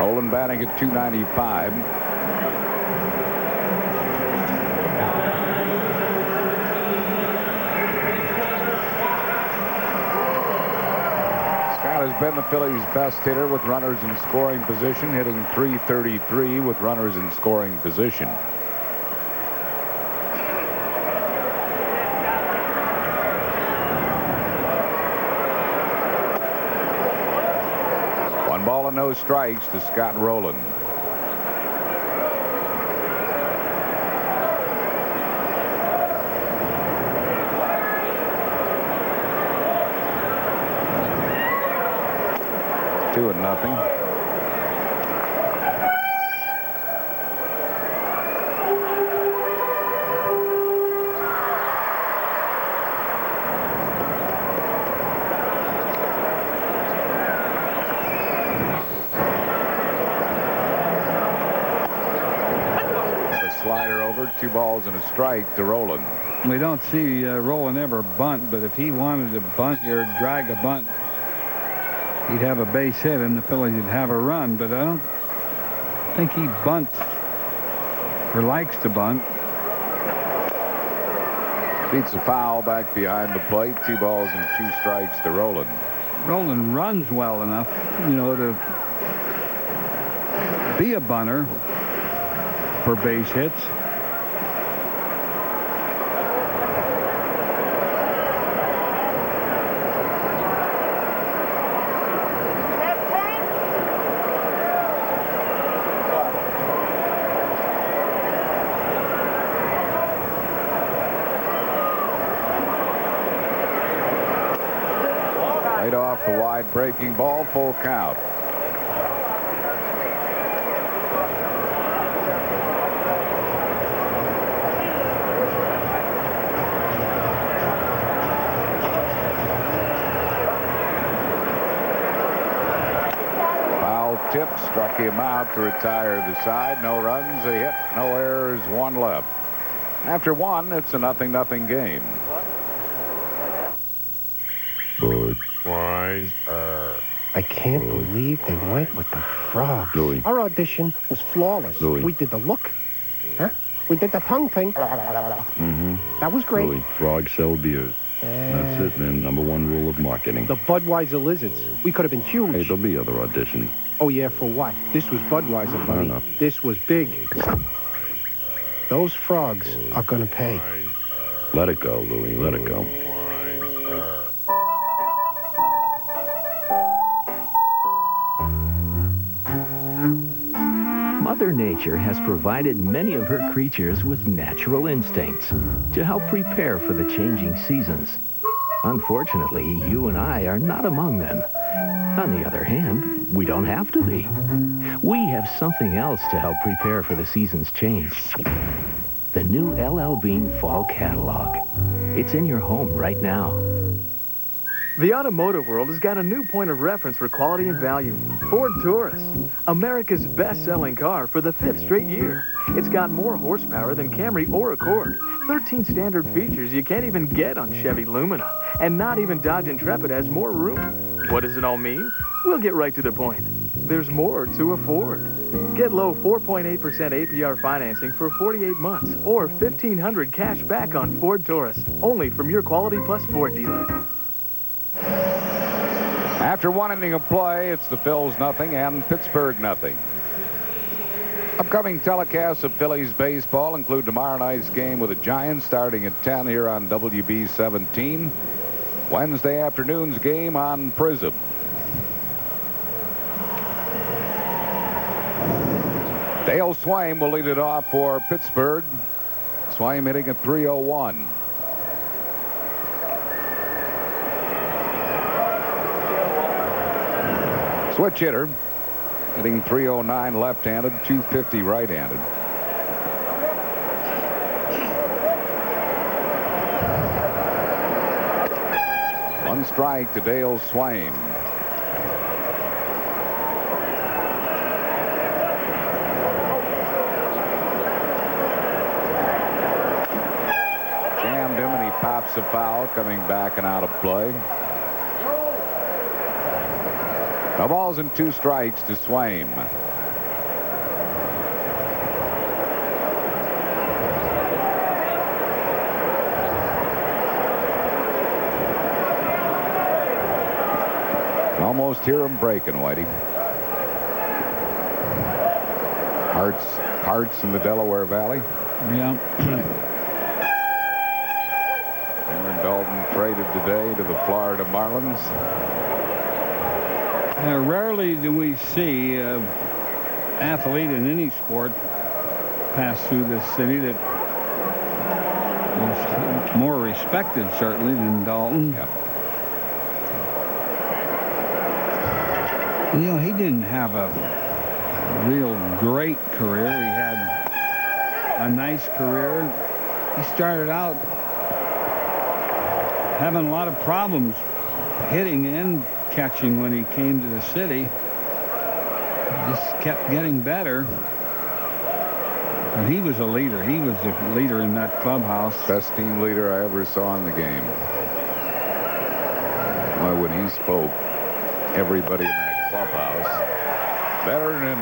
Rolen batting at .295. Scott has been the Phillies' best hitter with runners in scoring position, hitting .333 with runners in scoring position. One ball and no strikes to Scott Rolen. Two and nothing. Slider over, 2 balls and a strike to Rolen. We don't see Rolen ever bunt, but if he wanted to bunt or drag a bunt, he'd have a base hit and the Phillies would have a run, but I don't think he bunts or likes to bunt. Beats a foul back behind the plate. 2 balls and 2 strikes to Rolen. Rolen runs well enough, you know, to be a bunter for base hits. Laid off the wide breaking ball, full count. Tip struck him out to retire the side. No runs, a hit, no errors, 1 left. After 1, it's a 0-0 game. Budweiser. I can't believe they went with the frogs. Louis. Our audition was flawless. Louis. We did the look. Huh? We did the tongue thing. Mm-hmm. That was great. Louis, frogs sell beers. That's it, man. #1 rule of marketing. The Budweiser lizards. We could have been huge. Hey, there'll be other auditions. Oh, yeah, for what? This was Budweiser, buddy. No. This was big. Those frogs are going to pay. Let it go, Louis. Let it go. Mother Nature has provided many of her creatures with natural instincts to help prepare for the changing seasons. Unfortunately, you and I are not among them. On the other hand, we don't have to be. We have something else to help prepare for the season's change. The new LL Bean Fall Catalog. It's in your home right now. The automotive world has got a new point of reference for quality and value. Ford Taurus, America's best-selling car for the 5th straight year. It's got more horsepower than Camry or Accord. 13 standard features you can't even get on Chevy Lumina. And not even Dodge Intrepid has more room. What does it all mean? We'll get right to the point. There's more to afford. Get low 4.8% APR financing for 48 months or $1,500 cash back on Ford Taurus. Only from your Quality Plus Ford dealer. After 1 inning of play, it's the Phils 0 and Pittsburgh 0. Upcoming telecasts of Phillies baseball include tomorrow night's game with the Giants starting at 10 here on WB 17. Wednesday afternoon's game on Prism. Dale Swaim will lead it off for Pittsburgh. Swaim hitting at .301. Switch hitter, hitting .309 left-handed, .250 right-handed. One strike to Dale Swaim. Jammed him and he pops a foul, coming back and out of play. No balls and 2 strikes to Swain. Almost hear him breaking, Whitey. Hearts in the Delaware Valley. Yeah. Darren Daulton traded today to the Florida Marlins. Rarely do we see an athlete in any sport pass through this city that was more respected, certainly, than Daulton. Yep. You know, he didn't have a real great career. He had a nice career. He started out having a lot of problems hitting and catching when he came to the city. He just kept getting better. And he was a leader. He was the leader in that clubhouse. Best team leader I ever saw in the game. Well, when he spoke, everybody in that clubhouse, veteran and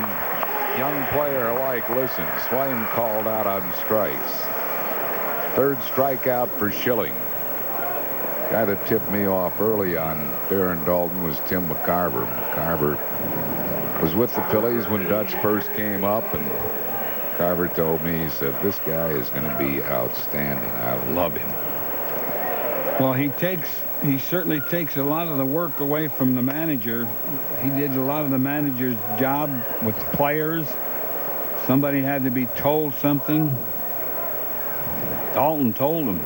young player alike, listen. Swain called out on strikes. 3rd strikeout for Schilling. Guy that tipped me off early on Darren Daulton was Tim McCarver. McCarver was with the Phillies when Dutch first came up, and McCarver told me, he said, this guy is going to be outstanding. I love him. Well, he certainly takes a lot of the work away from the manager. He did a lot of the manager's job with the players. Somebody had to be told something. Daulton told him.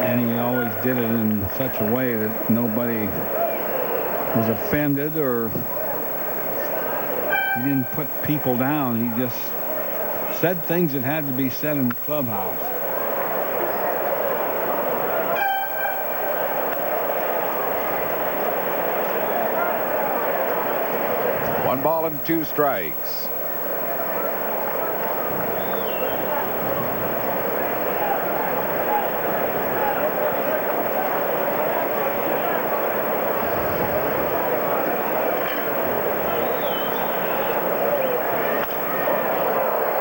And he always did it in such a way that nobody was offended, or he didn't put people down. He just said things that had to be said in the clubhouse. One ball and 2 strikes.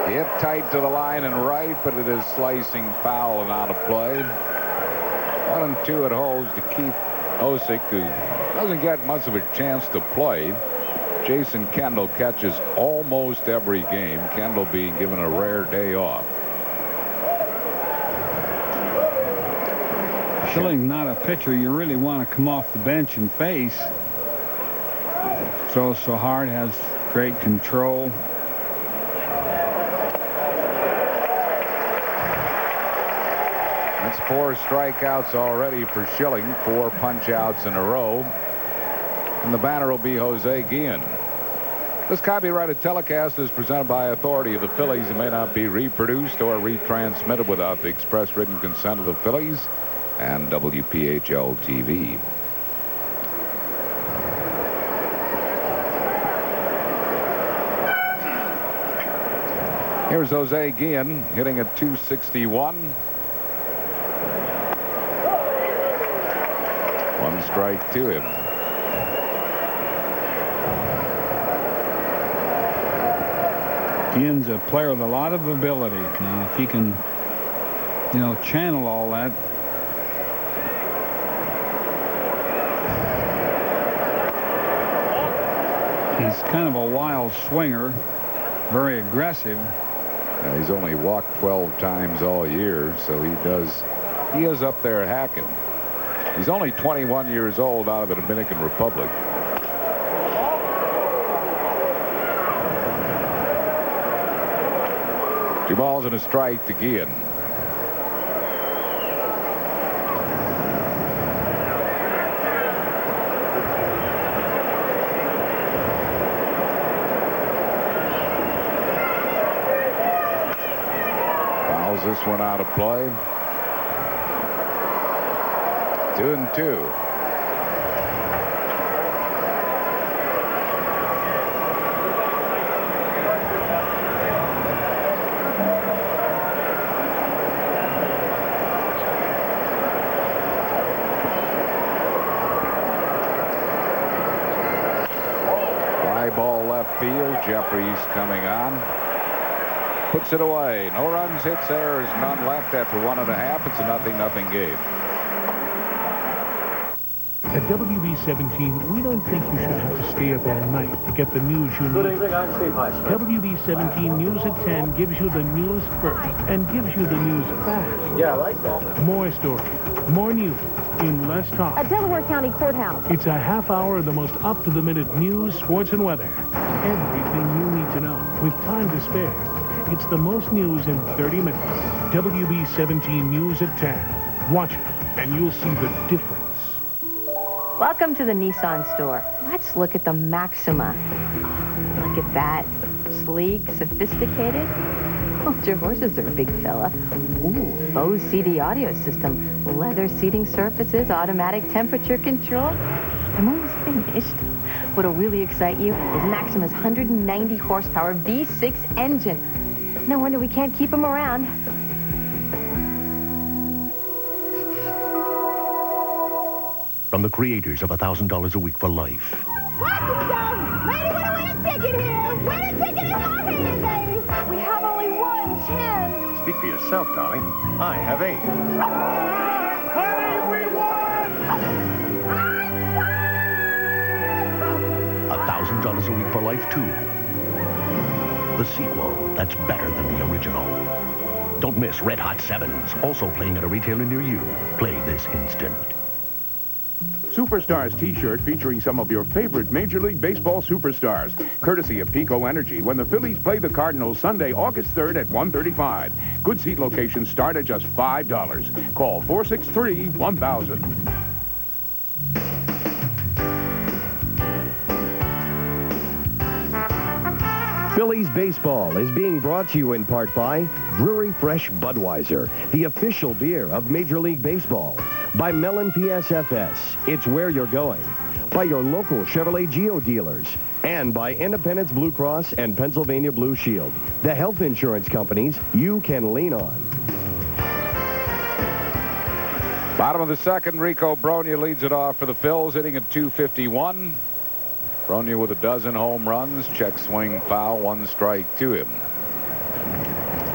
Hit tight to the line and right, but it is slicing foul and out of play. 1-2 it holds to Keith Osick, who doesn't get much of a chance to play. Jason Kendall catches almost every game, Kendall being given a rare day off. Schilling's not a pitcher you really want to come off the bench and face. Throws so hard, has great control. That's 4 strikeouts already for Schilling, 4 punch-outs in a row. And the batter will be Jose Guillen. This copyrighted telecast is presented by authority of the Phillies and may not be reproduced or retransmitted without the express written consent of the Phillies and WPHL TV. Here's Jose Guillen hitting at .261. 1 strike to him. Guillen's a player with a lot of ability. Now, if he can, channel all that. He's kind of a wild swinger, very aggressive. Now, he's only walked 12 times all year, so he is up there hacking. He's only 21 years old, out of the Dominican Republic. Two balls and a strike to Guillen. Fouls this one out of play. 2-2. ball left field. Jeffries coming on. Puts it away. No runs, hits, errors, none left after 1.5. It's a 0-0 game. At WB17, we don't think you should have to stay up all night to get the news you need. Good evening, I'm Steve Heisman. WB17 News at 10 gives you the news first and gives you the news fast. Yeah, I like that. More stories, more news, in less talk. At Delaware County Courthouse. It's a half hour of the most up-to-the-minute news, sports, and weather. Everything you need to know with time to spare. It's the most news in 30 minutes. WB17 News at 10. Watch it, and you'll see the difference. Welcome to the Nissan store. Let's look at the Maxima. Look at that. Sleek, sophisticated. Hold your horses there, big fella. Ooh, Bose CD audio system. Leather seating surfaces, automatic temperature control. I'm almost finished. What'll really excite you is Maxima's 190 horsepower V6 engine. No wonder we can't keep them around. From the creators of $1,000 a week for life. Washington! Lady, want to win a ticket here! Win a ticket in my hand, baby! We have only one chance. Speak for yourself, darling. I have 8. Honey, we won! $1,000 a week for life, too. The sequel that's better than the original. Don't miss Red Hot 7s, also playing at a retailer near you. Play this instant. Superstars T-shirt featuring some of your favorite Major League Baseball superstars. Courtesy of Pico Energy when the Phillies play the Cardinals Sunday, August 3rd at 1:35. Good seat locations start at just $5. Call 463-1000. Phillies baseball is being brought to you in part by Brewery Fresh Budweiser, the official beer of Major League Baseball. By Mellon PSFS, it's where you're going. By your local Chevrolet Geo dealers. And by Independence Blue Cross and Pennsylvania Blue Shield, the health insurance companies you can lean on. Bottom of the second, Rico Brogna leads it off for the Phils, hitting at .251. Brogna with a dozen home runs. Check swing foul, 1 strike to him.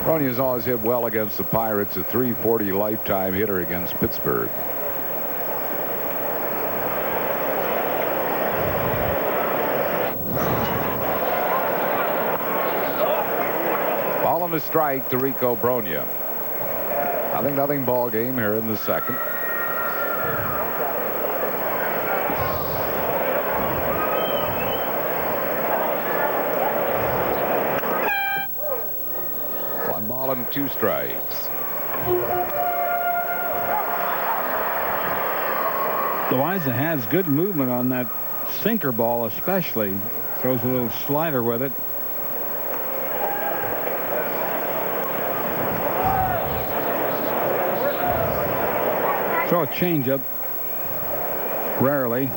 Brogna's always hit well against the Pirates, a .340 lifetime hitter against Pittsburgh. Ball and a strike to Rico Brogna. 0-0 ball game here in the second. And 2 strikes. Loaiza has good movement on that sinker ball, especially. Throws a little slider with it. Throw a changeup. Rarely.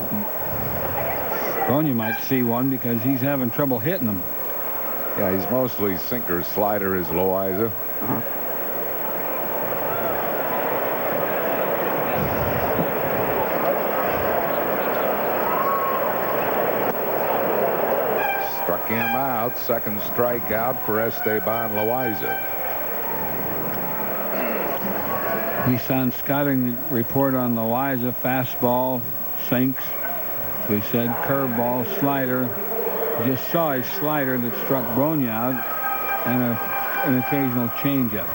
Brogna might see one because he's having trouble hitting them. Yeah, he's mostly sinker. Slider is Loaiza. Struck him out. Second strikeout for Esteban Loaiza. Nissan scouting report on Loaiza. Fastball, sinks. We said curveball, slider. Just saw his slider that struck Brogna out, and an occasional changeup.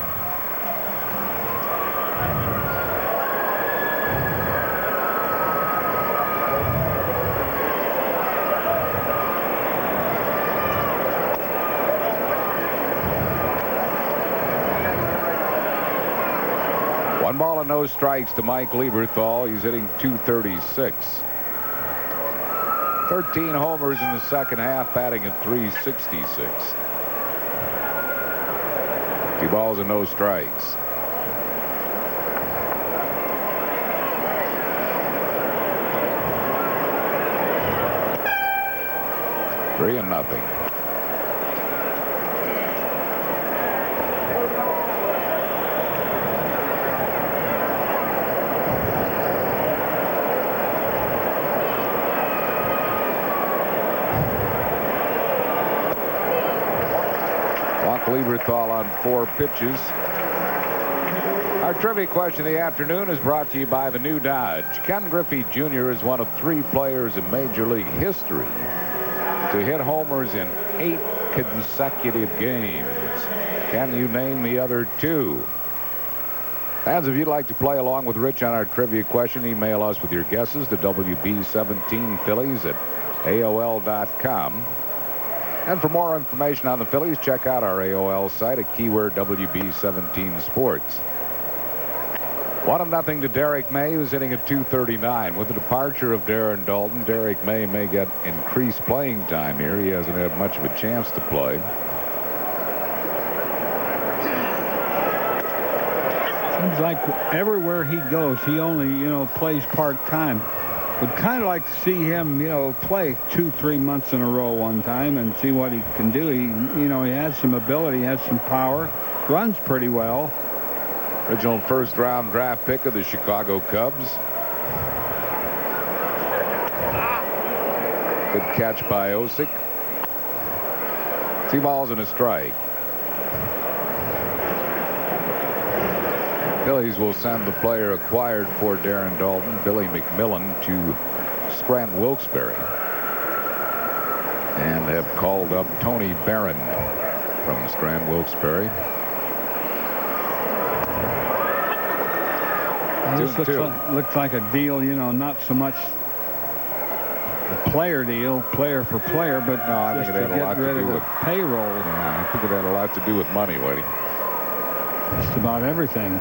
One ball and no strikes to Mike Lieberthal. He's hitting .236. 13 homers in the second half, batting at .366. 2 balls and no strikes. Three and nothing. Lieberthal on 4 pitches. Our trivia question of the afternoon is brought to you by the new Dodge. Ken Griffey Jr. is one of 3 players in Major League history to hit homers in 8 consecutive games. Can you name the other 2? Fans, if you'd like to play along with Rich on our trivia question, email us with your guesses to WB17Phillies@AOL.com. And for more information on the Phillies, check out our AOL site at keyword WB17 Sports. 1-0 to Derek May, who's hitting at .239. With the departure of Darren Daulton, Derek May get increased playing time here. He hasn't had much of a chance to play. Seems like everywhere he goes, he only, plays part-time. Would kind of like to see him, play 2-3 months in a row one time and see what he can do. He has some ability, has some power, runs pretty well. Original first-round draft pick of the Chicago Cubs. Good catch by Osick. 2 balls and a strike. Phillies will send the player acquired for Darren Daulton, Billy McMillan, to Scranton Wilkes-Barre. And have called up Tony Barron from Scranton Wilkes-Barre. This looks like a deal, not so much a player deal, player for player, but no, I think it had a lot to do with payroll. Yeah, I think it had a lot to do with money, Wadey. Just about everything.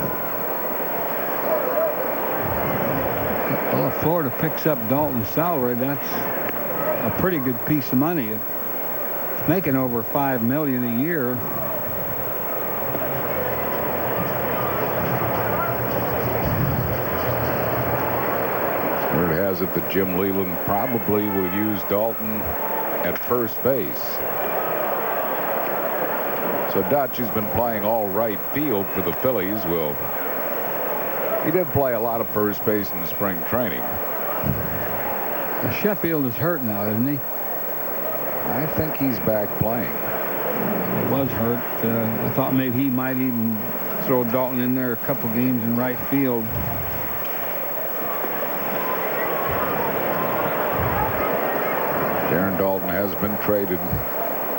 Well, if Florida picks up Daulton's salary, that's a pretty good piece of money. It's making over $5 million a year. Word has it that Jim Leland probably will use Daulton at first base. So Dutch, who's been playing all right field for the Phillies, he did play a lot of first base in spring training. Sheffield is hurt now, isn't he? I think he's back playing. He was hurt. I thought maybe he might even throw Daulton in there a couple games in right field. Darren Daulton has been traded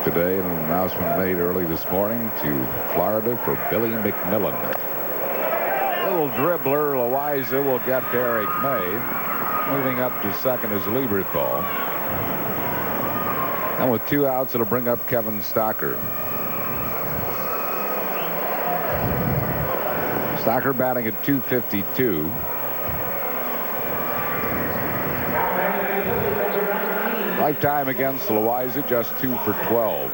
today, and an announcement made early this morning to Florida for Billy McMillan. Little dribbler Loaiza will get Derek May. Moving up to second is Lieberthal. And with 2 outs, it'll bring up Kevin Stocker. Stocker batting at .252. Lifetime against Loaiza, just 2 for 12.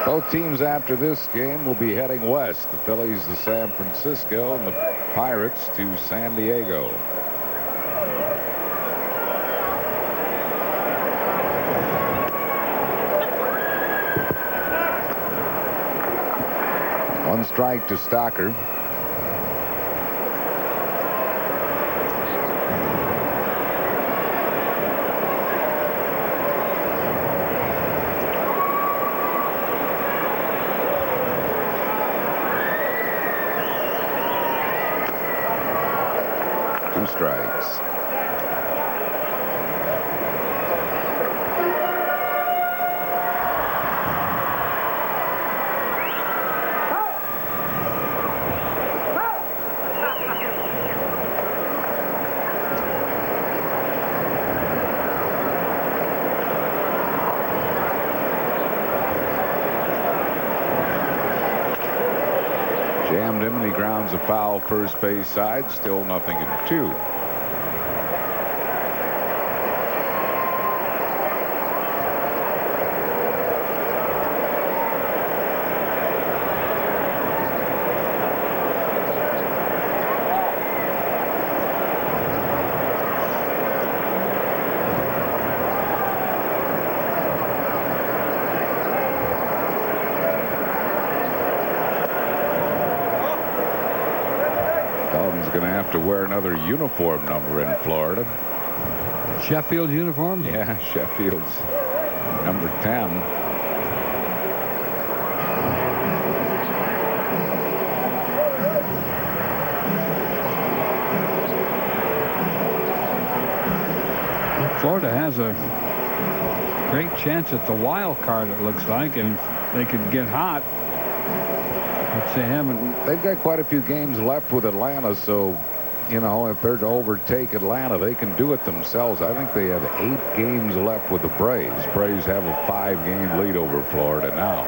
Both teams after this game will be heading west. The Phillies to San Francisco and the Pirates to San Diego. One strike to Stocker. Strikes. Jammed him, and he grounds a foul first base side. Still 0-2. Going to have to wear another uniform number in Florida. Sheffield's uniform? Yeah, Sheffield's. number 10. Florida has a great chance at the wild card, it looks like, and they could get hot. But they haven't. They've got quite a few games left with Atlanta, so, you know, if they're to overtake Atlanta, they can do it themselves. I think they have 8 games left with the Braves. Braves have a 5-game lead over Florida now.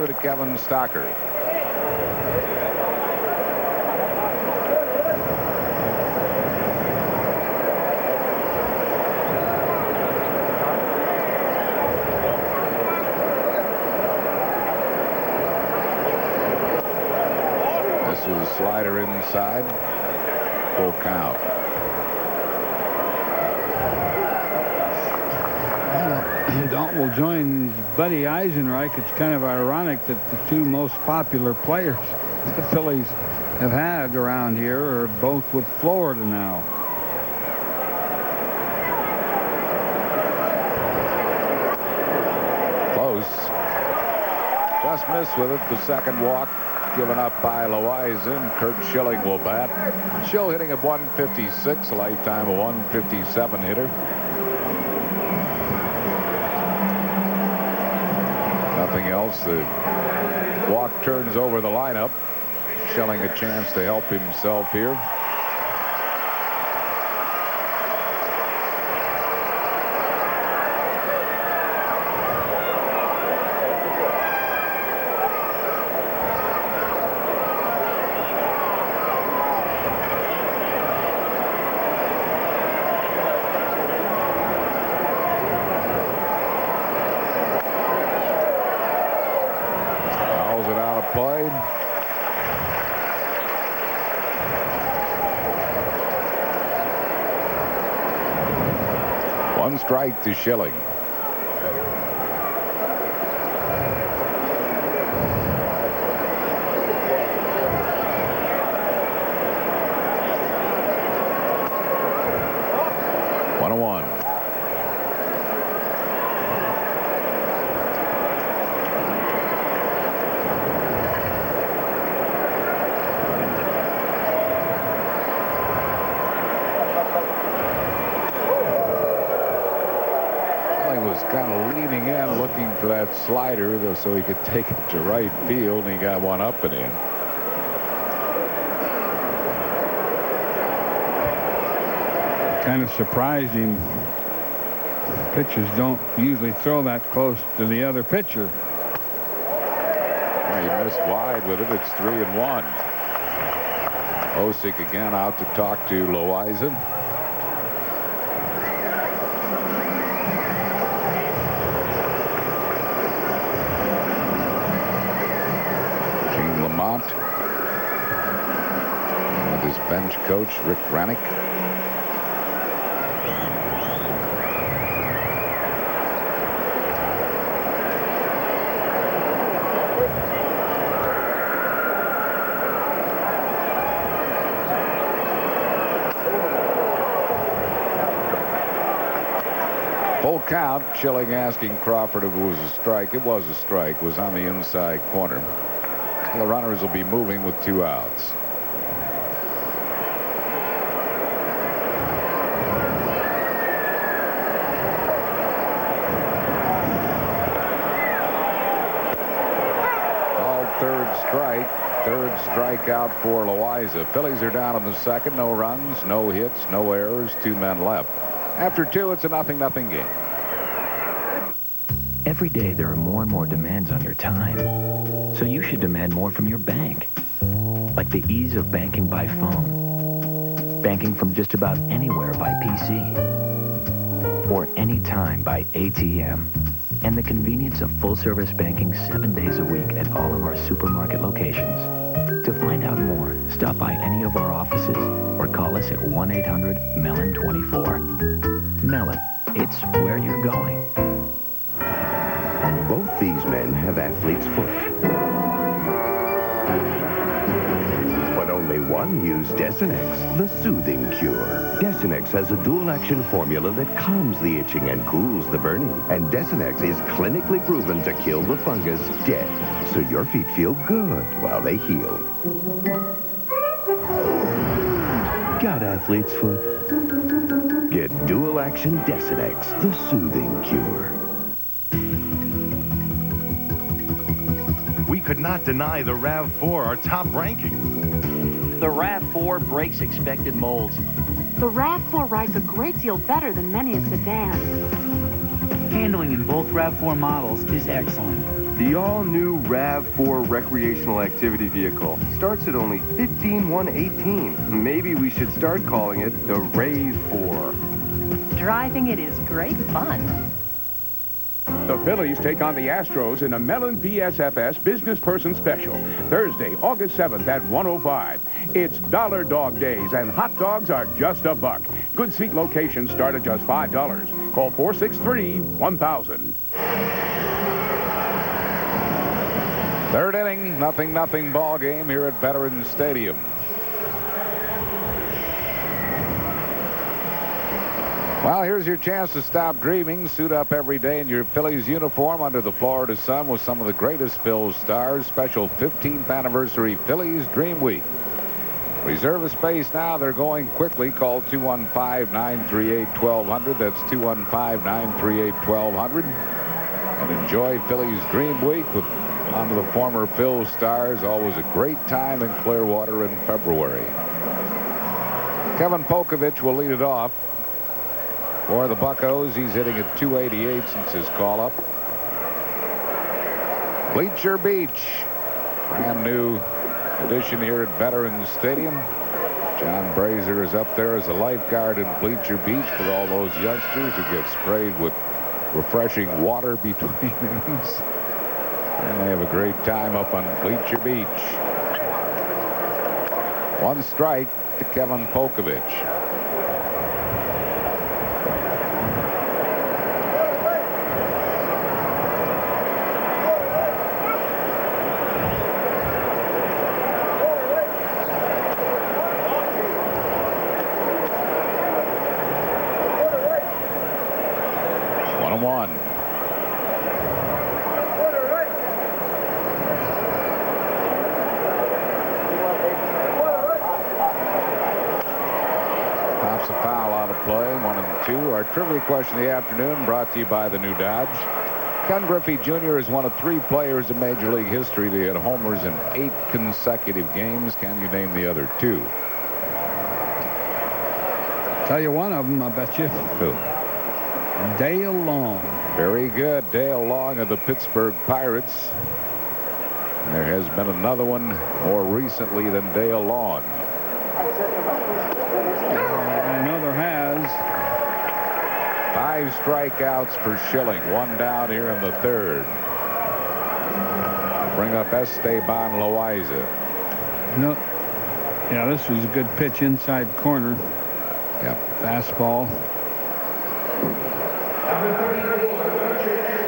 To Kevin Stocker. This is a slider inside. Full count. Daulton will join Buddy Eisenreich. It's kind of ironic that the 2 most popular players the Phillies have had around here are both with Florida now. Close. Just missed with it. The second walk given up by Loaiza. Kurt Schilling will bat. Schill hitting at 156, a lifetime of 157 hitter. Nothing else. The walk turns over the lineup. Schilling a chance to help himself here. One strike to Schilling. For that slider, though, so he could take it to right field, and he got one up and in. Kind of surprised him. Pitchers don't usually throw that close to the other pitcher. Well, he missed wide with it. It's 3-1. Osick again out to talk to Loaiza. With his bench coach, Rick Rannick. Full count. Schilling asking Crawford if it was a strike. It was a strike. It was on the inside corner. The runners will be moving with 2 outs. Called third strike. Third strikeout for Loaiza. Phillies are down in the second. No runs, no hits, no errors. 2 men left. After 2, it's a 0-0 game. Every day there are more and more demands on your time. So you should demand more from your bank. Like the ease of banking by phone. Banking from just about anywhere by PC. Or anytime by ATM. And the convenience of full-service banking 7 days a week at all of our supermarket locations. To find out more, stop by any of our offices or call us at 1-800-MELON-24. Mellon, it's where you're going. Both these men have athlete's foot. one, use Desinex, the soothing cure. Desinex has a dual-action formula that calms the itching and cools the burning. And Desinex is clinically proven to kill the fungus dead, so your feet feel good while they heal. Got athlete's foot? Get dual-action Desinex, the soothing cure. We could not deny the RAV4 our top ranking. The RAV4 breaks expected molds. The RAV4 rides a great deal better than many a sedan. Handling in both RAV4 models is excellent. The all-new RAV4 recreational activity vehicle starts at only $15,118. Maybe we should start calling it the RAV4. Driving it is great fun. The Phillies take on the Astros in a Mellon PSFS Business Person Special, Thursday, August 7th at 1:05. It's Dollar Dog Days, and hot dogs are just $1. Good seat locations start at just $5. Call 463-1000. Third inning, 0-0 ball game here at Veterans Stadium. Well, here's your chance to stop dreaming. Suit up every day in your Phillies uniform under the Florida sun with some of the greatest Phil's stars. Special 15th anniversary Phillies Dream Week. Reserve a space now. They're going quickly. Call 215-938-1200. That's 215-938-1200. And enjoy Phillies Dream Week with one of the former Phil stars. Always a great time in Clearwater in February. Kevin Pokovich will lead it off. For the Buccos, he's hitting at .288 since his call-up. Bleacher Beach, brand new addition here at Veterans Stadium. John Brazier is up there as a lifeguard in Bleacher Beach for all those youngsters who get sprayed with refreshing water between innings. And they have a great time up on Bleacher Beach. One strike to Kevin Pokovich. Our trivia question of the afternoon brought to you by the new Dodge. Ken Griffey Jr. is one of 3 players in Major League history to hit homers in 8 consecutive games. Can you name the other 2? Tell you one of them, I bet you. Who? Dale Long. Very good. Dale Long of the Pittsburgh Pirates. And there has been another one more recently than Dale Long. Another has. 5 strikeouts for Schilling. 1 down here in the 3rd. Bring up Esteban Loaiza. No. Yeah, this was a good pitch inside corner. Yep. Fastball.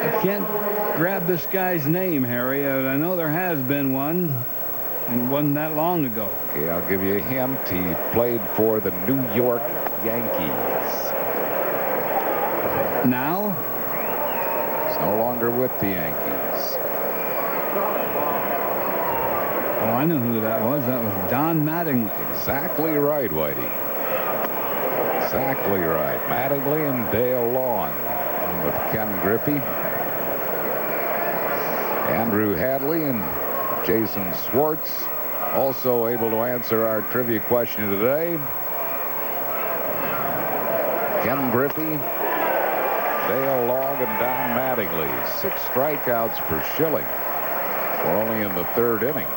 I can't grab this guy's name, Harry. I know there has been one, and it wasn't that long ago. Okay, I'll give you a hint. He played for the New York Yankees. Now? He's no longer with the Yankees. Oh, I know who that was. That was Don Mattingly. Exactly right, Whitey. Exactly right. Mattingly and Dale Long. And with Ken Griffey, Andrew Hadley, and Jason Schwartz also able to answer our trivia question today. Ken Griffey, Dale Long, and Don Mattingly. 6 strikeouts for Schilling. We're only in the 3rd inning.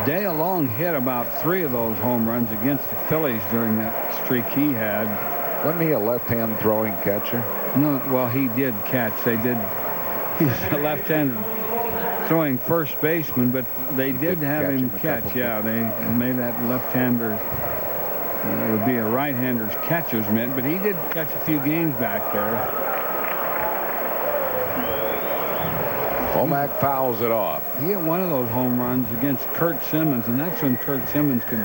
Dale Long hit about 3 of those home runs against the Phillies during that streak he had. Wasn't he a left-hand throwing catcher? No, well, he did catch. He was a left-handed throwing first baseman, but they did have him catch. Yeah, they made that left-hander. It would be a right-hander's catcher's mitt, but he did catch a few games back there. Womack fouls it off. He hit one of those home runs against Kurt Simmons, and that's when Kurt Simmons could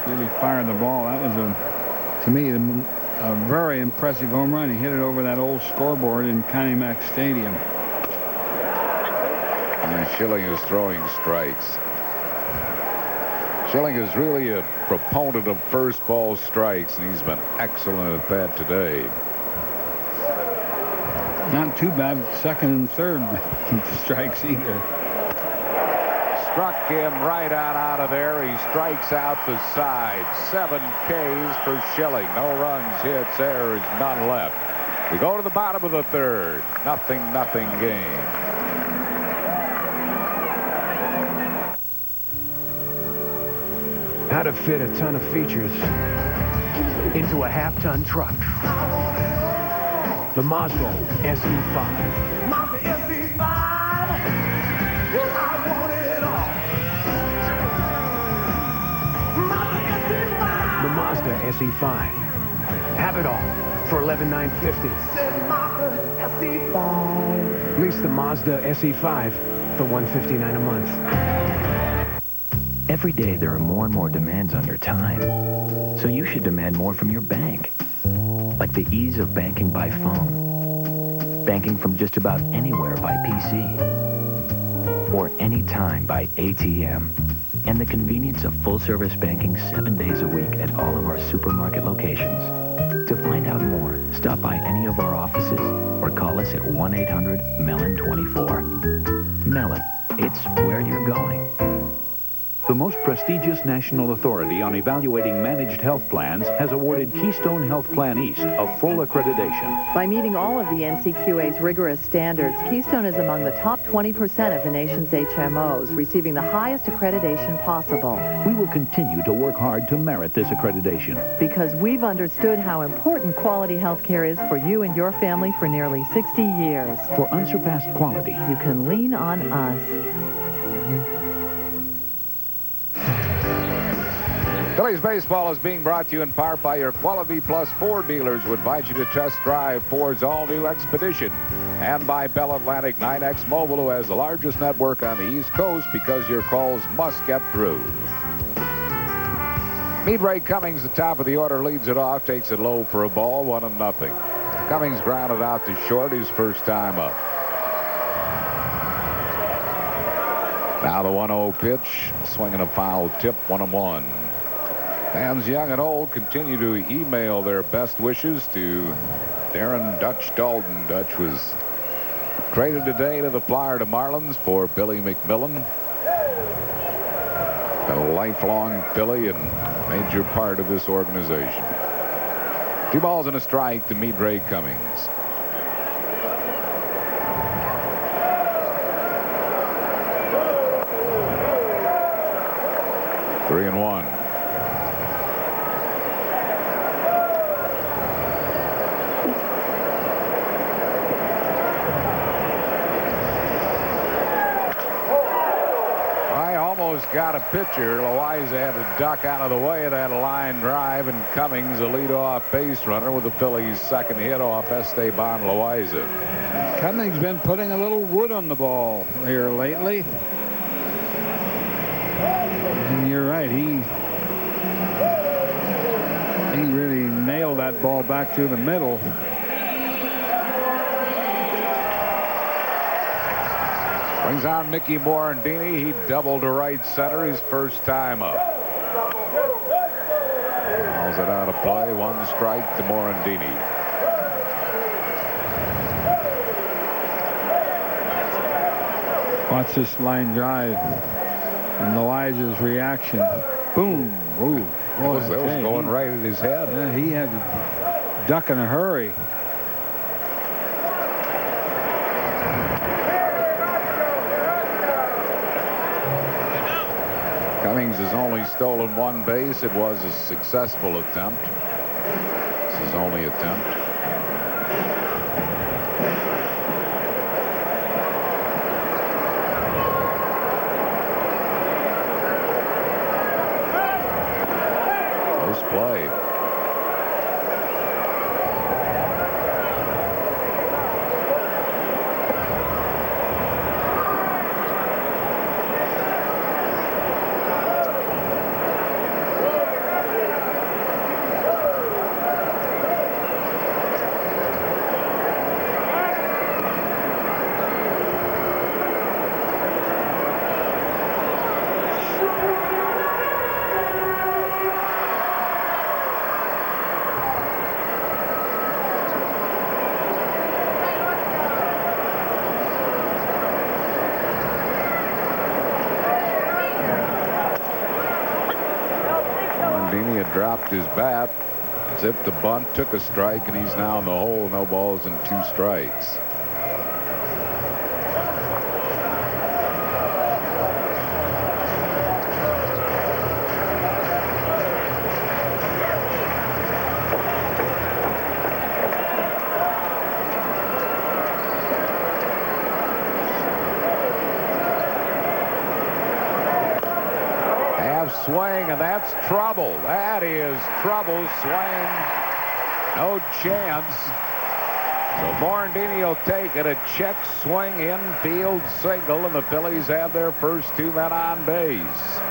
really fire the ball. That was, to me, a very impressive home run. He hit it over that old scoreboard in Connie Mack Stadium. And Schilling is throwing strikes. Schilling is really a proponent of first ball strikes, and he's been excellent at that today. Not too bad second and third strikes either. Struck him right out of there. He strikes out the side. 7 Ks for Schilling. No runs, hits, errors, none left. We go to the bottom of the third. 0-0 game. How to fit a ton of features into a half-ton truck. The Mazda SE5. Mazda SE5. Well, I want it all. Mazda SE5. The Mazda SE5. Have it all for $11,950. Mazda SE5. Lease the Mazda SE5 for $159 a month. Every day there are more and more demands on your time. So you should demand more from your bank. Like the ease of banking by phone. Banking from just about anywhere by PC. Or anytime by ATM. And the convenience of full-service banking 7 days a week at all of our supermarket locations. To find out more, stop by any of our offices or call us at 1-800-MELON-24. Mellon, it's where you're going. The most prestigious national authority on evaluating managed health plans has awarded Keystone Health Plan East a full accreditation. By meeting all of the NCQA's rigorous standards, Keystone is among the top 20% of the nation's HMOs, receiving the highest accreditation possible. We will continue to work hard to merit this accreditation. Because we've understood how important quality health care is for you and your family for nearly 60 years. For unsurpassed quality, you can lean on us. Phillies baseball is being brought to you in part by your Quality Plus Ford dealers who invite you to test drive Ford's all-new Expedition. And by Bell Atlantic 9X Mobile, who has the largest network on the East Coast because your calls must get through. Ray Cummings, the top of the order, leads it off, takes it low for a ball, 1-0. Cummings grounded out to short, his first time up. Now the 1-0 pitch, swinging a foul tip, 1-1. Fans young and old continue to email their best wishes to Darren Dutch Daulton. Dutch was traded today to the Florida Marlins for Billy McMillan. A lifelong Philly and major part of this organization. 2 balls and a strike to Ray Cummings. Three and one. Got a pitcher. Loaiza had to duck out of the way of that line drive, and Cummings, a leadoff base runner, with the Phillies' second hit off Esteban Loaiza. Cummings been putting a little wood on the ball here lately. And you're right, he really nailed that ball back to the middle. Brings on Mickey Morandini. He doubled to right center his first time up. Calls it out of play. 1 strike to Morandini. Watch this line drive and Loaiza's reaction. Boom. Ooh. That was going right at his head. Yeah, he had to duck in a hurry. Cummings has only stolen 1 base. It was a successful attempt. It's his only attempt. Close play. jerked his bat as if the bunt took a strike, and he's now in the hole. No balls and 2 strikes. Swing, and that's trouble. That is trouble. Swing, no chance. So Morandini will take it. A check swing, infield single, and the Phillies have their first 2 men on base.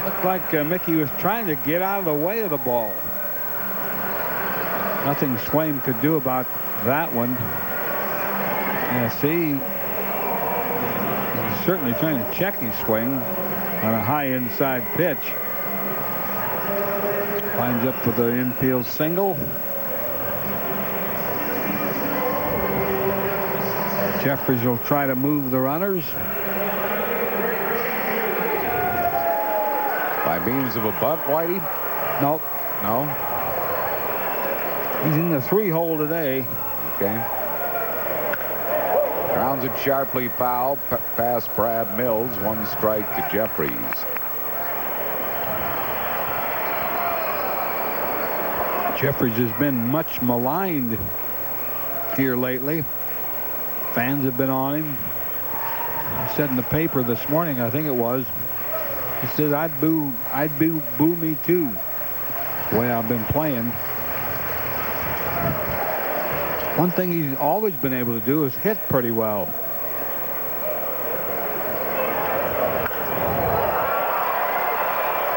Looked like Mickey was trying to get out of the way of the ball. Nothing Swain could do about that one. Yeah, see, he's certainly trying to check his swing on a high inside pitch. Lines up for the infield single. Jeffries will try to move the runners. By means of a bunt, Whitey? Nope. No? He's in the 3-hole today. Okay. Grounds it sharply foul past Brad Mills. 1 strike to Jeffries. Jeffries has been much maligned here lately. Fans have been on him. He said in the paper this morning, I think it was, he said, I'd boo me too, the way I've been playing. One thing he's always been able to do is hit pretty well.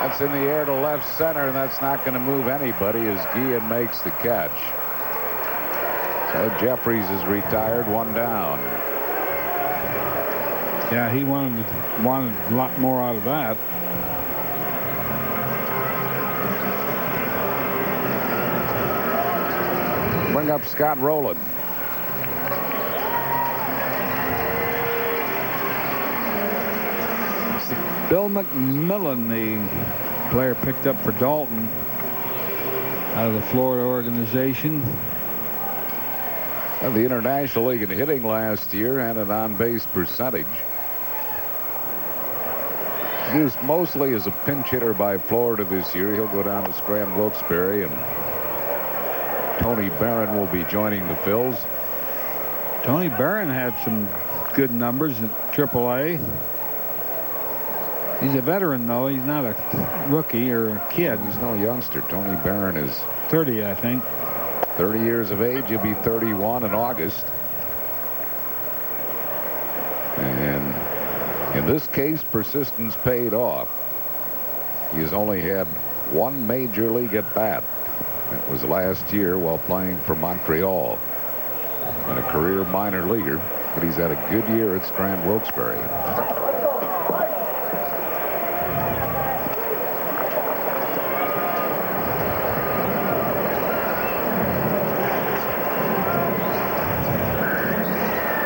That's in the air to left center, and that's not going to move anybody as Guillen makes the catch. So Jeffries is retired, 1 down. Yeah, he wanted a lot more out of that. Bring up Scott Rowland. Bill McMillan, the player picked up for Daulton out of the Florida organization. The International League in hitting last year and an on-base percentage. Used mostly as a pinch hitter by Florida this year. He'll go down to Scranton Wilkes-Barre, and Tony Barron will be joining the Phils. Tony Barron had some good numbers at AAA. He's a veteran, though. He's not a rookie or a kid. He's no youngster. Tony Barron is 30, I think. 30 years of age. He'll be 31 in August. And in this case, persistence paid off. He has only had 1 major league at bat. That was last year while playing for Montreal. And a career minor leaguer, but he's had a good year at Scranton Wilkes-Barre.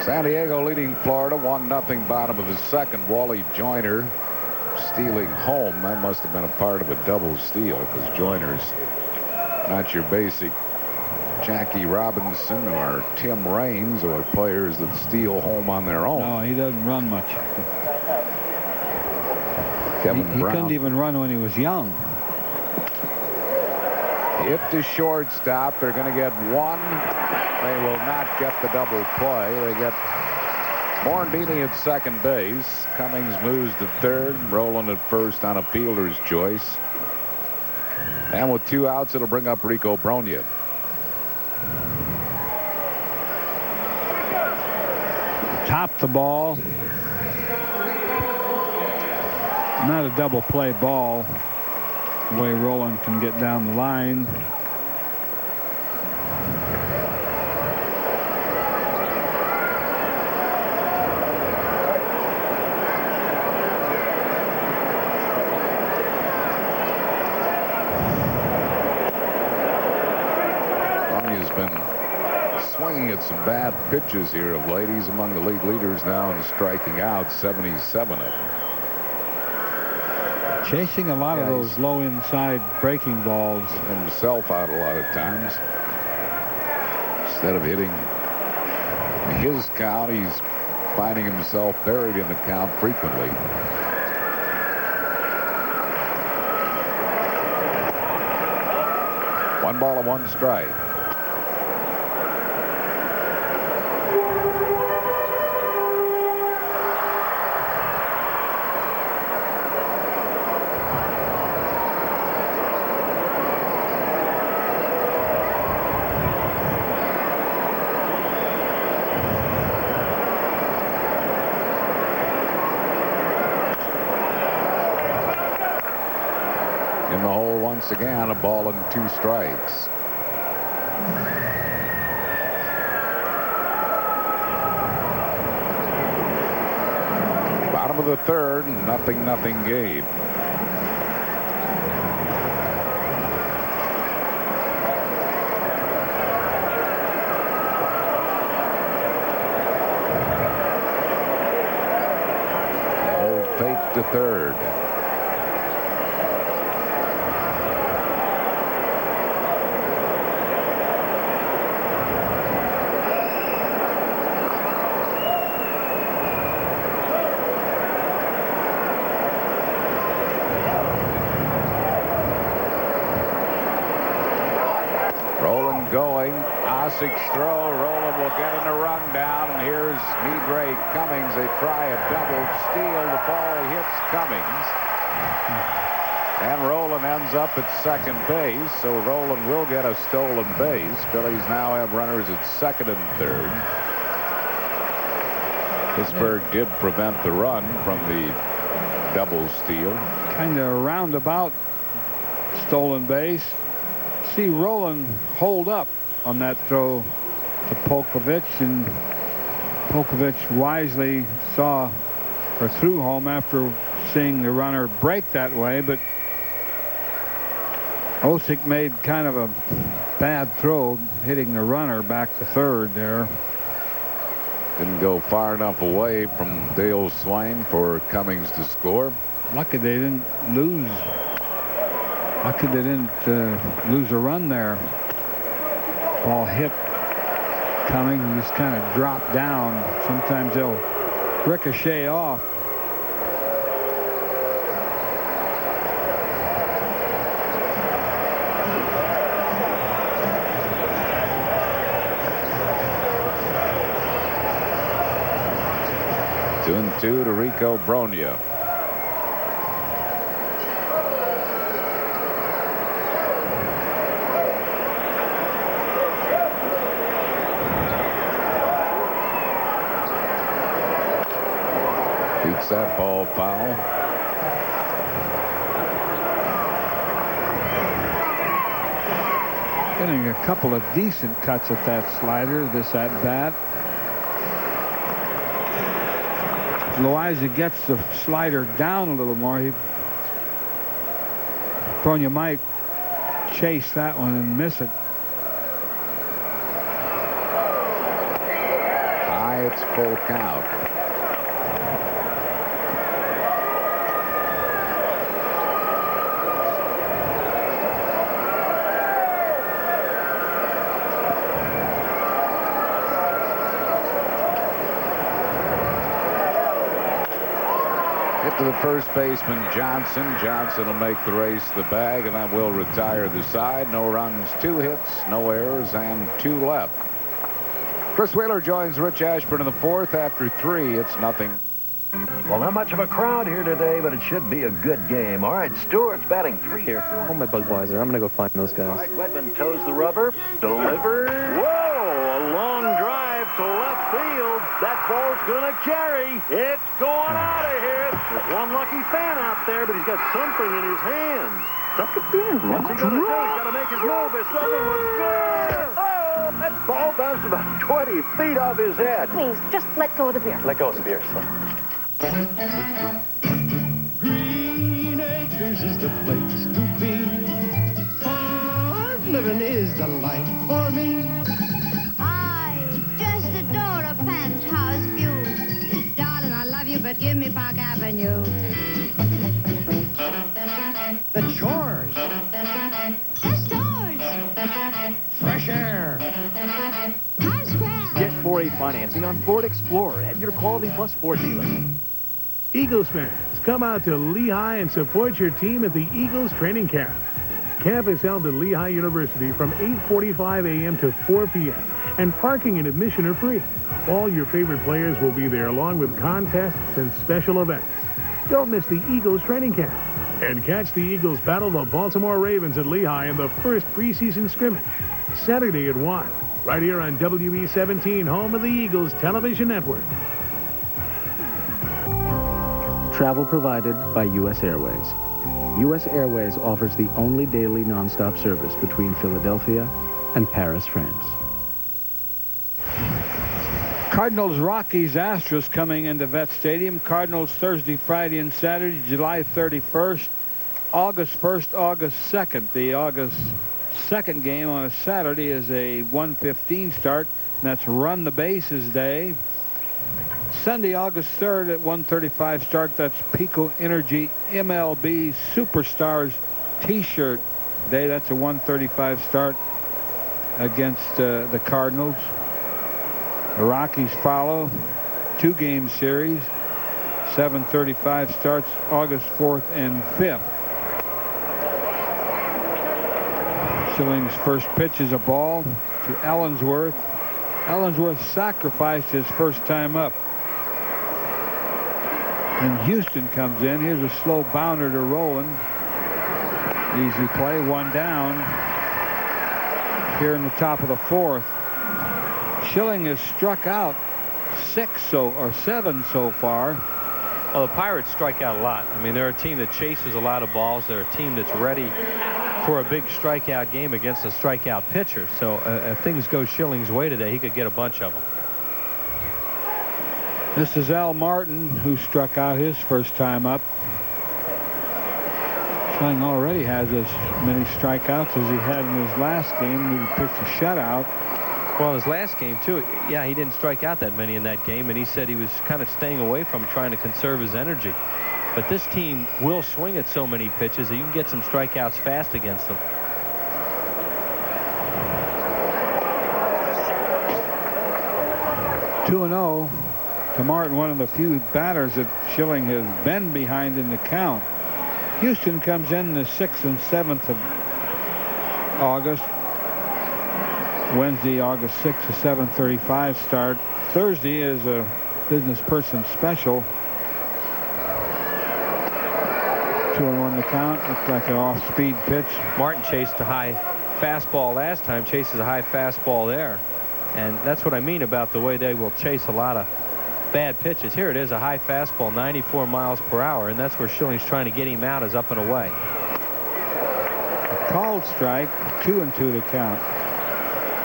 San Diego leading Florida 1-0 bottom of the 2nd. Wally Joyner stealing home. That must have been a part of a double steal, because Joyner's not your basic Jackie Robinson or Tim Raines or players that steal home on their own. No, he doesn't run much. Kevin He Brown couldn't even run when he was young. hit to shortstop. They're going to get 1. They will not get the double play. They get Morandini at second base. Cummings moves to third. Rowland at first on a fielder's choice. And with 2 outs, it'll bring up Rico Brogna. Top the ball. Not a double play ball. The way Rowland can get down the line. At some bad pitches here of late. He's among the league leaders now in striking out, 77 of them. Chasing a lot of those low inside breaking balls. Himself out a lot of times. Instead of hitting his count, he's finding himself buried in the count frequently. One ball and one strike. In the hole once again, a ball and 2 strikes. Bottom of the third, nothing game. Old fake to third. Going, Ossick's throw. Rowland will get in a rundown. And here's Midre Cummings. They try a double steal. The ball hits Cummings. And Rowland ends up at second base. So Rowland will get a stolen base. Phillies now have runners at second and third. Pittsburgh did prevent the run from the double steal. Kind of roundabout stolen base. See Rowland hold up on that throw to Polkovich, and Polkovich wisely saw or threw home after seeing the runner break that way, but Ossick made kind of a bad throw, hitting the runner back to third there. Didn't go far enough away from Dale Swain for Cummings to score. Lucky they didn't lose. Lucky they didn't lose a run there. Ball hit Cummings and just kind of dropped down. Sometimes they'll ricochet off. Two and two to Rico Bronya. Beats that ball foul. Getting a couple of decent cuts at that slider, this at bat. Loaiza gets the slider down a little more. Bronya might chase that one and miss it. High, it's full count. To the first baseman Johnson. Johnson will make the race to the bag, and that will retire the side. No runs, 2 hits, no errors, and 2 left. Chris Wheeler joins Rich Ashburn in the 4th. After 3, it's nothing. Well, not much of a crowd here today, but it should be a good game. All right, Stewart's batting 3 here. Hold my Budweiser. I'm going to go find those guys. All right, Wedman toes the rubber. Delivered. Whoa! A long drive to left field. That ball's going to carry. It's going out of here. There's one lucky fan out there, but he's got something in his hands. What's he going to do? He's got to make his move. This other one's good. Oh, that ball bounced about 20 feet off his head. Please, just let go of the beer. Let go of the beer, son. Green Acres is the place to be. Farm living is the life for me. I just adore a penthouse view. Darling, I love you, but give me Park Avenue. 4.8 financing on Ford Explorer at your Quality Plus Ford dealer. Eagles fans, come out to Lehigh and support your team at the Eagles training camp. Camp is held at Lehigh University from 8:45 a.m. to 4 p.m. and parking and admission are free. All your favorite players will be there along with contests and special events. Don't miss the Eagles training camp. And catch the Eagles battle the Baltimore Ravens at Lehigh in the first preseason scrimmage. Saturday at 1, right here on WE17, home of the Eagles television network. Travel provided by U.S. Airways. U.S. Airways offers the only daily nonstop service between Philadelphia and Paris, France. Cardinals, Rockies, Astros coming into Vet Stadium. Cardinals Thursday, Friday, and Saturday, July 31st, August 1st, August 2nd. The August 2nd game on a Saturday is a 1:15 start, and that's Run the Bases Day. Sunday, August 3rd at 1:35 start. That's Pico Energy MLB Superstars T-shirt day. That's a 1:35 start against the Cardinals. The Rockies follow. 2-game series. 7:35 starts August 4th and 5th. Schilling's first pitch is a ball to Ellensworth. Ellensworth sacrificed his first time up. And Houston comes in. Here's a slow bounder to Rowland. Easy play, one down. Here in the top of the 4th. Schilling has struck out 7 so far. Well, the Pirates strike out a lot. I mean, they're a team that chases a lot of balls. They're a team that's ready for a big strikeout game against a strikeout pitcher. So if things go Schilling's way today, he could get a bunch of them. This is Al Martin, who struck out his first time up. Schilling already has as many strikeouts as he had in his last game. He pitched a shutout. Well, his last game, too, yeah, he didn't strike out that many in that game, and he said he was kind of staying away from trying to conserve his energy. But this team will swing at so many pitches that you can get some strikeouts fast against them. (2-0) to Martin, one of the few batters that Schilling has been behind in the count. Houston comes in the 6th and 7th of August. Wednesday, August 6th to 7:35 start. Thursday is a business person special. 2-1 the count. Looks like an off-speed pitch. Martin chased a high fastball last time. Chases a high fastball there. And that's what I mean about the way they will chase a lot of bad pitches. Here it is, a high fastball, 94 miles per hour. And that's where Schilling's trying to get him out, is up and away. A called strike, 2-2 the count.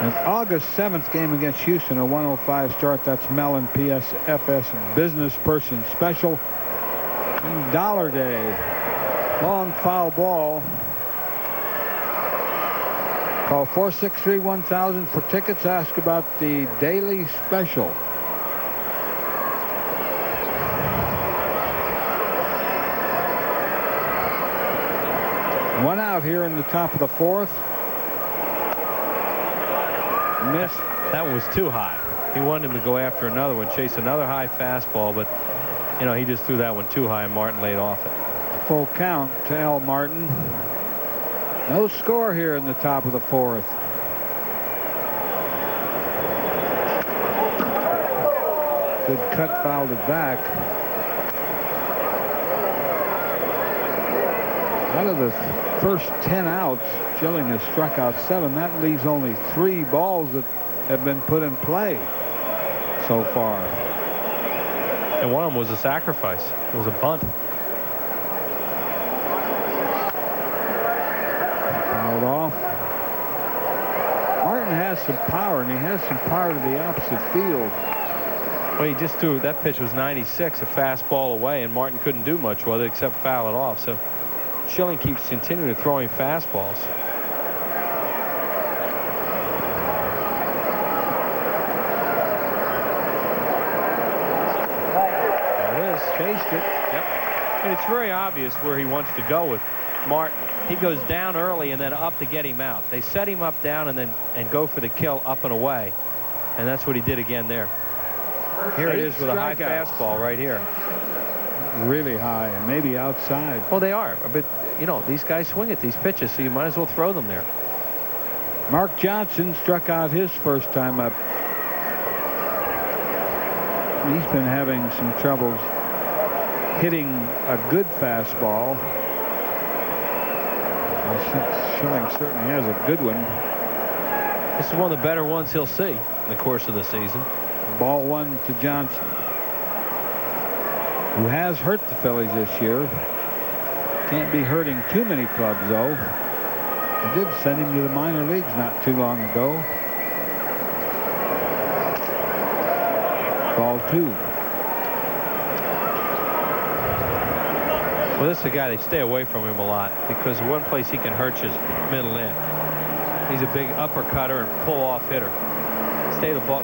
An August 7th game against Houston, a 1:05 start. That's Mellon PSFS Business Person Special. And Dollar Day. Long foul ball. Call 463-1000 for tickets. Ask about the daily special. One out here in the top of the 4th. Missed. That was too high. He wanted him to go after another one, chase another high fastball, but, you know, he just threw that one too high, and Martin laid off it. Full count to Al Martin. No score here in the top of the 4th. Good cut, fouled it back. Out of the first 10 outs, Schilling has struck out 7. That leaves only 3 balls that have been put in play so far. And one of them was a sacrifice. It was a bunt. Fouled off. Martin has some power, and he has some power to the opposite field. Well, he just threw, that pitch was 96, a fastball away, and Martin couldn't do much with it except foul it off. So Schilling keeps continuing to throwing fastballs. There it is. Chased it. Yep. And it's very obvious where he wants to go with Martin. He goes down early and then up to get him out. They set him up down and go for the kill up and away. And that's what he did again there. Here it is with a high fastball right here. Really high, and maybe outside. Well, they are. But, you know, these guys swing at these pitches, so you might as well throw them there. Mark Johnson struck out his first time up. He's been having some troubles hitting a good fastball. Schilling certainly has a good one. This is one of the better ones he'll see in the course of the season. Ball one to Johnson, who has hurt the Phillies this year. Can't be hurting too many clubs, though. They did send him to the minor leagues not too long ago. Ball two. Well, this is a guy, they stay away from him a lot because one place he can hurt you is middle in. He's a big uppercutter and pull-off hitter.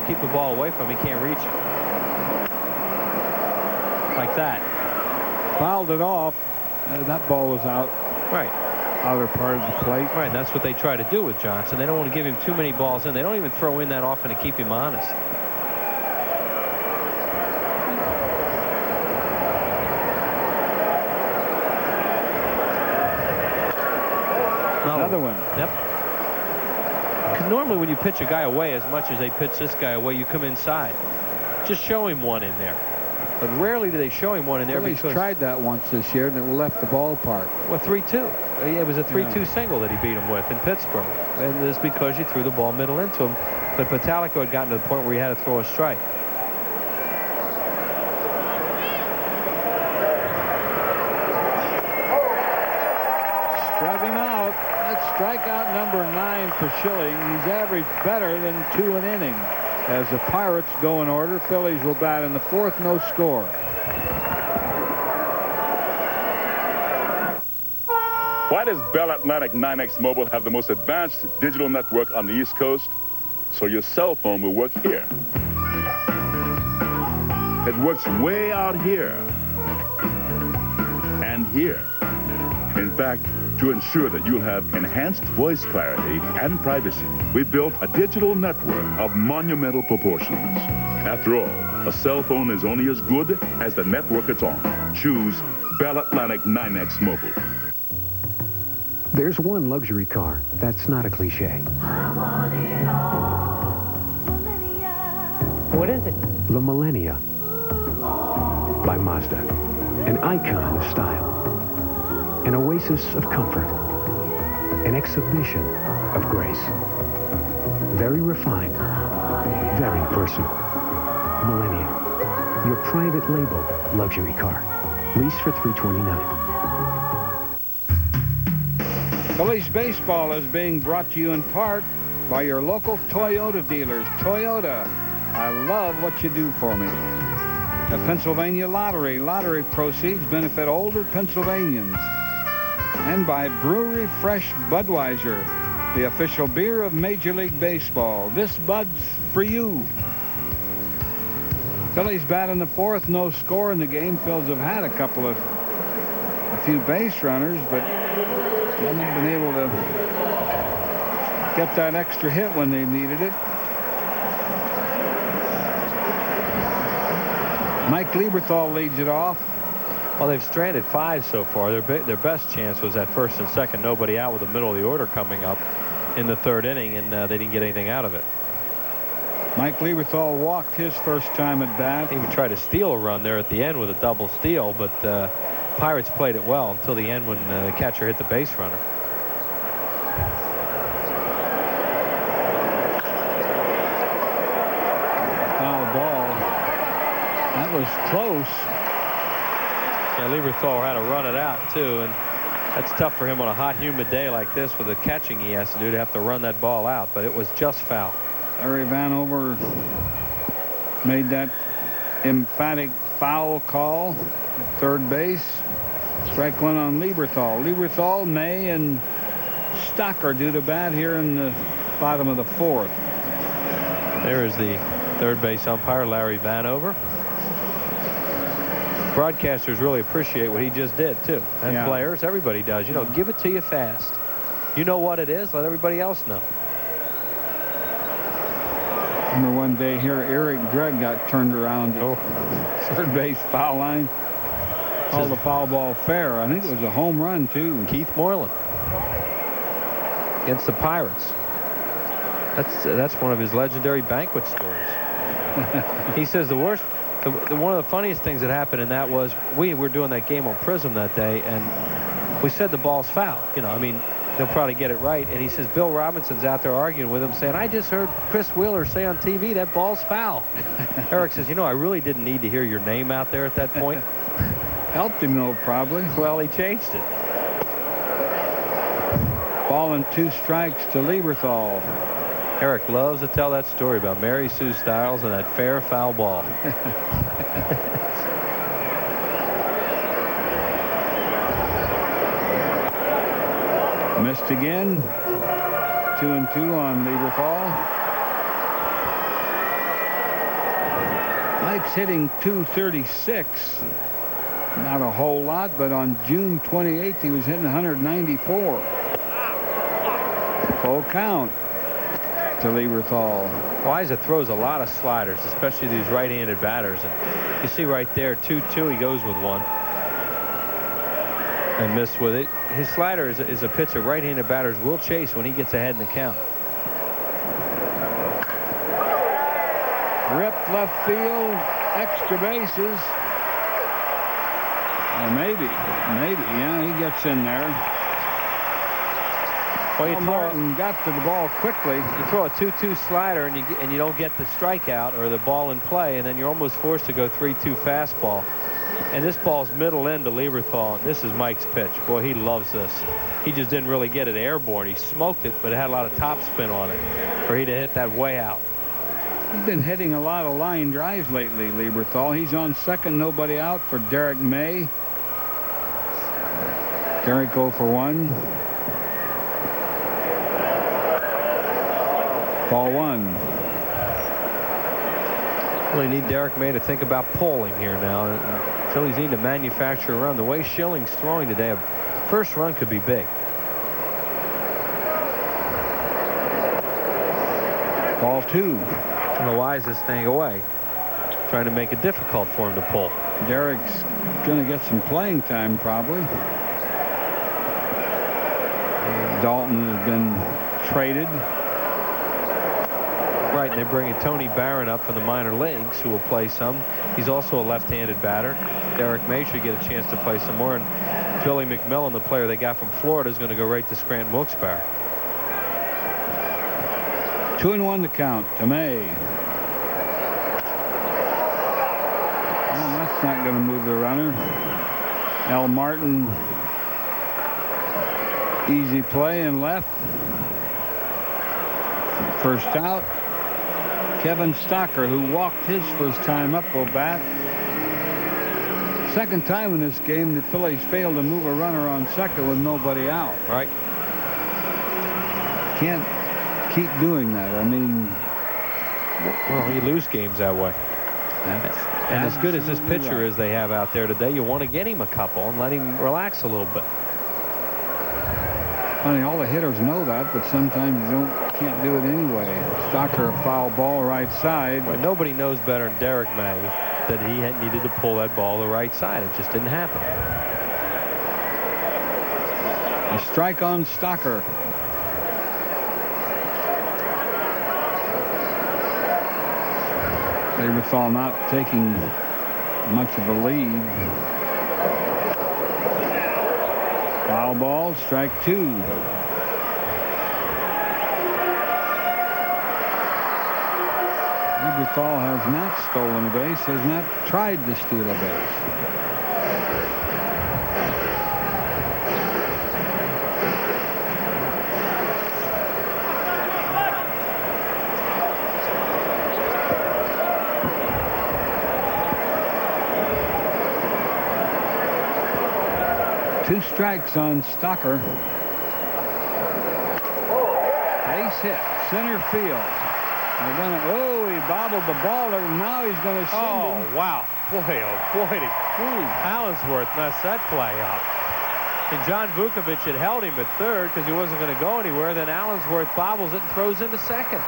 Keep the ball away from him. He can't reach it. Like that. Fouled it off. That ball was out. Right. Outer part of the plate. Right, and that's what they try to do with Johnson. They don't want to give him too many balls in. They don't even throw in that often to keep him honest. Another one. Yep. Normally when you pitch a guy away as much as they pitch this guy away, you come inside. Just show him one in there. But rarely do they show him one in there. He's tried that once this year, and it left the ballpark. Well, 3-2. It was a 3-2 single that he beat him with in Pittsburgh. And it's because you threw the ball middle into him. But Patalico had gotten to the point where he had to throw a strike. Struck him out. That's strikeout number 9 for Schilling. He's averaged better than 2 an inning. As the Pirates go in order, Phillies will bat in the 4th, no score. Why does Bell Atlantic 9X Mobile have the most advanced digital network on the East Coast? So your cell phone will work here. It works way out here. And here. In fact, to ensure that you'll have enhanced voice clarity and privacy, we built a digital network of monumental proportions. After all, a cell phone is only as good as the network it's on. Choose Bell Atlantic 9X Mobile. There's one luxury car that's not a cliche. What is it? The Millennia by Mazda. An icon of style. An oasis of comfort. An exhibition of grace. Very refined. Very personal. Millennia. Your private label luxury car. Lease for $329. Phillies baseball is being brought to you in part by your local Toyota dealers. Toyota, I love what you do for me. The Pennsylvania Lottery. Lottery proceeds benefit older Pennsylvanians. And by Brewery Fresh Budweiser, the official beer of Major League Baseball. This Bud's for you. Phillies bat in the 4th, no score in the game. Phils have had a few base runners, but haven't been able to get that extra hit when they needed it. Mike Lieberthal leads it off. Well, they've stranded 5 so far. Their best chance was at 1st and 2nd, nobody out with the middle of the order coming up in the 3rd inning, and they didn't get anything out of it. Mike Lieberthal walked his first time at bat. He even tried to steal a run there at the end with a double steal, but Pirates played it well until the end when the catcher hit the base runner. Foul ball. That was close. Yeah, Lieberthal had to run it out, too, and that's tough for him on a hot, humid day like this with the catching he has to do to have to run that ball out, but it was just foul. Larry Vanover made that emphatic foul call at 3rd base. Strike 1 on Lieberthal. Lieberthal, May, and Stock are due to bat here in the bottom of the 4th. There is the 3rd base umpire, Larry Vanover. Broadcasters really appreciate what he just did, too. And players, everybody does. You know, give it to you fast. You know what it is, let everybody else know. Remember one day here, Eric Gregg got turned around at third base foul line. Called the foul ball fair. I think it was a home run, too. Keith Moreland against the Pirates. That's one of his legendary banquet stories. He says the worst, one of the funniest things that happened in that was we were doing that game on Prism that day, and we said the ball's foul. You know, I mean, they'll probably get it right. And he says Bill Robinson's out there arguing with him, saying, I just heard Chris Wheeler say on TV that ball's foul. Eric says, you know, I really didn't need to hear your name out there at that point. Helped him, though, probably. Well, he changed it. Ball and 2 strikes to Lieberthal. Eric loves to tell that story about Mary Sue Stiles and that fair foul ball. Missed again. 2-2 on Lieberthal. Mike's hitting .236. Not a whole lot, but on June 28th, he was hitting 194. Full count to Lieberthal. Weiser throws a lot of sliders, especially these right-handed batters. And you see right there, 2-2, he goes with one. And missed with it. His slider is a pitch that right-handed batters will chase when he gets ahead in the count. Ripped left field, extra bases. Or maybe, yeah, he gets in there. Well, Martin got to the ball quickly. You throw a 2-2 slider and you don't get the strikeout or the ball in play, and then you're almost forced to go 3-2 fastball. And this ball's middle end to Lieberthal, and this is Mike's pitch. Boy, he loves this. He just didn't really get it airborne. He smoked it, but it had a lot of top spin on it for he to hit that way out. He's been hitting a lot of line drives lately, Lieberthal. He's on second, nobody out for Derek May. Derek 0 for 1. Ball 1. Really need Derek May to think about pulling here now. Phillies need to manufacture a run. The way Schilling's throwing today, a first run could be big. Ball 2. And the why is this thing away? Trying to make it difficult for him to pull. Derek's going to get some playing time, probably. Daulton has been traded. Right, and they're bringing Tony Barron up from the minor leagues, who will play some. He's also a left-handed batter. Derek May should get a chance to play some more. And Billy McMillan, the player they got from Florida, is going to go right to Scranton Wilkes-Barre. 2-1 to count to May. Well, that's not going to move the runner. Al Martin, easy play and left. First out. Kevin Stocker, who walked his first time up, will bat. Second time in this game the Phillies failed to move a runner on second with nobody out. Right. Can't keep doing that. I mean, well, you lose games that way. And as good as this pitcher is they have out there today, you want to get him a couple and let him relax a little bit. Funny, all the hitters know that, but sometimes you can't do it anyway. Stocker, a foul ball right side. Well, nobody knows better than Derek May that he had needed to pull that ball the right side. It just didn't happen. A strike on Stocker. Lieberthal not taking much of a lead. Foul ball, strike 2. Lieberthal has not stolen a base, has not tried to steal a base. Two strikes on Stocker. Base hit, center field. They're gonna, he bobbled the ball, and now he's going to send him. Wow. Boy, oh, boy. Allensworth messed that play up. And John Vukovic had held him at third because he wasn't going to go anywhere. Then Allensworth bobbles it and throws into second.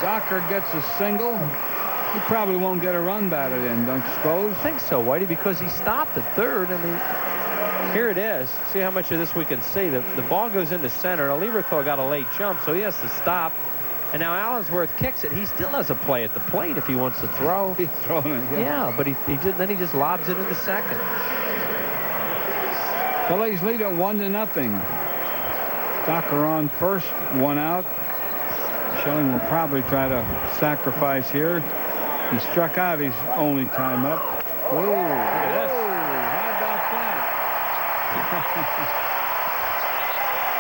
Docker gets a single. He probably won't get a run batted in, don't you suppose? I think so, Whitey, because he stopped at third. I mean, here it is. See how much of this we can see. The ball goes into center. Lieberthal got a late jump, so he has to stop. And now Allensworth kicks it. He still has a play at the plate if he wants to throw. He's throwing it. Yeah, but then he just lobs it into second. Phillies lead at 1-0. Docker on first, 1 out. Schilling will probably try to sacrifice here. He struck out his only time up. Whoa. How about that?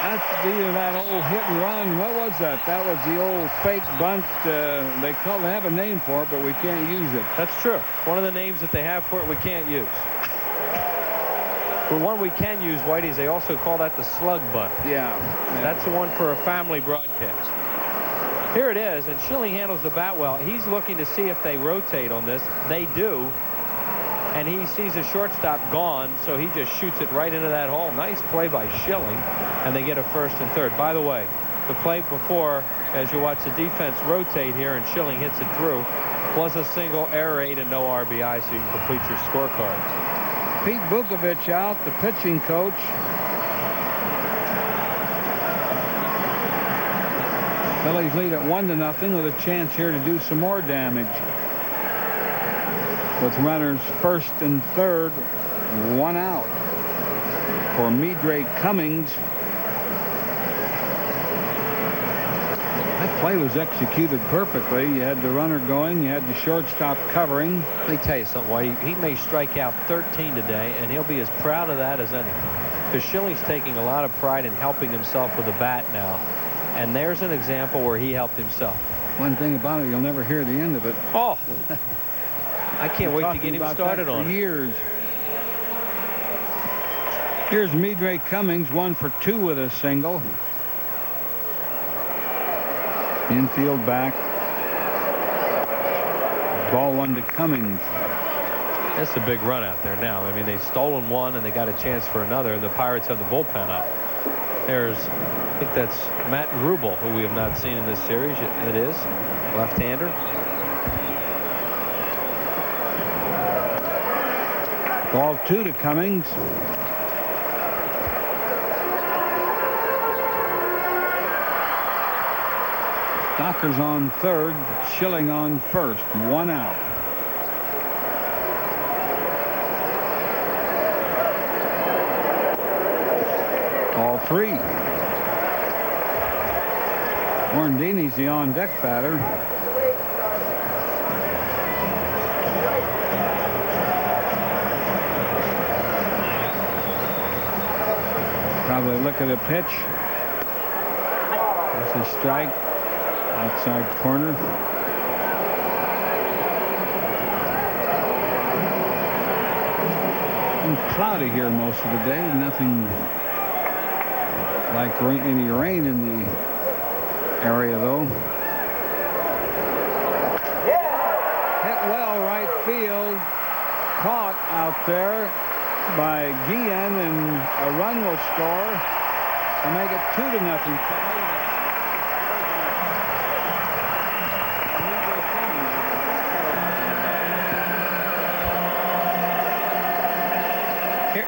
That's either that old hit and run. What was that? That was the old fake bunt. They have a name for it, but we can't use it. That's true. One of the names that they have for it we can't use. For one we can use, Whitey, they also call that the slug bunt. Yeah. That's the one for a family broadcast. Here it is, and Schilling handles the bat well. He's looking to see if they rotate on this. They do. And he sees a shortstop gone, so he just shoots it right into that hole. Nice play by Schilling, and they get a first and third. By the way, the play before, as you watch the defense rotate here and Schilling hits it through, was a single, error 8, and no RBI, so you can complete your scorecard. Pete Vukovich out, the pitching coach. Phillies lead at 1-0 with a chance here to do some more damage. With runners first and third, 1 out for Midre Cummings. That play was executed perfectly. You had the runner going, you had the shortstop covering. Let me tell you something, Whitey. He may strike out 13 today, and he'll be as proud of that as anything. Because Schilling's taking a lot of pride in helping himself with the bat now. And there's an example where he helped himself. One thing about it, you'll never hear the end of it. Oh! I can't wait to get him started on it. Years. Here's Midre Cummings, 1 for 2 with a single. Infield back. Ball 1 to Cummings. That's a big run out there now. I mean, they've stolen one and they got a chance for another, and the Pirates have the bullpen up. There's, I think that's Matt Rubel, who we have not seen in this series. It is. Left-hander. Ball 2 to Cummings. Docker's on third, Schilling on first, 1 out. Ball 3. Morandini's the on-deck batter. Probably look at a pitch. That's a strike. Outside corner. And cloudy here most of the day. Nothing like any rain in the area, though. Hit well right field. Caught out there by Guillen, and a run will score to make it 2-0.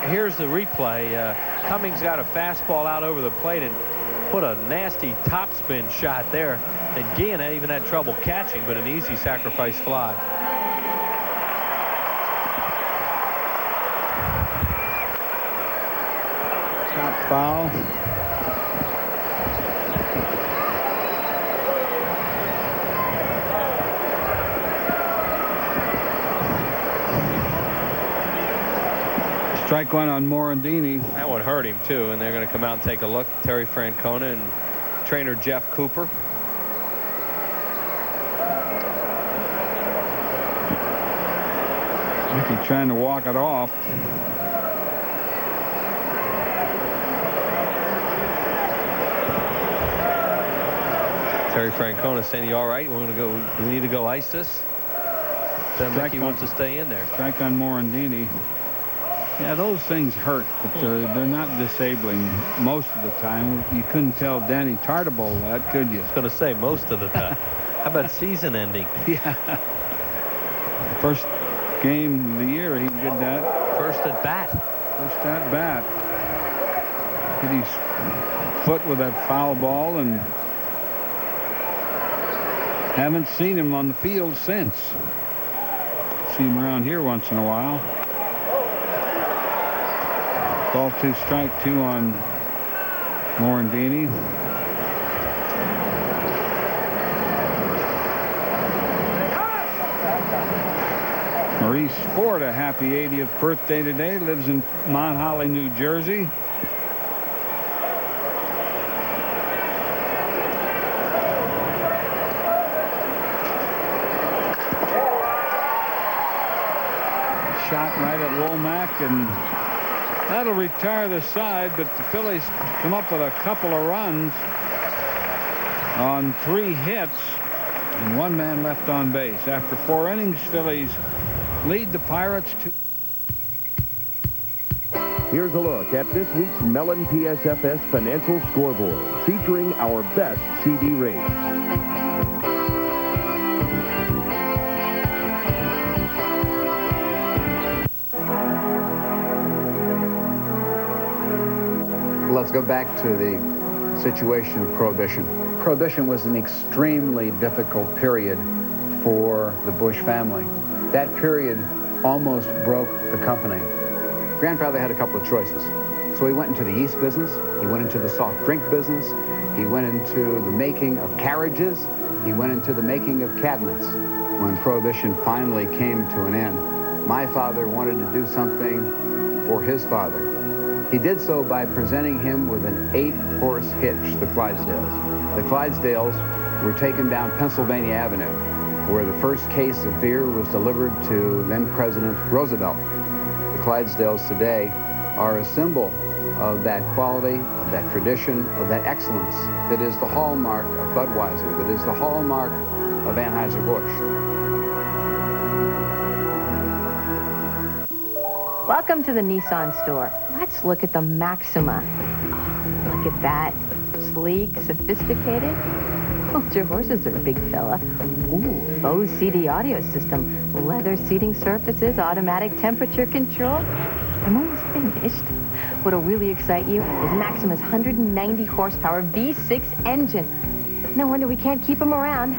Here's the replay. Cummings got a fastball out over the plate and put a nasty topspin shot there. And Guillen even had trouble catching, but an easy sacrifice fly. Top foul. Strike 1 on Morandini. That would hurt him, too, and they're going to come out and take a look. Terry Francona and trainer Jeff Cooper. I think he's trying to walk it off. Terry Francona saying, "You all right? We're going to go. We need to go ice this." Doesn't think he wants to stay in there. Strike on Morandini. Yeah, those things hurt, but they're not disabling most of the time. You couldn't tell Danny Tartabull that, could you? I was going to say most of the time. How about season ending? Yeah. First game of the year, he did that. First at bat. First at bat. Hit his foot with that foul ball, and haven't seen him on the field since. See him around here once in a while. Ball 2, strike 2 on Morandini. Maurice Ford, a happy 80th birthday today, lives in Mount Holly, New Jersey. Shot right at Womack, and that'll retire the side, but the Phillies come up with a couple of runs on 3 hits and 1 man left on base. After 4 innings, Phillies lead the Pirates to... Here's a look at this week's Mellon PSFS Financial Scoreboard, featuring our best CD rates. Let's go back to the situation of Prohibition. Prohibition was an extremely difficult period for the Bush family. That period almost broke the company. Grandfather had a couple of choices. So he went into the yeast business, he went into the soft drink business, he went into the making of carriages, he went into the making of cabinets. When Prohibition finally came to an end, my father wanted to do something for his father. He did so by presenting him with an 8-horse hitch, the Clydesdales. The Clydesdales were taken down Pennsylvania Avenue, where the first case of beer was delivered to then-President Roosevelt. The Clydesdales today are a symbol of that quality, of that tradition, of that excellence that is the hallmark of Budweiser, that is the hallmark of Anheuser-Busch. Welcome to the Nissan store. Let's look at the Maxima. Oh, look at that. Sleek, sophisticated. Oh, your horses are a big fella. Ooh, Bose CD audio system, leather seating surfaces, automatic temperature control. I'm almost finished. What'll really excite you is Maxima's 190 horsepower V6 engine. No wonder we can't keep them around.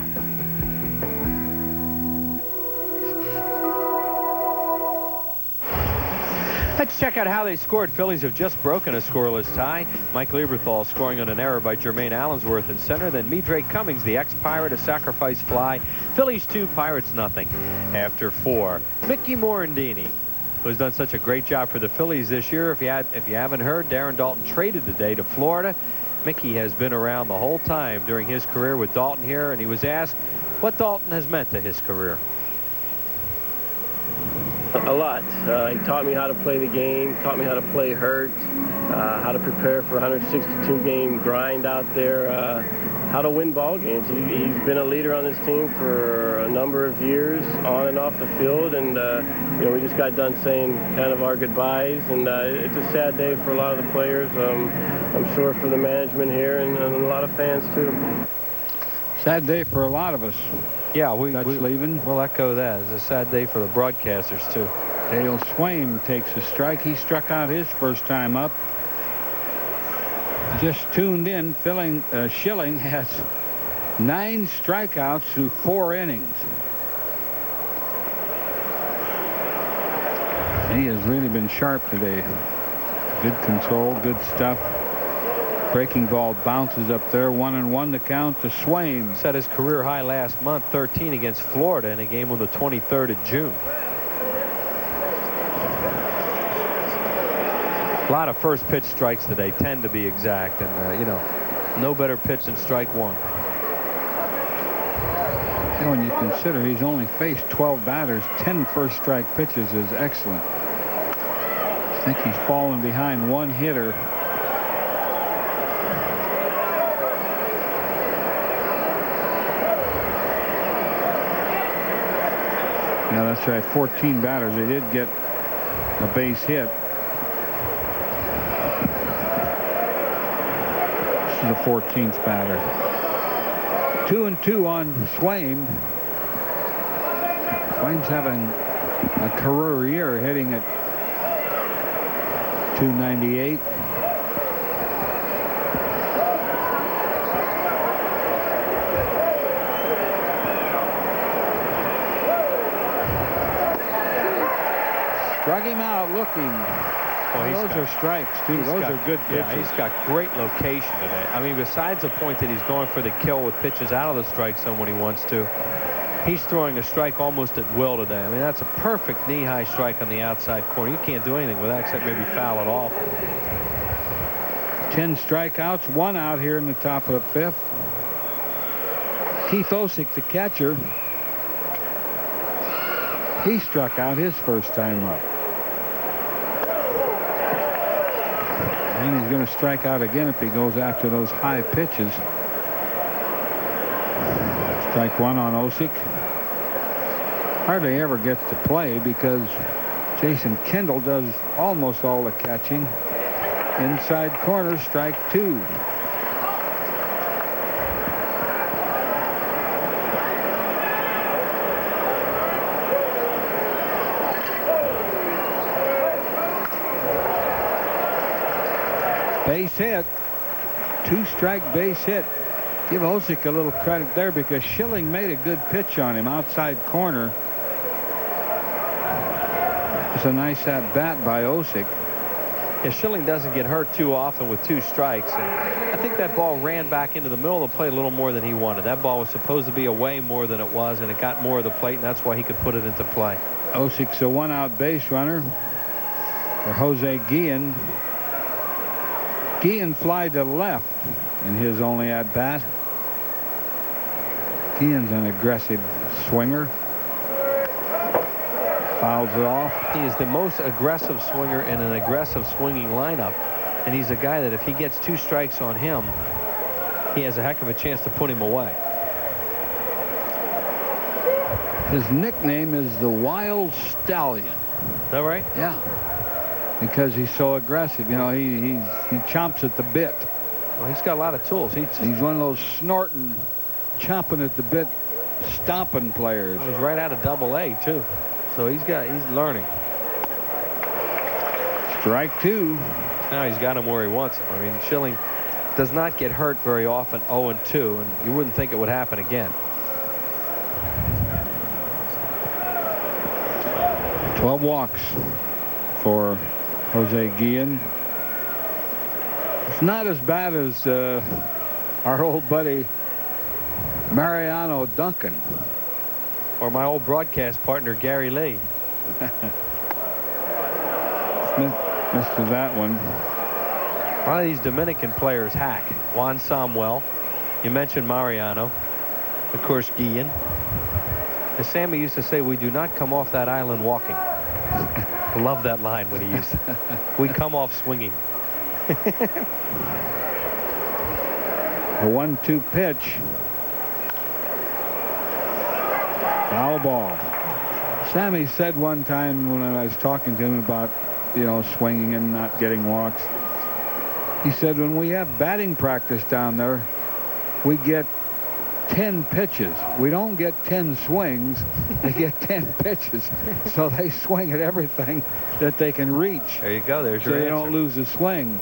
Let's check out how they scored. Phillies have just broken a scoreless tie. Mike Lieberthal scoring on an error by Jermaine Allensworth in center. Then Midrake Cummings, the ex-Pirate, a sacrifice fly. Phillies 2, Pirates nothing. After 4, Mickey Morandini, who's done such a great job for the Phillies this year. If you haven't heard, Darren Daulton traded today to Florida. Mickey has been around the whole time during his career with Daulton here, and he was asked what Daulton has meant to his career. A lot. He taught me how to play the game, taught me how to play hurt, how to prepare for a 162-game grind out there, how to win ball games. He's been a leader on this team for a number of years, on and off the field, and we just got done saying kind of our goodbyes, and it's a sad day for a lot of the players. I'm sure for the management here and a lot of fans too. Sad day for a lot of us. Yeah, we're leaving. We'll echo that. It's a sad day for the broadcasters, too. Dale Swaim takes a strike. He struck out his first time up. Just tuned in, Schilling has 9 strikeouts through 4 innings. He has really been sharp today. Good control, good stuff. Breaking ball bounces up there. 1-1 to count to Swaim. Set his career high last month, 13 against Florida in a game on the 23rd of June. A lot of first pitch strikes today, 10 to be exact, and no better pitch than strike 1. When you consider he's only faced 12 batters, 10 first strike pitches is excellent. I think he's fallen behind 1 hitter. Yeah, that's right. 14 batters. They did get a base hit. This is the 14th batter. 2-2 on Swain. Swain's having a career year, hitting at .298. Struck him out looking. Those are strikes, too. Those are good pitches. Yeah, he's got great location today. I mean, besides the point that he's going for the kill with pitches out of the strike zone when he wants to, he's throwing a strike almost at will today. I mean, that's a perfect knee-high strike on the outside corner. You can't do anything with that except maybe foul it off. 10 strikeouts, 1 out here in the top of the 5th. Keith Osick, the catcher, he struck out his first time up. And he's going to strike out again if he goes after those high pitches. Strike 1 on Osick. Hardly ever gets to play because Jason Kendall does almost all the catching. Inside corner, strike 2. Base hit. 2-strike base hit. Give Osick a little credit there because Schilling made a good pitch on him outside corner. It's a nice at-bat by Osick. Yeah, Schilling doesn't get hurt too often with 2 strikes. And I think that ball ran back into the middle of the plate a little more than he wanted. That ball was supposed to be away more than it was, and it got more of the plate, and that's why he could put it into play. Osick's a 1-out base runner for Jose Guillen. Guillen flied to left in his only at-bat. Guillen's an aggressive swinger. Fouls it off. He is the most aggressive swinger in an aggressive swinging lineup. And he's a guy that if he gets 2 strikes on him, he has a heck of a chance to put him away. His nickname is the Wild Stallion. Is that right? Yeah. Because he's so aggressive. You know, he chomps at the bit. Well, he's got a lot of tools. He's one of those snorting, chomping at the bit, stomping players. He's right out of Double-A, too. So he's learning. Strike 2. Now he's got him where he wants him. I mean, Schilling does not get hurt very often, 0-2, and you wouldn't think it would happen again. 12 walks for Jose Guillen. It's not as bad as our old buddy Mariano Duncan. Or my old broadcast partner, Gary Lee. Missed that one. A lot of these Dominican players hack. Juan Samuel. You mentioned Mariano. Of course, Guillen. As Sammy used to say, we do not come off that island walking. I love that line when he used it. We come off swinging. The 1-2 pitch. Foul ball. Sammy said one time when I was talking to him about, swinging and not getting walks. He said when we have batting practice down there, we get 10 pitches. We don't get 10 swings. They get 10 pitches. So they swing at everything that they can reach. There you go. There's so your they answer. don't lose a swing.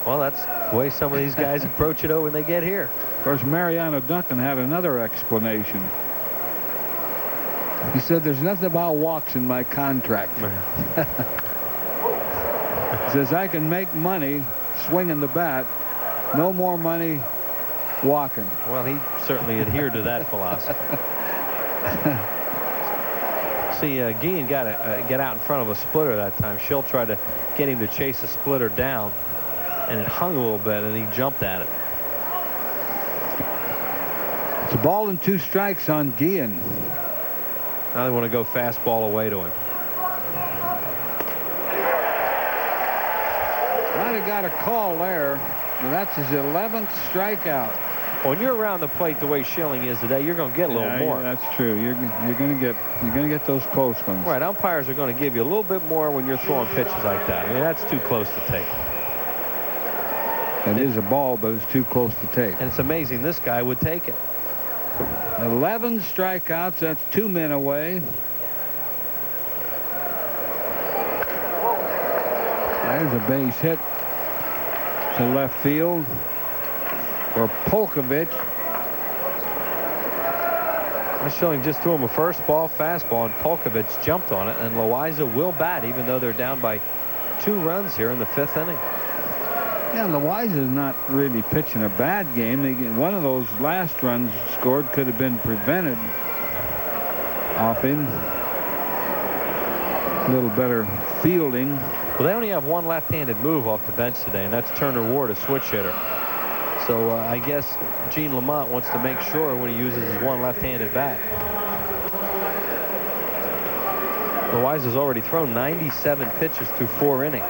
Well, that's the way some of these guys approach it when they get here. Of course, Mariano Duncan had another explanation. He said, there's nothing about walks in my contract. He says, I can make money swinging the bat. No more money walking. Well, he certainly adhered to that philosophy. See, Guillen got to get out in front of a splitter that time. Schill tried to get him to chase the splitter down, and it hung a little bit, and he jumped at it. It's a ball and 2 strikes on Guillen. Now they want to go fastball away to him. Might have got a call there. That's his 11th strikeout. When you're around the plate the way Schilling is today, you're going to get a little more. Yeah, that's true. You're going to get those close ones. Right. Umpires are going to give you a little bit more when you're throwing pitches like that. I mean, that's too close to take. It is a ball, but it's too close to take. And it's amazing this guy would take it. 11 strikeouts. That's 2 men away. There's a base hit to left field for Polkovich. Schilling just threw him a first ball fastball, and Polkovich jumped on it, and Loaiza will bat, even though they're down by 2 runs here in the 5th inning. Yeah, Loaiza's not really pitching a bad game. One of those last runs scored could have been prevented off him. A little better fielding. Well, they only have one left-handed move off the bench today, and that's Turner Ward, a switch hitter. So I guess Gene Lamont wants to make sure when he uses his one left-handed bat. Loaiza's already thrown 97 pitches through 4 innings.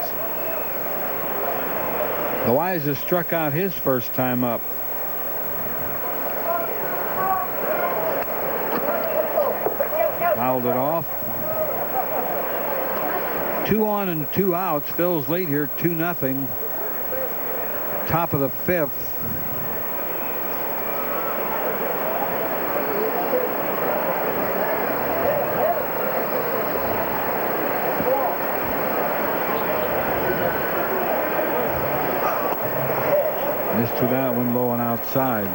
Loaiza struck out his first time up. Fouled it off. 2 on and 2 outs. Phil's lead here 2-0. Top of the 5th. Missed to that one low and outside.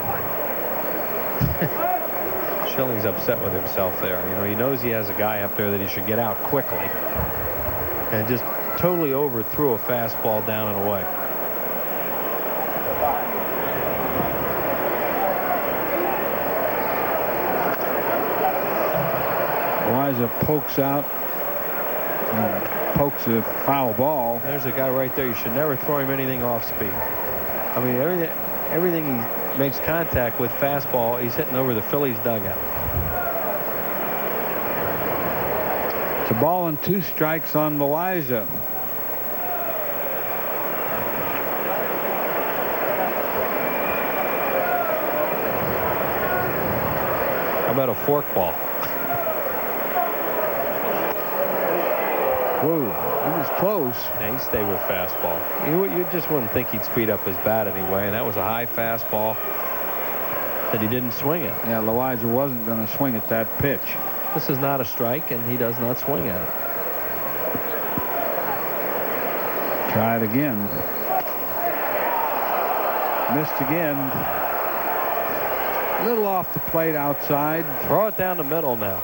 Schilling's upset with himself there. You know, he knows he has a guy up there that he should get out quickly. And just totally overthrew a fastball down and away. Loaiza pokes out. Pokes a foul ball. There's a guy right there. You should never throw him anything off speed. I mean, everything he makes contact with fastball, he's hitting over the Phillies dugout. It's a ball and 2 strikes on Loaiza. How about a fork ball? Whoa, he was close. Yeah, he stayed with fastball. You just wouldn't think he'd speed up his bat anyway, and that was a high fastball that he didn't swing at. Yeah, Loaiza wasn't going to swing at that pitch. This is not a strike, and he does not swing at it. Try it again. Missed again. A little off the plate outside. Throw it down the middle now.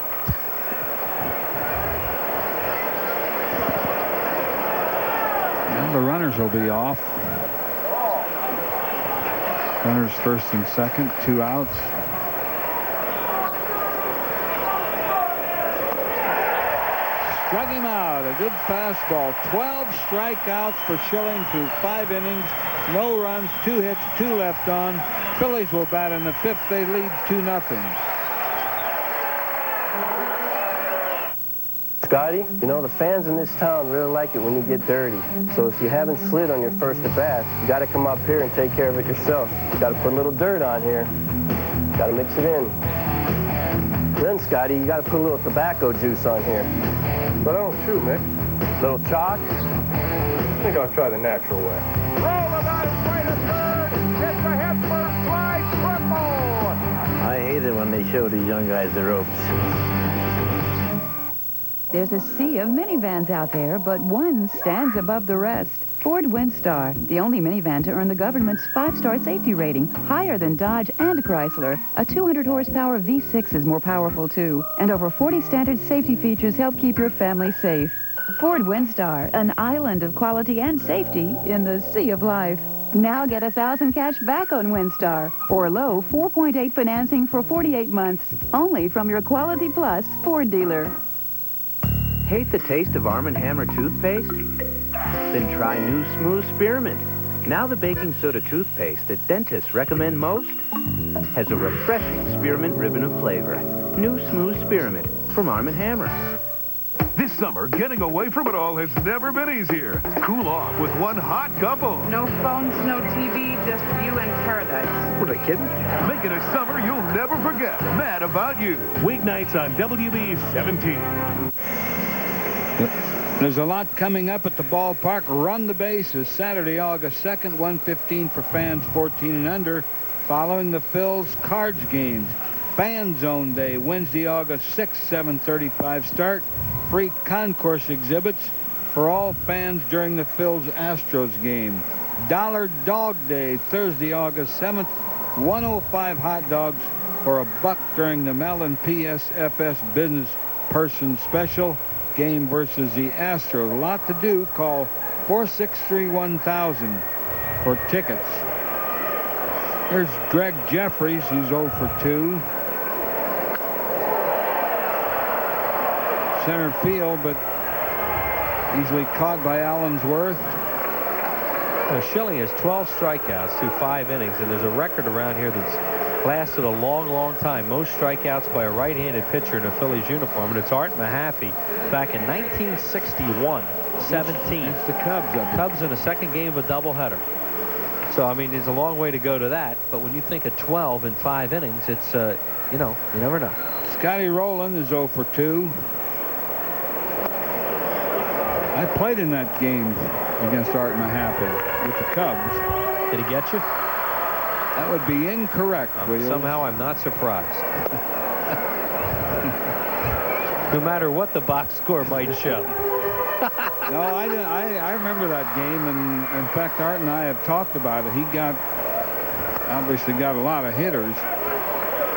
And the runners will be off. Runners first and second, 2 outs. Struck him out. A good fastball. 12 strikeouts for Schilling through 5 innings. No runs, 2 hits, 2 left on. Phillies will bat in the 5th. They lead 2-0. Scotty, you know, the fans in this town really like it when you get dirty. So if you haven't slid on your first at bat, you got to come up here and take care of it yourself. You got to put a little dirt on here. Got to mix it in. Then, Scotty, you got to put a little tobacco juice on here. But I don't chew, Mick. Little chalk. I think I'll try the natural way. I hate it when they show these young guys the ropes. There's a sea of minivans out there, but one stands above the rest. Ford Windstar, the only minivan to earn the government's 5-star safety rating, higher than Dodge and Chrysler. A 200-horsepower V6 is more powerful, too. And over 40 standard safety features help keep your family safe. Ford Windstar, an island of quality and safety in the sea of life. Now get $1,000 cash back on Windstar, or low 4.8 financing for 48 months, only from your Quality Plus Ford dealer. Hate the taste of Arm & Hammer toothpaste? Then try new Smooth Spearmint. Now the baking soda toothpaste that dentists recommend most has a refreshing spearmint ribbon of flavor. New Smooth Spearmint from Arm & Hammer. This summer, getting away from it all has never been easier. Cool off with one hot couple. No phones, no TV, just you and paradise. Were they kidding? Make it a summer you'll never forget. Mad About You. Weeknights on WB 17. There's a lot coming up at the ballpark. Run the Bases, Saturday, August 2nd, 1:15 for fans 14 and under, following the Phil's Cards games. Fan Zone Day, Wednesday, August 6th, 7:35 start. Free concourse exhibits for all fans during the Phils-Astros game. Dollar Dog Day, Thursday, August 7th. 105 hot dogs for $1 during the Mellon PSFS Business Person Special game versus the Astros. A lot to do. Call 463-1000 for tickets. Here's Greg Jeffries, who's 0 for 2. Center field, but easily caught by Allensworth. Schilling has 12 strikeouts through 5 innings, and there's a record around here that's lasted a long, long time. Most strikeouts by a right-handed pitcher in a Phillies uniform, and it's Art Mahaffey back in 1961, 17. It's the Cubs. Cubs in the second game of a doubleheader. So, I mean, there's a long way to go to that, but when you think of 12 in 5 innings, it's, you know, you never know. Scotty Rowland is 0 for 2. I played in that game against Art Mahaffey with the Cubs. Did he get you? That would be incorrect. Somehow I'm not surprised. No matter what the box score might show. No, I remember that game, and in fact, Art and I have talked about it. He obviously got a lot of hitters,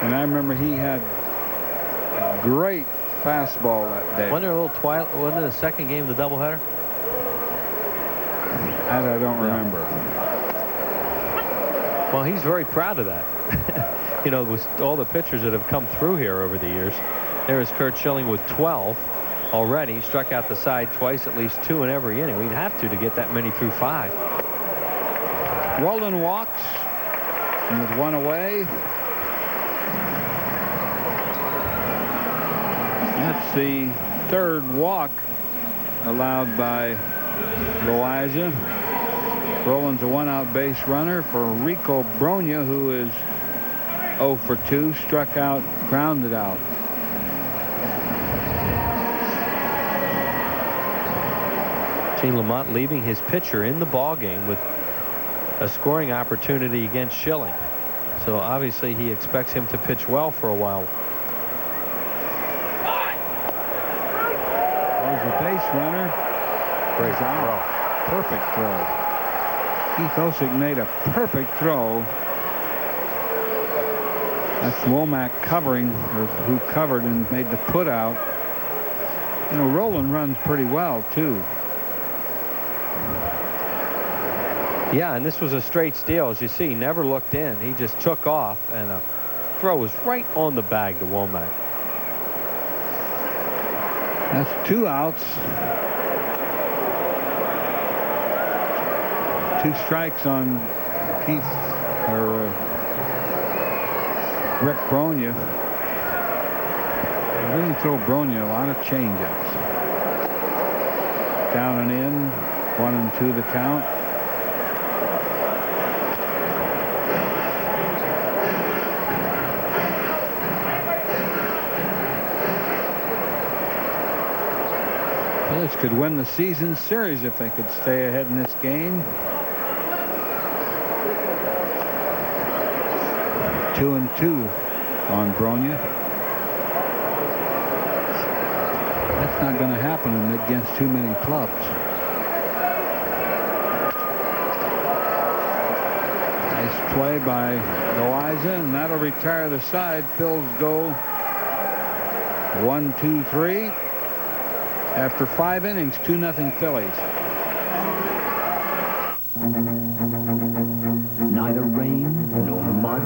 and I remember he had a great fastball that day. Wasn't there a little twilight? Wasn't it the second game of the doubleheader? That I don't remember. Well, he's very proud of that. You know, with all the pitchers that have come through here over the years. There is Curt Schilling with 12 already. He struck out the side twice, at least 2 in every inning. We'd have to get that many through 5. Rowland walks, and with 1 away. That's the 3rd walk allowed by Loaiza. Rowland's a 1-out base runner for Rico Bronya, who is 0 for 2, struck out, grounded out. Gene Lamont leaving his pitcher in the ball game with a scoring opportunity against Schilling. So obviously he expects him to pitch well for a while. There's a base runner. Great throw. Perfect throw. Keith Osick made a perfect throw. That's Womack covering, or who covered and made the put out. You know, Rowland runs pretty well, too. Yeah, and this was a straight steal. As you see, he never looked in. He just took off, and a throw was right on the bag to Womack. That's 2 outs. 2 strikes on Keith, or Rick Bronya. They really throw Bronya a lot of changeups. Down and in, 1-2 the count. Phillies could win the season series if they could stay ahead in this game. 2-2 on Bronya. That's not going to happen against too many clubs. Nice play by Loaiza, and that'll retire the side. Phils go 1-2-3. After 5 innings, 2-0 Phillies. Neither rain nor mud,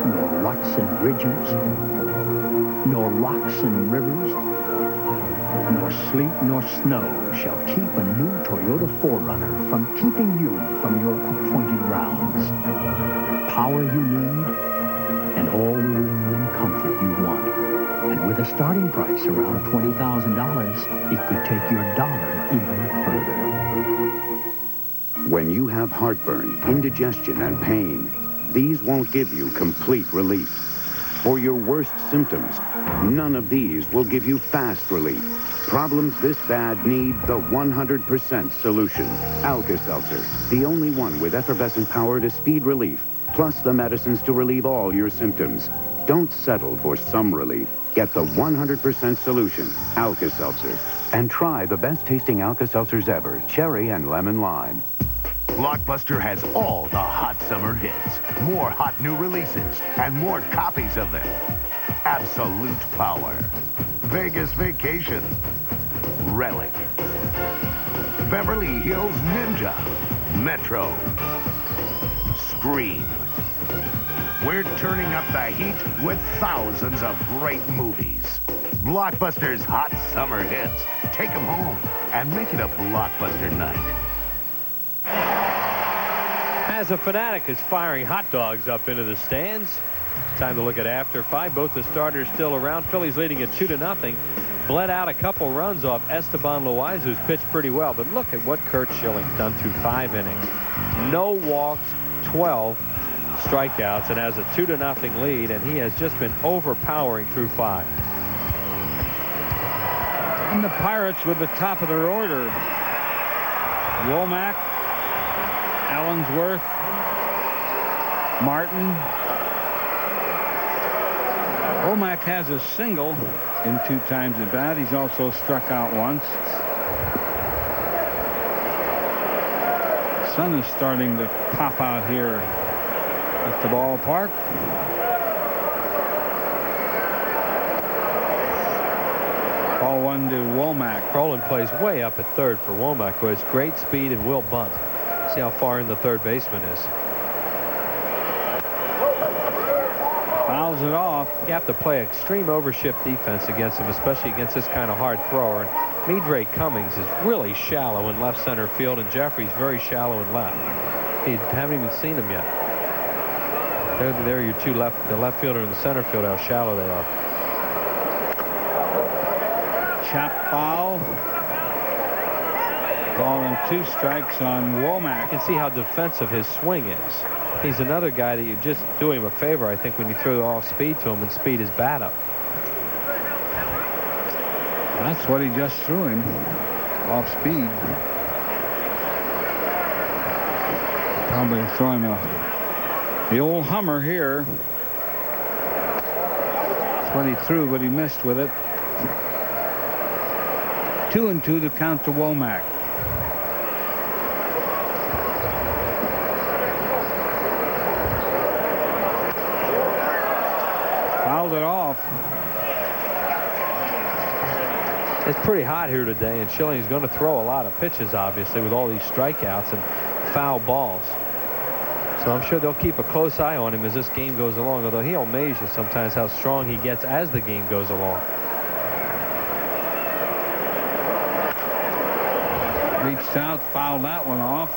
nor ruts and ridges, nor rocks and rivers, nor sleet nor snow shall keep a new Toyota 4Runner from keeping you from your appointed rounds. Power you need and all the room and comfort you want. And with a starting price around $20,000, it could take your dollar even further. When you have heartburn, indigestion, and pain, these won't give you complete relief. For your worst symptoms, none of these will give you fast relief. Problems this bad need the 100% solution. Alka-Seltzer, the only one with effervescent power to speed relief, plus the medicines to relieve all your symptoms. Don't settle for some relief. Get the 100% solution, Alka-Seltzer. And try the best-tasting Alka-Seltzers ever, cherry and lemon lime. Blockbuster has all the hot summer hits, more hot new releases, and more copies of them. Absolute Power, Vegas Vacation, Relic, Beverly Hills Ninja, Metro, Scream. We're turning up the heat with thousands of great movies. Blockbuster's hot summer hits. Take them home and make it a Blockbuster night. As a Fanatic is firing hot dogs up into the stands. Time to look at after 5. Both the starters still around. Phillies leading at 2-0. Bled out a couple runs off Esteban Loaiza, who's pitched pretty well. But look at what Kurt Schilling's done through 5 innings. No walks, 12 strikeouts, and has a 2-0 lead. And he has just been overpowering through 5. And the Pirates with the top of their order. Womack, Allensworth, Martin. Womack has a single in 2 times at bat. He's also struck out once. Sun is starting to pop out here at the ballpark. Ball 1 to Womack. Roland plays way up at third for Womack, who has great speed and will bunt. See how far in the third baseman is. Fouls it off. You have to play extreme overshift defense against him, especially against this kind of hard thrower. Midray Cummings is really shallow in left center field, and Jeffrey's very shallow in left. You haven't even seen him yet. There are your two the left fielder and the center fielder, how shallow they are. Chop foul. Ball and 2 strikes on Womack. You can see how defensive his swing is. He's another guy that you just do him a favor, I think, when you throw off speed to him and speed his bat up. That's what he just threw him, off speed. Probably throw him the old Hummer here. That's what he threw, but he missed with it. 2-2 to count to Womack. Fouled it off. It's pretty hot here today, and Schilling's going to throw a lot of pitches, obviously, with all these strikeouts and foul balls. So I'm sure they'll keep a close eye on him as this game goes along, although he'll amaze you sometimes how strong he gets as the game goes along. Reached out, fouled that one off.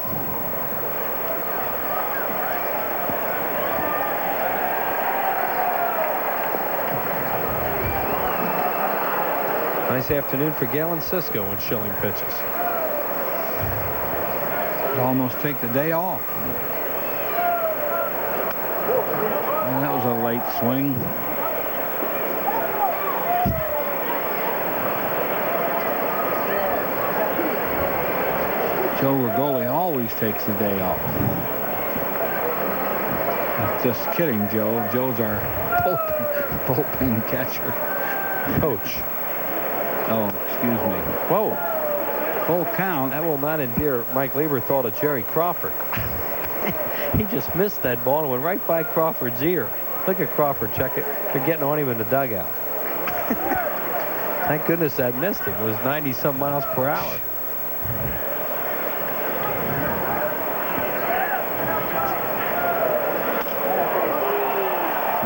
Nice afternoon for Galen Cisco when Schilling pitches. He'd almost take the day off. And that was a late swing. Joe Rigoli always takes the day off. Just kidding, Joe. Joe's our bullpen catcher. Coach. Oh, excuse me. Whoa. Full count. That will not endear Mike Lieberthal to Jerry Crawford. He just missed that ball and went right by Crawford's ear. Look at Crawford. Check it. They're getting on him in the dugout. Thank goodness that missed him. It was 90-some miles per hour.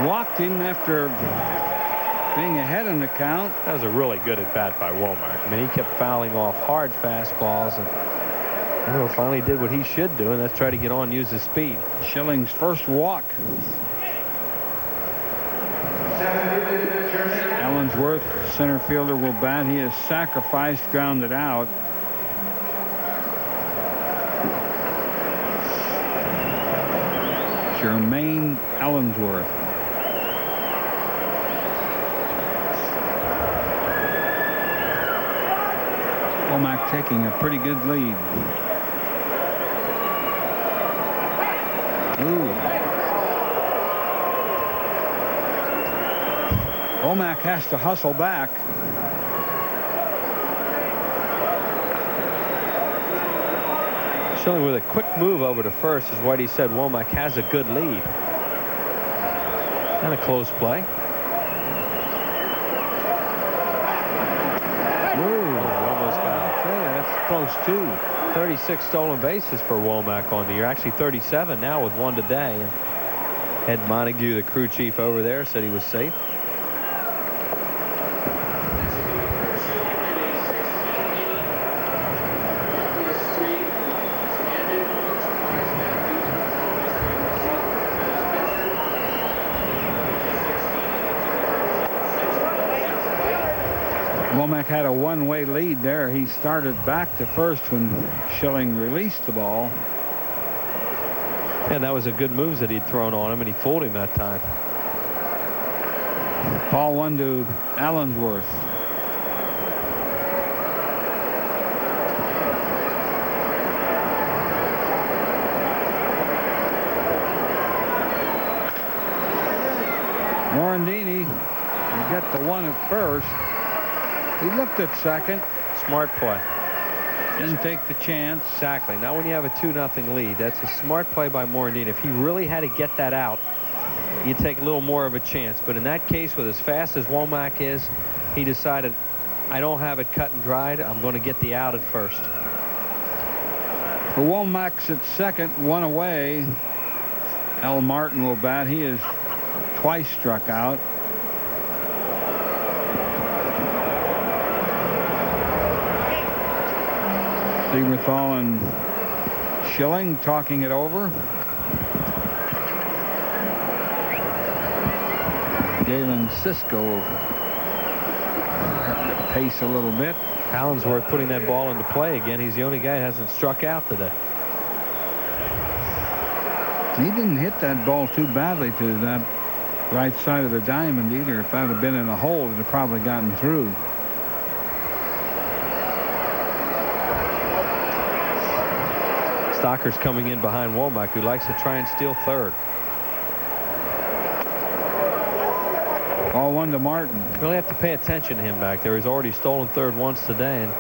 Walked him after being ahead in the count. That was a really good at bat by Womack. I mean, he kept fouling off hard fastballs and finally did what he should do, and that's try to get on and use his speed. Schilling's first walk. Allensworth, center fielder, will bat. He is sacrificed, grounded out. Jermaine Allensworth. Womack taking a pretty good lead. Ooh. Womack has to hustle back. Schilling with a quick move over to first is what he said. Womack has a good lead. And a close play. Almost got it. That's close too. 36 stolen bases for Womack on the year. Actually 37 now with one today. And Ed Montague, the crew chief over there, said he was safe. Womack had a one-way lead there. He started back to first when Schilling released the ball. And that was a good move that he'd thrown on him, and he fooled him that time. Ball one to Allensworth. Morandini will get the one at first. He looked at second. Smart play. Didn't take the chance. Exactly. Now when you have a 2-0 lead, that's a smart play by Morandini. If he really had to get that out, you take a little more of a chance. But in that case, with as fast as Womack is, he decided, I don't have it cut and dried. I'm going to get the out at first. The Womack's at second, one away. Al Martin will bat. He is twice struck out. Lieberthal and Schilling talking it over. Galen Cisco pace a little bit. Allensworth putting that ball into play again. He's the only guy that hasn't struck out today. He didn't hit that ball too badly to that right side of the diamond either. If that had been in a hole, it would have probably gotten through. Stocker's coming in behind Womack, who likes to try and steal third. Ball one to Martin. Really have to pay attention to him back there. He's already stolen third once today and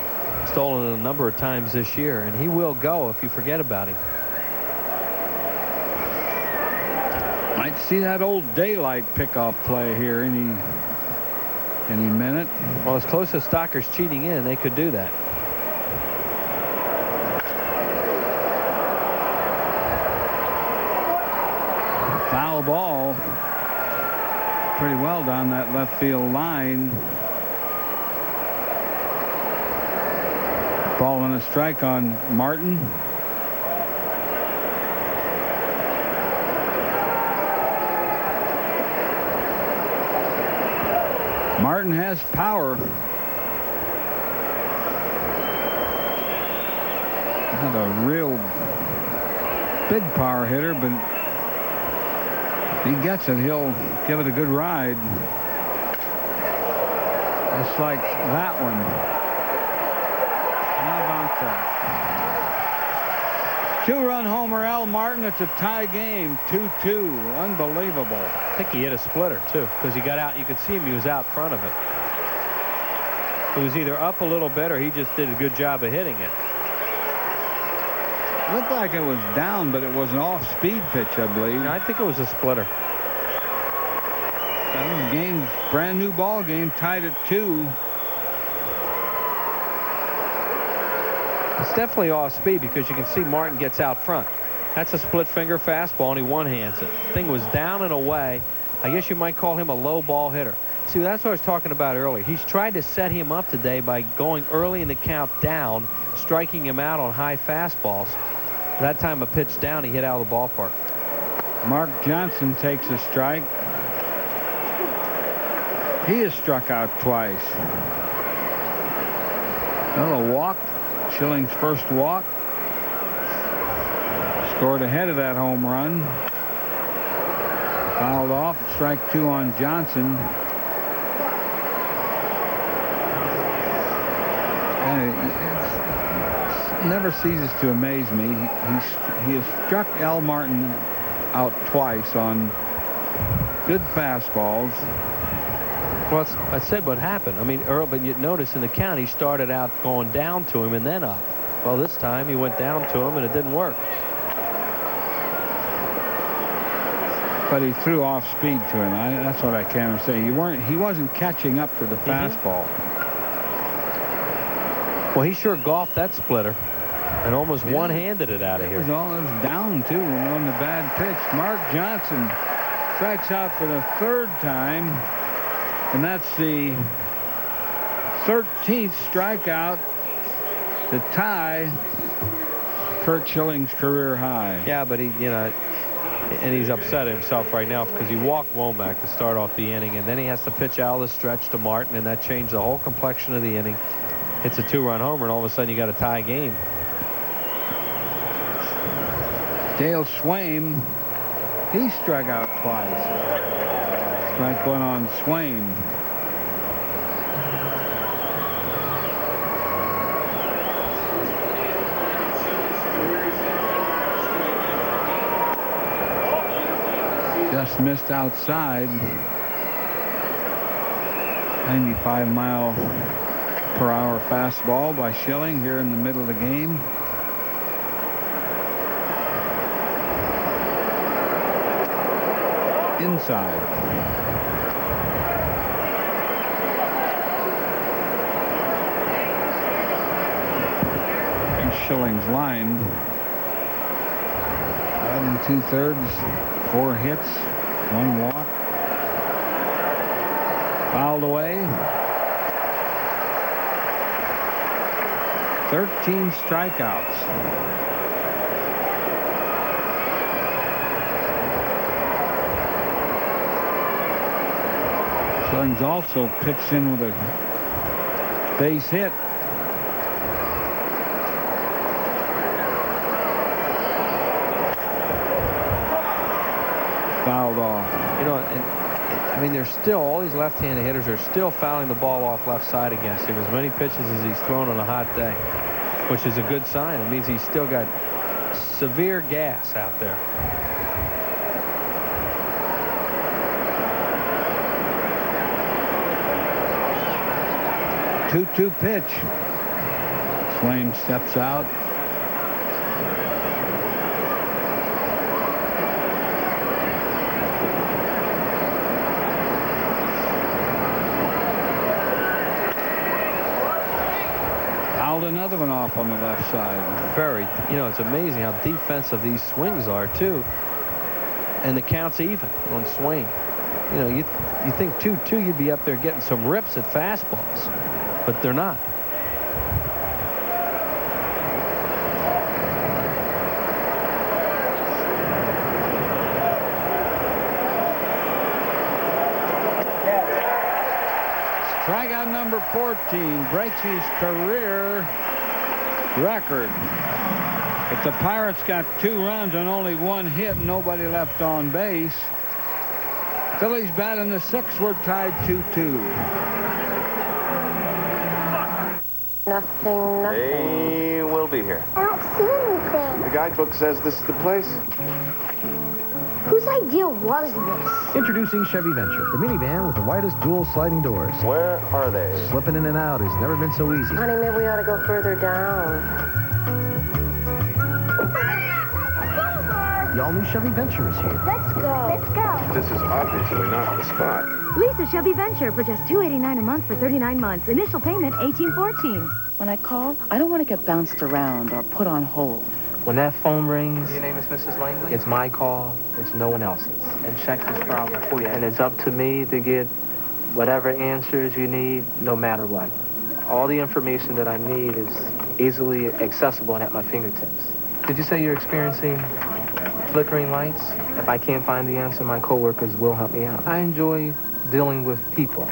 stolen it a number of times this year. And he will go if you forget about him. Might see that old daylight pickoff play here any minute. Well, as close as Stocker's cheating in, they could do that. Foul ball. Pretty well down that left field line. Ball and a strike on Martin. Martin has power. Not a real big power hitter, but if he gets it, he'll give it a good ride. Just like that one. How about that? Two-run homer, Al Martin. It's a tie game, 2-2. Unbelievable. I think he hit a splitter, too, because he got out. You could see him. He was out front of it. It was either up a little bit or he just did a good job of hitting it. Looked like it was down, but it was an off-speed pitch, I believe. I think it was a splitter. Game, brand new ball game, tied at 2. It's definitely off speed because you can see Martin gets out front. That's a split finger fastball and he one-hands it. Thing was down and away. I guess you might call him a low ball hitter. See, that's what I was talking about earlier. He's tried to set him up today by going early in the count down, striking him out on high fastballs. That time a pitch down, he hit out of the ballpark. Mark Johnson takes a strike. He is struck out twice. Well, a walk. Schilling's first walk. Scored ahead of that home run. Fouled off. Strike 2 on Johnson. And it never ceases to amaze me. He has struck Al Martin out twice on good fastballs. Well, I said what happened. I mean, Earl, but you notice in the count, he started out going down to him and then up. Well, this time he went down to him and it didn't work. But he threw off speed to him. That's what I can say. He wasn't catching up to the fastball. Well, he sure golfed that splitter and almost one-handed it out of here. It was down, too, on the bad pitch. Mark Johnson strikes out for the third time, and that's the 13th strikeout to tie Kurt Schilling's career high. Yeah, but and he's upset at himself right now because he walked Womack to start off the inning, and then he has to pitch out of the stretch to Martin, and that changed the whole complexion of the inning. Hits a 2-run homer, and all of a sudden you got a tie game. Dale Swaim, he struck out twice. Strike one on Swaim. Just missed outside. 95-mile-per-hour fastball by Schilling here in the middle of the game. Inside. And Schilling's line. 5 2/3, 4 hits, 1 walk. Fouled away. 13 strikeouts. Schilling's also pitched in with a base hit. Fouled off. I mean, there's still, all these left-handed hitters are still fouling the ball off left side against him. As many pitches as he's thrown on a hot day, which is a good sign. It means he's still got severe gas out there. Two pitch. Swaim steps out. Fouled another one off on the left side. Very, it's amazing how defensive these swings are too. And the count's even on swing. You think 2-2, you'd be up there getting some rips at fastballs. But they're not. Strikeout number 14 breaks his career record. If the Pirates got 2 runs and only 1 hit, nobody left on base. Phillies bat in the 6th. We're tied 2-2. Nothing. They will be here. I don't see anything. The guidebook says this is the place. Whose idea was this? Introducing Chevy Venture, the minivan with the widest dual sliding doors. Where are they? Slipping in and out has never been so easy. Honey, maybe we ought to go further down. The all-new Chevy Venture is here. Let's go. Let's go. This is obviously not the spot. Lease a Chevy Venture for just $289 a month for 39 months. Initial payment, $1814. When I call, I don't want to get bounced around or put on hold. When that phone rings, Your name is Mrs. Langley? it's my call, it's no one else's. And check this problem for you. And it's up to me to get whatever answers you need, no matter what. All the information that I need is easily accessible and at my fingertips. Did you say you're experiencing flickering lights? If I can't find the answer, my coworkers will help me out. I enjoy dealing with people.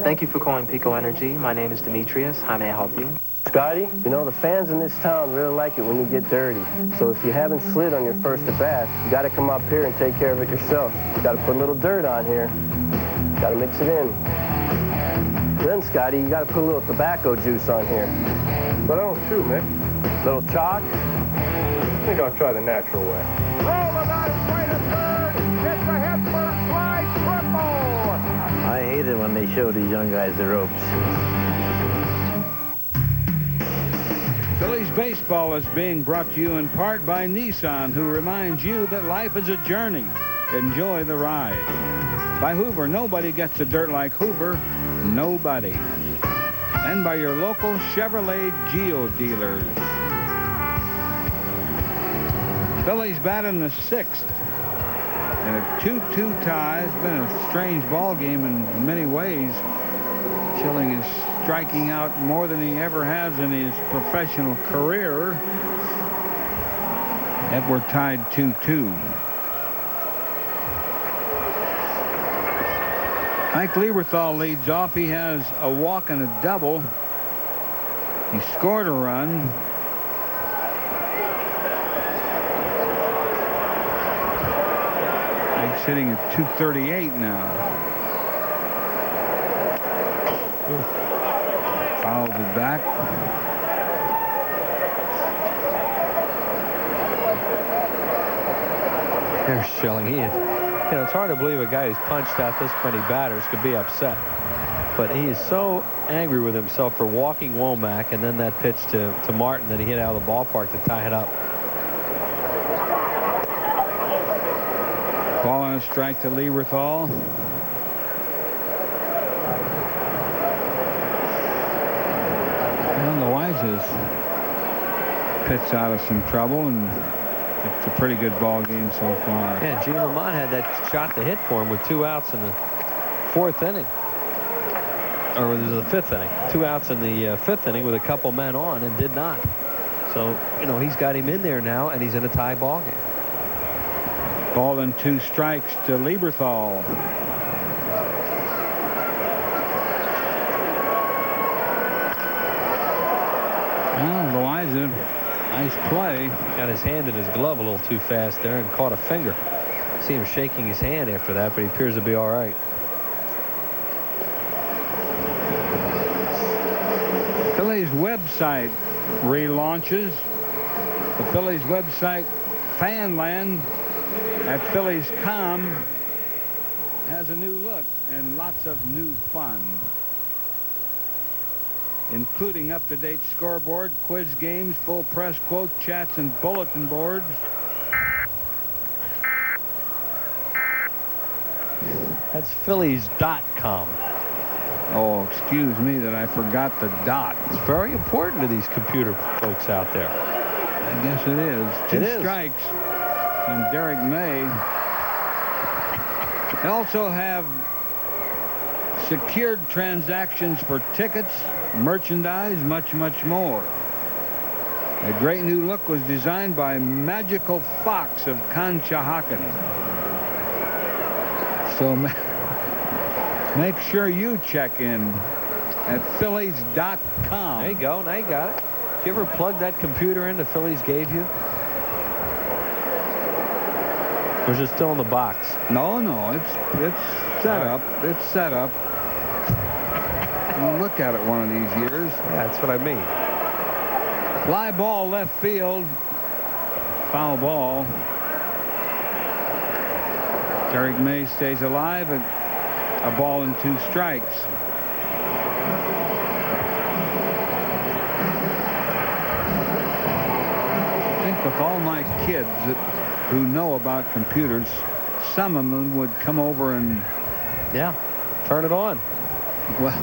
Thank you for calling Pico Energy. My name is Demetrius. How may I help you? Scotty, the fans in this town really like it when you get dirty. So if you haven't slid on your first at-bat, you got to come up here and take care of it yourself. You got to put a little dirt on here. Got to mix it in. Then, Scotty, you got to put a little tobacco juice on here. But I don't chew, Mick. Little chalk. I think I'll try the natural way. I hate it when they they show these young guys the ropes. Phillies baseball is being brought to you in part by Nissan, who reminds you that life is a journey. Enjoy the ride. By Hoover, nobody gets the dirt like Hoover. Nobody. And by your local Chevrolet Geo dealers. Phillies bat in the 6th. And a 2-2 tie. It's been a strange ball game in many ways. Schilling is striking out more than he ever has in his professional career. And we're tied 2-2. Mike Lieberthal leads off. He has a walk and a double. He scored a run. Mike's sitting at 238 now. Fouls it back. There's Schilling. It's hard to believe a guy who's punched out this many batters could be upset. But he is so angry with himself for walking Womack and then that pitch to Martin that he hit out of the ballpark to tie it up. Ball on a strike to Lieberthal. Well, the Wise's pitched out of some trouble, and it's a pretty good ball game so far. Yeah, Gene Lamont had that shot to hit for him with 2 outs in the 4th inning. Or it was the 5th inning. 2 outs in the 5th inning with a couple men on and did not. So, he's got him in there now, and he's in a tie ball game. Ball and 2 strikes to Lieberthal. Well, Loiza, nice play. Got his hand in his glove a little too fast there and caught a finger. See him shaking his hand after that, but he appears to be all right. Phillies website relaunches. The Phillies website, Fanland, at Phillies.com, has a new look and lots of new fun, including up-to-date scoreboard, quiz games, full press quote chats, and bulletin boards. That's Phillies.com. Oh, excuse me that I forgot the dot. It's very important to these computer folks out there. I guess it is. 2 strikes from Derek May. They also have secured transactions for tickets, merchandise, much more. A great new look was designed by Magical Fox of Conshohocken. So make sure you check in at Phillies.com. There you go. Now you got it. Did you ever plug that computer in the Phillies gave you? Or is it still in the box? No, it's set up. It's set up. We'll look at it one of these years. Yeah, that's what I mean. Fly ball left field. Foul ball. Derek May stays alive at a ball and 2 strikes. I think with all my kids who know about computers, some of them would come over and turn it on. Well,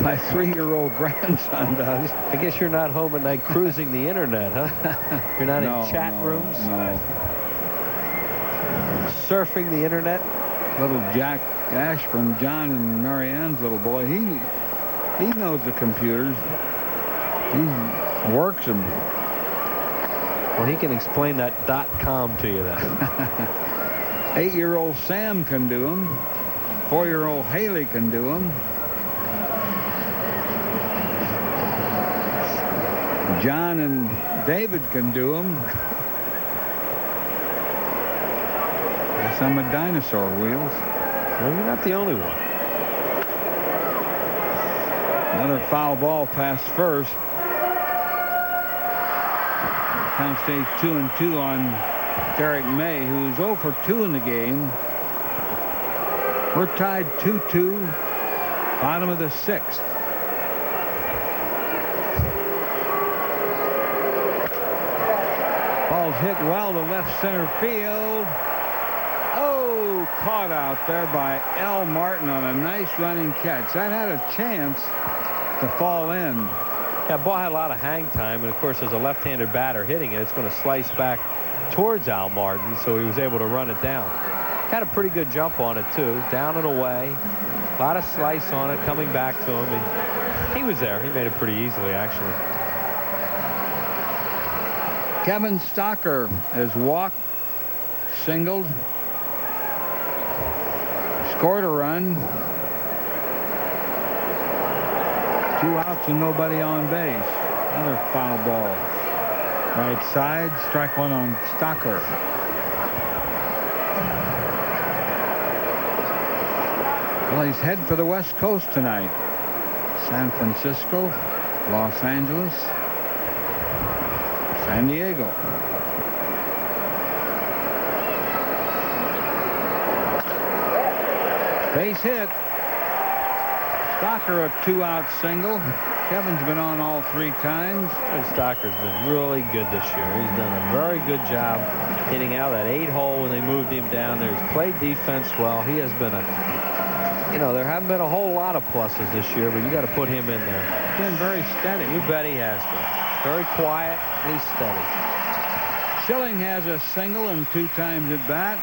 my 3-year-old grandson does. I guess you're not home at night cruising the internet, huh? You're not in chat rooms? No. Surfing the internet? Little Jack Ashburn, John and Marianne's little boy, he knows the computers. He works them. Well, he can explain that .com to you then. 8-year-old Sam can do them. 4-year-old Haley can do them. John and David can do them. Guess I'm a dinosaur, Wheels. Well, you're not the only one. Another foul ball past first. Count stays 2-2 on Derek May, who's 0 for 2 in the game. We're tied 2-2, bottom of the 6th. Ball's hit well to left center field. Oh, caught out there by Al Martin on a nice running catch. That had a chance to fall in. Yeah, ball had a lot of hang time, and of course, as a left-handed batter hitting it, it's going to slice back towards Al Martin, so he was able to run it down. Had a pretty good jump on it, too. Down and away. A lot of slice on it, coming back to him. And he was there. He made it pretty easily, actually. Kevin Stocker has walked, singled, scored a run. 2 outs and nobody on base. Another foul ball. Right side, strike one on Stocker. Phillies head for the West Coast tonight. San Francisco, Los Angeles, San Diego. Base hit. Stocker a 2-out single. Kevin's been on all 3 times. And Stocker's been really good this year. He's done a very good job hitting out that 8-hole when they moved him down there. He's played defense well. He has been there haven't been a whole lot of pluses this year, but you got to put him in there. He's been very steady. You bet he has been. Very quiet, he's steady. Schilling has a single and 2 times at bat.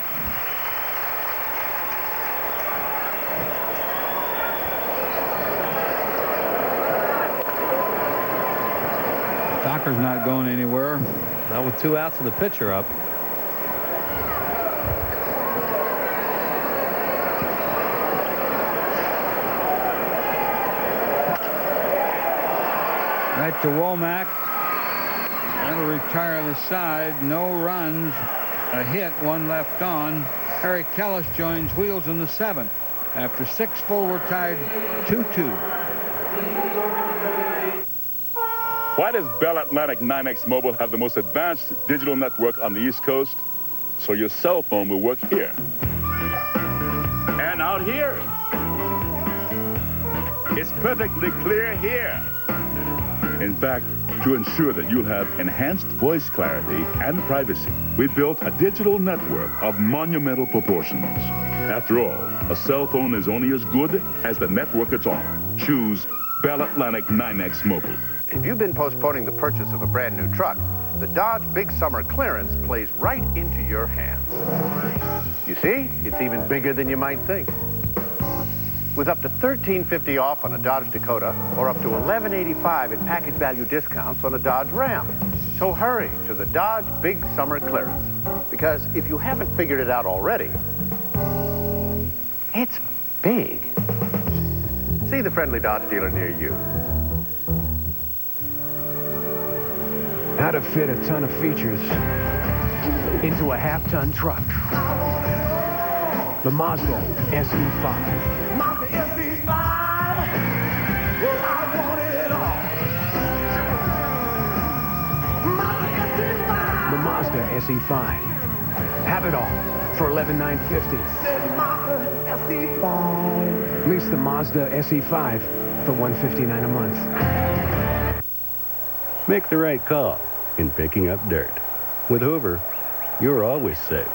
Stocker's not going anywhere. Not with 2 outs and the pitcher up. Right to Womack. That'll retire the side. No runs. A hit, 1 left on. Harry Kellis joins Wheels in the 7th. After 6 full, we're tied 2-2. Why does Bell Atlantic 9X Mobile have the most advanced digital network on the East Coast? So your cell phone will work here. And out here. It's perfectly clear here. In fact, to ensure that you'll have enhanced voice clarity and privacy, we built a digital network of monumental proportions. After all, a cell phone is only as good as the network it's on. Choose Bell Atlantic 9X Mobile. If you've been postponing the purchase of a brand new truck, the Dodge Big Summer Clearance plays right into your hands. You see, it's even bigger than you might think. With up to $1,350 off on a Dodge Dakota or up to $1,185 in package value discounts on a Dodge Ram. So hurry to the Dodge Big Summer Clearance. Because if you haven't figured it out already, it's big. See the friendly Dodge dealer near you. How to fit a ton of features into a half-ton truck. The Mazda SE5. The Mazda SE5. Have it all for $11,950. Lease the Mazda SE5 for $159 a month. Make the right call in picking up dirt. With Hoover, you're always safe.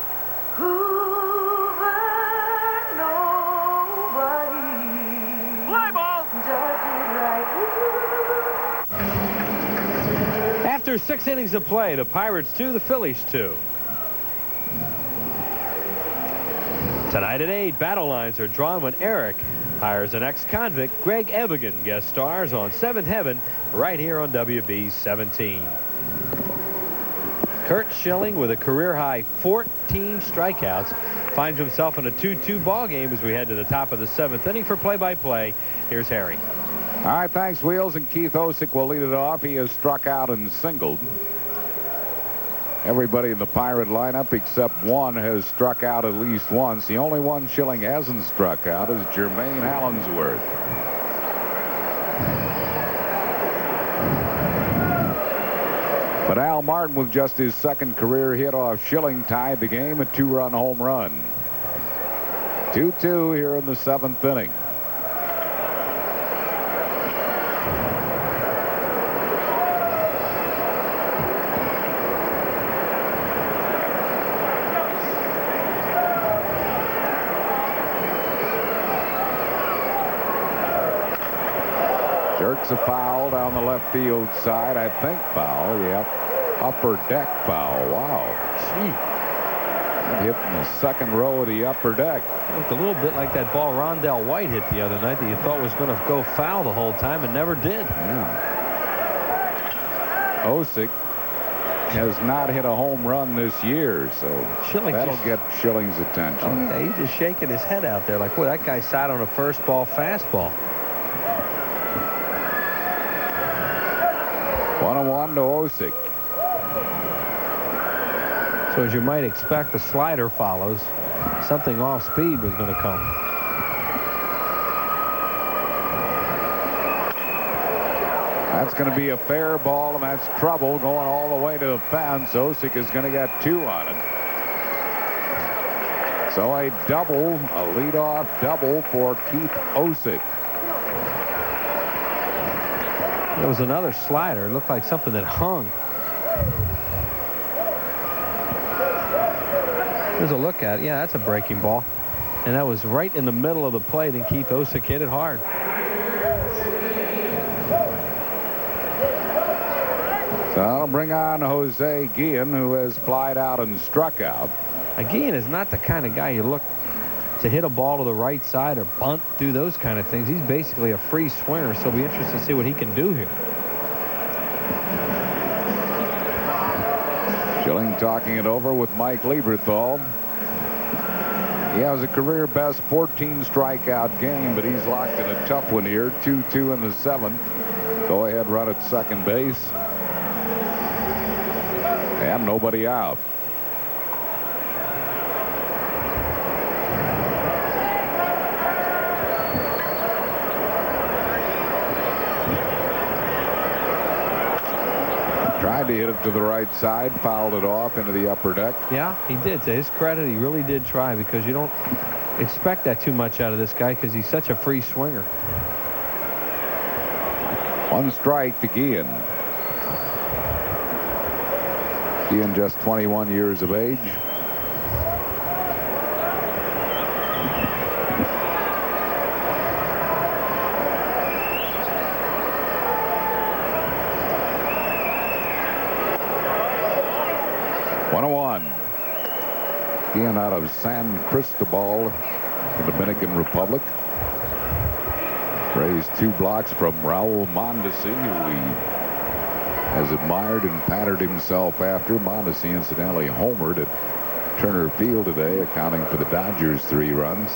After 6 innings of play, the Pirates 2, the Phillies 2. Tonight at 8, battle lines are drawn when Eric hires an ex-convict. Greg Evigan guest stars on 7th Heaven right here on WB 17. Kurt Schilling, with a career-high 14 strikeouts, finds himself in a 2-2 ball game as we head to the top of the 7th inning. For play-by-play, here's Harry. All right, thanks, Wheels, and Keith Osick will lead it off. He has struck out and singled. Everybody in the Pirate lineup except one has struck out at least once. The only one Schilling hasn't struck out is Jermaine Allensworth. But Al Martin, with just his 2nd career hit off Schilling, tied the game, a 2-run home run. 2-2 here in the 7th inning. Jerks a foul down the left field side. I think foul. Yep. Upper deck foul. Wow. Gee. That hit in the second row of the upper deck. It looked a little bit like that ball Rondell White hit the other night that you thought was going to go foul the whole time and never did. Yeah. Osick has not hit a home run this year, so Schilling that'll get Schilling's attention. Oh, yeah, he's just shaking his head out there like, boy, that guy sat on a first ball fastball. 1-1 to Osick. So as you might expect, the slider follows. Something off speed was going to come. That's going to be a fair ball, and that's trouble going all the way to the fence. Osick is going to get 2 on it. So a double, a leadoff double for Keith Osick. There was another slider. It looked like something that hung. There's a look at it. Yeah, that's a breaking ball. And that was right in the middle of the plate, and Keith Osick hit it hard. So that'll bring on Jose Guillen, who has flied out and struck out. Guillen is not the kind of guy you look to hit a ball to the right side or bunt, do those kind of things. He's basically a free swinger, so it'll be interesting to see what he can do here. Schilling talking it over with Mike Lieberthal. He has a career best 14 strikeout game, but he's locked in a tough one here. 2-2 in the 7th. Go ahead run at second base. And nobody out. Tried to hit it to the right side, fouled it off into the upper deck. Yeah, he did. To his credit, he really did try, because you don't expect that too much out of this guy because he's such a free swinger. 1 strike to Guillen. Guillen just 21 years of age. Guillen out of San Cristobal, the Dominican Republic. Raised 2 blocks from Raul Mondesi, who he has admired and patterned himself after. Mondesi, incidentally, homered at Turner Field today, accounting for the Dodgers' 3 runs.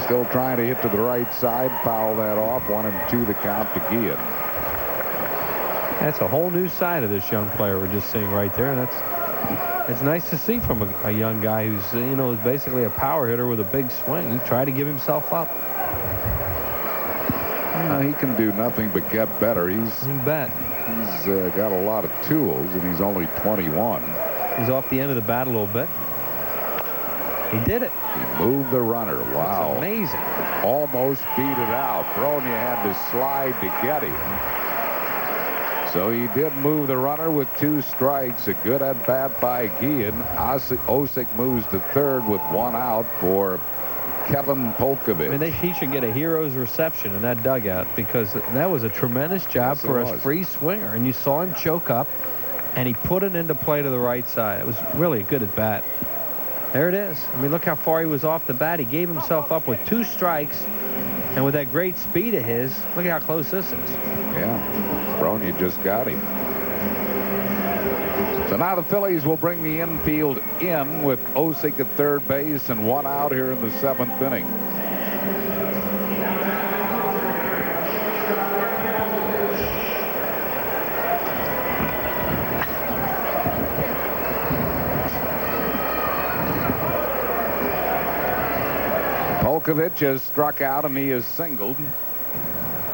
Still trying to hit to the right side, foul that off. 1-2 the count to Guillen. That's a whole new side of this young player we're just seeing right there, and it's nice to see from a young guy who's, you know, is basically a power hitter with a big swing. He tried to give himself up. He can do nothing but get better. You bet. He's got a lot of tools, and he's only 21. He's off the end of the bat a little bit. He did it. He moved the runner. Wow. That's amazing. Almost beat it out. Bronya had to slide to get him. So he did move the runner with 2 strikes. A good at bat by Guillen. Osick moves to third with 1 out for Kevin Polkovich. I mean, he should get a hero's reception in that dugout, because that was a tremendous job for a free swinger. And you saw him choke up, and he put it into play to the right side. It was really a good at bat. There it is. I mean, look how far he was off the bat. He gave himself up with 2 strikes, and with that great speed of his, look at how close this is. Yeah. Bronya just got him. So now the Phillies will bring the infield in with Osick at third base and 1 out here in the 7th inning. Polkovich has struck out and he is singled.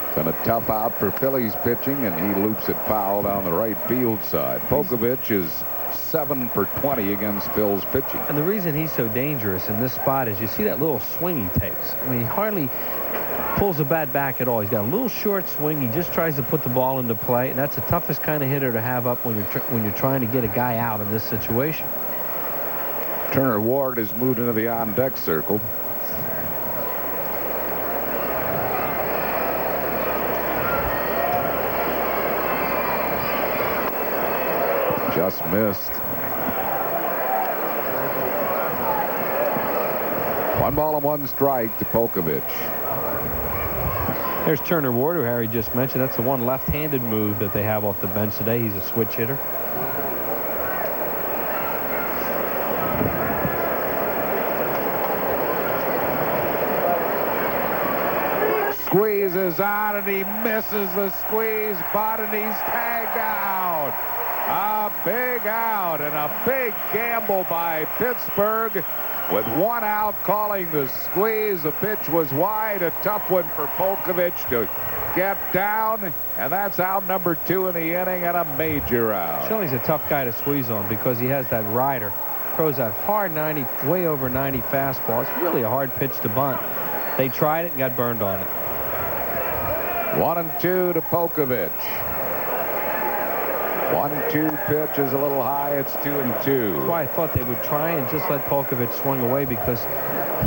It's been a tough out for Phillies pitching, and he loops it foul down the right field side. Polkovich is 7 for 20 against Phil's pitching. And the reason he's so dangerous in this spot is you see that little swing he takes. I mean, he hardly pulls the bat back at all. He's got a little short swing. He just tries to put the ball into play, and that's the toughest kind of hitter to have up when you're trying to get a guy out in this situation. Turner Ward has moved into the on-deck circle. Just missed. 1 ball and 1 strike to Polkovich. There's Turner Ward, who Harry just mentioned. That's the one left-handed move that they have off the bench today. He's a switch hitter. Squeezes on, and he misses the squeeze, but and he's tagged out. A big out and a big gamble by Pittsburgh. With 1 out, calling the squeeze. The pitch was wide. A tough one for Polkovich to get down. And that's out number 2 in the inning and a major out. Schilling's a tough guy to squeeze on because he has that rider. Throws that hard 90, way over 90 fastball. It's really a hard pitch to bunt. They tried it and got burned on it. 1-2 to Polkovich. 1-2 pitch is a little high. It's 2-2. That's why I thought they would try and just let Polkovich swing away, because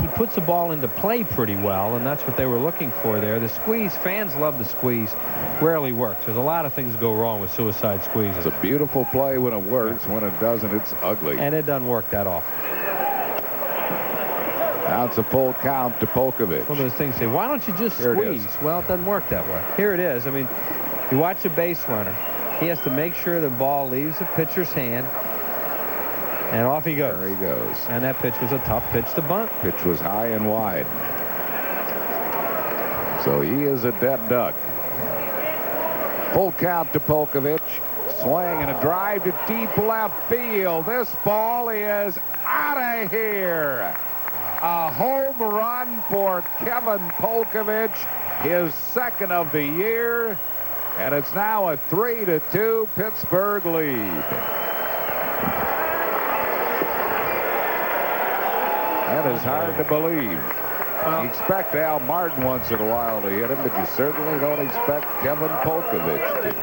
he puts the ball into play pretty well, and that's what they were looking for there. The squeeze, fans love the squeeze, rarely works. There's a lot of things go wrong with suicide squeezes. It's a beautiful play when it works. When it doesn't, it's ugly. And it doesn't work that often. Now it's a full count to Polkovich. One of those things say, why don't you just squeeze? Well, it doesn't work that way. Here it is. I mean, you watch a base runner. He has to make sure the ball leaves the pitcher's hand, and off he goes. There he goes. And that pitch was a tough pitch to bunt. Pitch was high and wide. So he is a dead duck. Full count to Polkovich. Swing and a drive to deep left field. This ball is out of here. A home run for Kevin Polkovich, his second of the year. And it's now a 3-2 Pittsburgh lead. That is hard to believe. You expect Al Martin once in a while to hit him, but you certainly don't expect Kevin Polkovich to.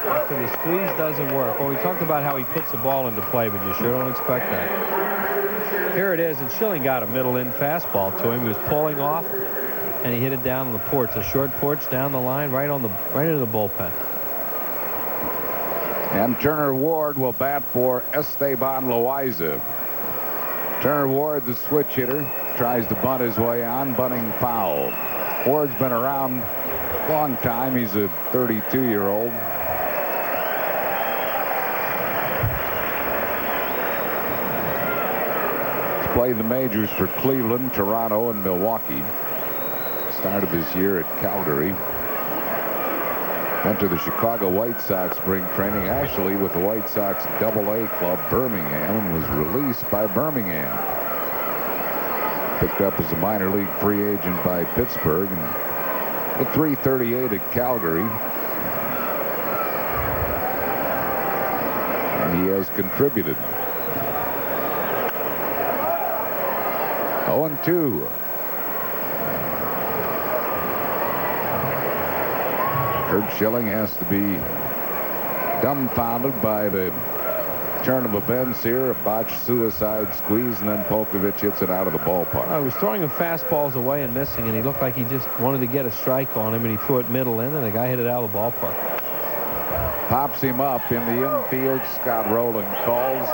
After the squeeze doesn't work. Well, we talked about how he puts the ball into play, but you sure don't expect that. Here it is, and Schilling got a middle-in fastball to him. He was pulling off, and he hit it down on the porch, a short porch down the line, right into the bullpen. And Turner Ward will bat for Esteban Loaiza. Turner Ward, the switch hitter, tries to bunt his way on, bunting foul. Ward's been around a long time. He's a 32-year-old. He's played the majors for Cleveland, Toronto, and Milwaukee. Started his year at Calgary. Went to the Chicago White Sox spring training, actually with the White Sox Double-A club Birmingham, and was released by Birmingham. Picked up as a minor league free agent by Pittsburgh, and at .338 at Calgary. And he has contributed. 0-2. Kurt Schilling has to be dumbfounded by the turn of events here, a botched suicide squeeze, and then Polkovich hits it out of the ballpark. I was throwing him fastballs away and missing, and he looked like he just wanted to get a strike on him, and he threw it middle in, and the guy hit it out of the ballpark. Pops him up in the infield. Scott Rowland calls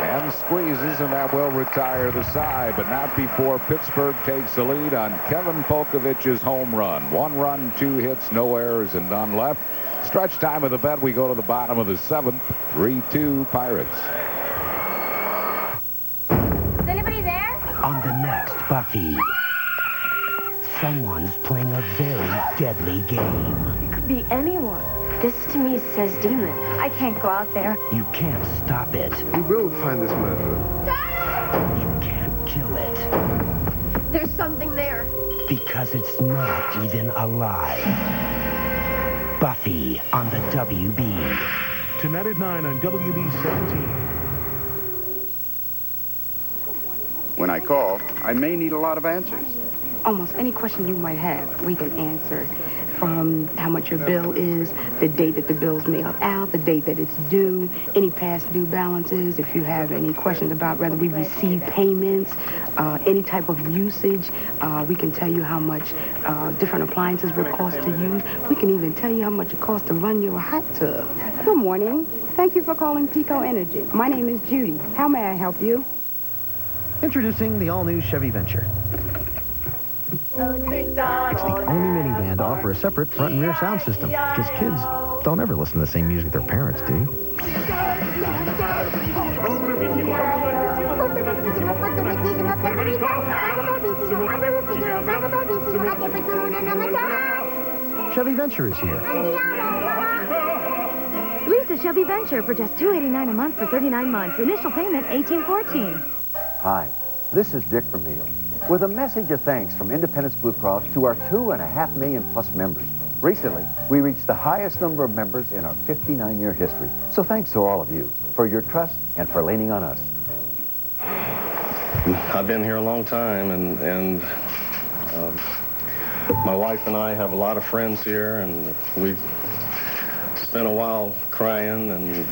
and squeezes, and that will retire the side, but not before Pittsburgh takes the lead on Kevin Polkovich's home run. 1 run, 2 hits, no errors, and none left. Stretch time of the bet. We go to the bottom of the 7th. 3-2 Pirates. Is anybody there? On the next Buffy, someone's playing a very deadly game. It could be anyone. This to me says demon. I can't go out there. You can't stop it. We will find this murderer. You can't kill it. There's something there. Because it's not even alive. Buffy on the WB. Tonight at 9 on WB17. When I call, I may need a lot of answers. Almost any question you might have, we can answer. From how much your bill is, the date that the bill's mailed out, the date that it's due, any past due balances, if you have any questions about whether we receive payments, any type of usage, we can tell you how much different appliances would cost to use. We can even tell you how much it costs to run your hot tub. Good morning. Thank you for calling Pico Energy. My name is Judy. How may I help you? Introducing the all-new Chevy Venture. It's the only minivan to offer a separate front and rear sound system, because kids don't ever listen to the same music their parents do. Chevy Venture is here. Lease the Chevy Venture for just $289 a month for 39 months. Initial payment $18.14. Hi, this is Dick Vermeil with a message of thanks from Independence Blue Cross to our 2.5 million plus members. Recently, we reached the highest number of members in our 59-year history. So thanks to all of you for your trust and for leaning on us. I've been here a long time, and my wife and I have a lot of friends here, and we've spent a while crying and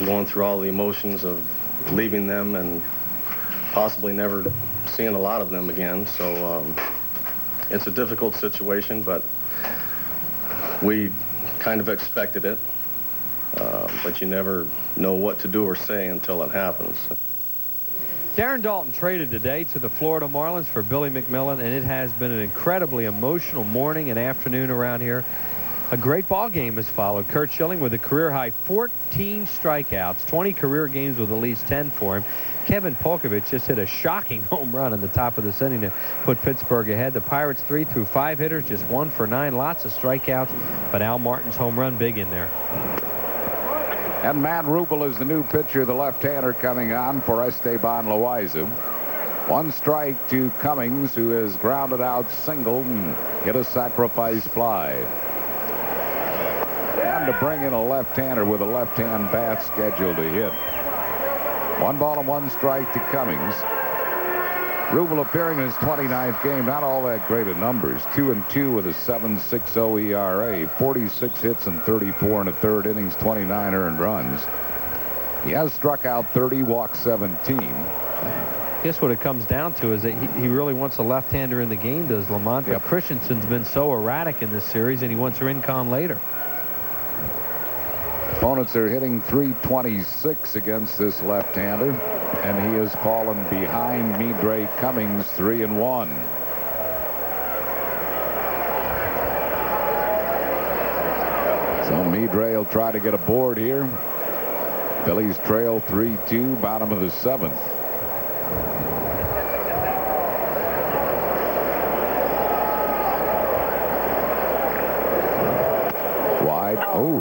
going through all the emotions of leaving them and possibly never seeing a lot of them again. So it's a difficult situation, but we kind of expected it. But you never know what to do or say until it happens. Darren Daulton traded today to the Florida Marlins for Billy McMillan, and it has been an incredibly emotional morning and afternoon around here. A great ball game has followed. Curt Schilling with a career-high 14 strikeouts, 20 career games with at least 10 for him. Kevin Polkovich just hit a shocking home run in the top of this inning to put Pittsburgh ahead. The Pirates 3 through 5 hitters, just 1 for 9, lots of strikeouts, but Al Martin's home run big in there. And Matt Rubel is the new pitcher, the left-hander coming on for Esteban Loaiza. 1 strike to Cummings, who has grounded out single and hit a sacrifice fly. And to bring in a left-hander with a left-hand bat scheduled to hit. 1 ball and 1 strike to Cummings. Rubel appearing in his 29th game, not all that great of numbers. 2-2 with a 7.60 ERA, 46 hits and 34 in the third innings, 29 earned runs. He has struck out 30, walked 17. I guess what it comes down to is that he really wants a left-hander in the game, does Lamont. But Christensen's been so erratic in this series, and he wants Rincon later. Opponents are hitting .326 against this left-hander, and he has fallen behind Midre Cummings 3-1. So Midre will try to get a board here. Phillies trail 3-2, bottom of the 7th. Wide. Oh,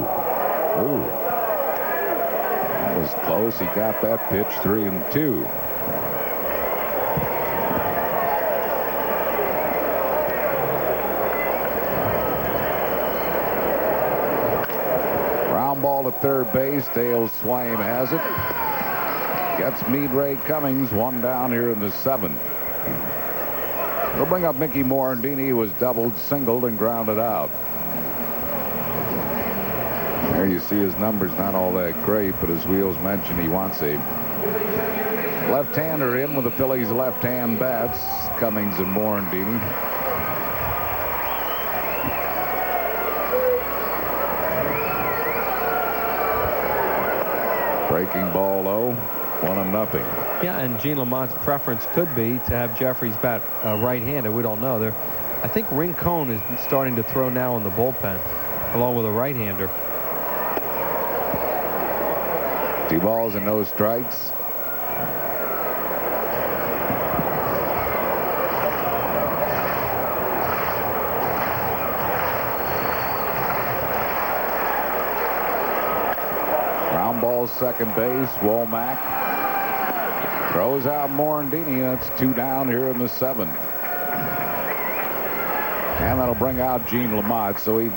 that was close. He got that pitch. 3-2. Ground ball to third base. Dale Swaim has it. Gets Midre Cummings 1 down here in the 7th. They'll bring up Mickey Morandini, who was doubled, singled, and grounded out. There you see his numbers not all that great, but as Wheels mentioned, he wants a left-hander in with the Phillies' left-hand bats, Cummings and Morandini. Breaking ball low, 1-0. Yeah, and Gene Lamont's preference could be to have Jeffries bat right-handed. We don't know. I think Rincon is starting to throw now in the bullpen, along with a right-hander. 2 balls and no strikes. Ground ball, second base. Womack throws out Morandini. That's 2 down here in the 7th. And that'll bring out Gene Lamont. So he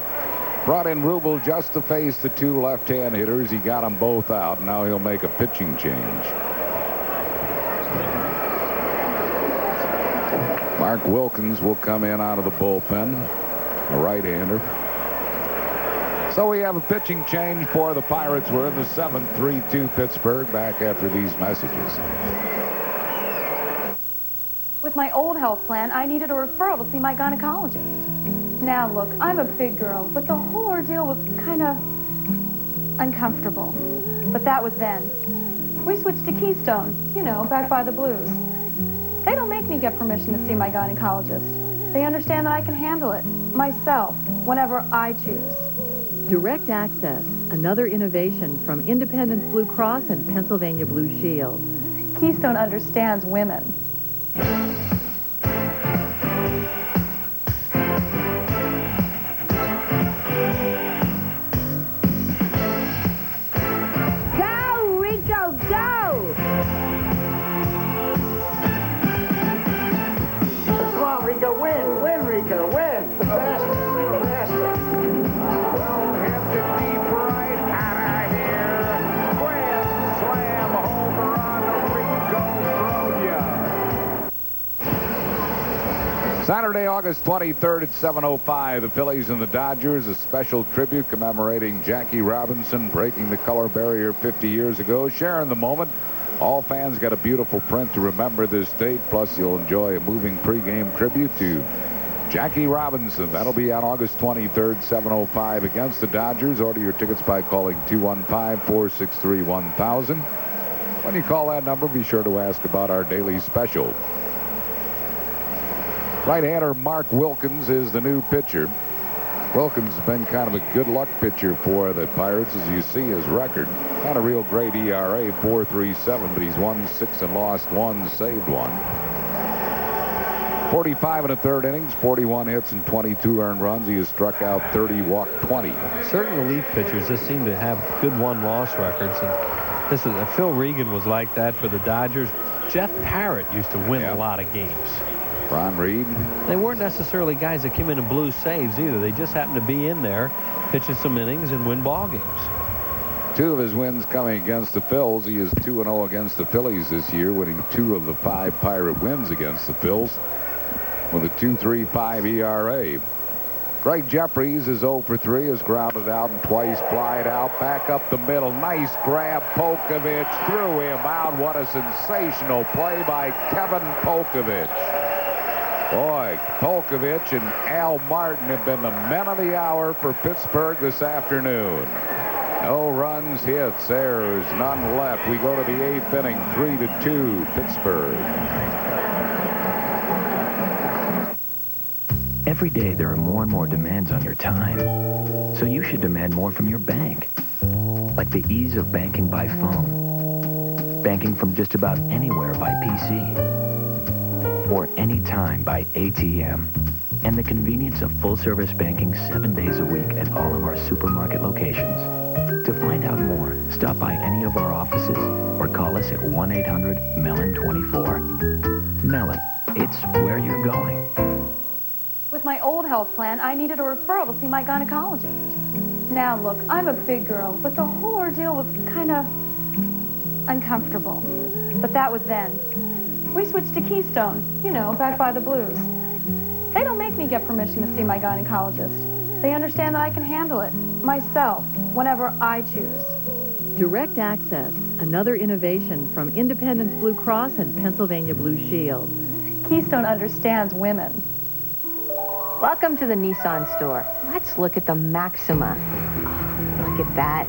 Brought in Rubel just to face the two left-hand hitters. He got them both out. Now he'll make a pitching change. Mark Wilkins will come in out of the bullpen, a right-hander. So we have a pitching change for the Pirates. We're in the 7th, 3-2 Pittsburgh. Back after these messages. With my old health plan, I needed a referral to see my gynecologist. Now, look, I'm a big girl, but the whole ordeal was kind of uncomfortable. But that was then. We switched to Keystone, you know, back by the Blues. They don't make me get permission to see my gynecologist. They understand that I can handle it myself whenever I choose. Direct Access, another innovation from Independence Blue Cross and Pennsylvania Blue Shield. Keystone understands women. Saturday, August 23rd at 7:05, the Phillies and the Dodgers, a special tribute commemorating Jackie Robinson breaking the color barrier 50 years ago. Sharing the moment. All fans got a beautiful print to remember this date, plus you'll enjoy a moving pregame tribute to Jackie Robinson. That'll be on August 23rd, 7:05 against the Dodgers. Order your tickets by calling 215-463-1000. When you call that number, be sure to ask about our daily special. Right-hander Mark Wilkins is the new pitcher. Wilkins has been kind of a good luck pitcher for the Pirates, as you see his record. Not a real great ERA, 4.37, but he's won 6 and lost 1, saved 1. 45 in the third innings, 41 hits and 22 earned runs. He has struck out 30, walked 20. Certain relief pitchers just seem to have good one-loss records. And this is Phil Regan was like that for the Dodgers. Jeff Parrott used to win a lot of games. Ron Reed. They weren't necessarily guys that came in and blew saves either. They just happened to be in there, pitching some innings and win ball games. 2 of his wins coming against the Phils. He is 2-0 against the Phillies this year, winning 2 of the 5 Pirate wins against the Phils with a 2.35 ERA. Greg Jeffries is 0 for 3, has grounded out and twice flied out. Back up the middle. Nice grab. Polkovich threw him out. What a sensational play by Kevin Polkovich. Boy, Polkovich and Al Martin have been the men of the hour for Pittsburgh this afternoon. No runs, hits, errors, none left. We go to the 8th inning, 3-2 Pittsburgh. Every day there are more and more demands on your time. So you should demand more from your bank. Like the ease of banking by phone. Banking from just about anywhere by PC. Or anytime by ATM. And the convenience of full-service banking 7 days a week at all of our supermarket locations. To find out more, stop by any of our offices or call us at 1-800-MELON-24. Mellon, it's where you're going. With my old health plan, I needed a referral to see my gynecologist. Now, look, I'm a big girl, but the whole ordeal was kind of uncomfortable. But that was then. We switched to Keystone, you know, back by the Blues. They don't make me get permission to see my gynecologist. They understand that I can handle it myself whenever I choose. Direct Access, another innovation from Independence Blue Cross and Pennsylvania Blue Shield. Keystone understands women. Welcome to the Nissan store. Let's look at the Maxima. Oh, look at that.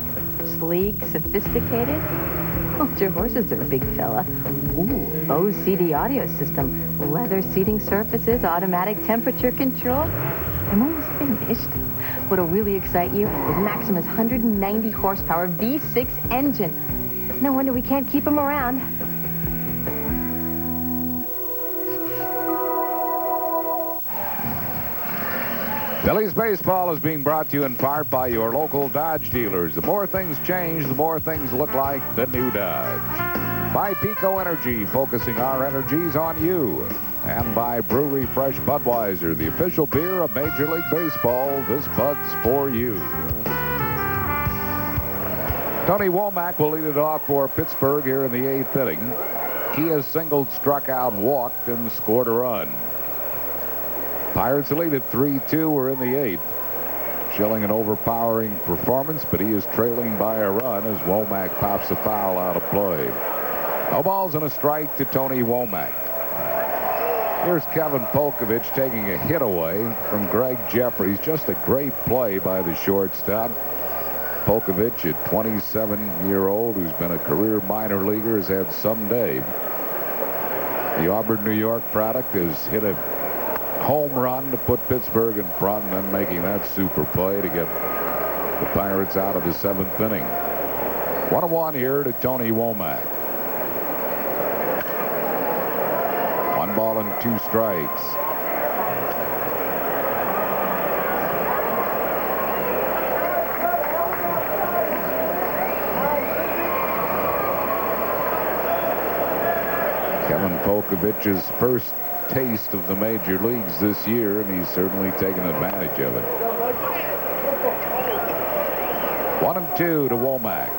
Sleek, sophisticated. Hold your horses there, big fella. Ooh, Bose CD audio system. Leather seating surfaces, automatic temperature control. I'm almost finished. What'll really excite you is Maxima's 190 horsepower V6 engine. No wonder we can't keep them around. Phillies baseball is being brought to you in part by your local Dodge dealers. The more things change, the more things look like the new Dodge. By Pico Energy, focusing our energies on you. And by Brewery Fresh Budweiser, the official beer of Major League Baseball. This Bud's for you. Tony Womack will lead it off for Pittsburgh here in the 8th inning. He has singled, struck out, walked, and scored a run. Pirates lead at 3-2. We're in the 8th. Schilling an overpowering performance, but he is trailing by a run as Womack pops a foul out of play. No balls and a strike to Tony Womack. Here's Kevin Polkovich taking a hit away from Greg Jeffries. Just a great play by the shortstop. Polkovich, a 27-year-old who's been a career minor leaguer, has had some day. The Auburn, New York product has hit a home run to put Pittsburgh in front, and then making that super play to get the Pirates out of the 7th inning. 1-1 here to Tony Womack. 1 ball and 2 strikes. Kevin Polkovich's first taste of the major leagues this year, and he's certainly taken advantage of it. 1-2 to Womack.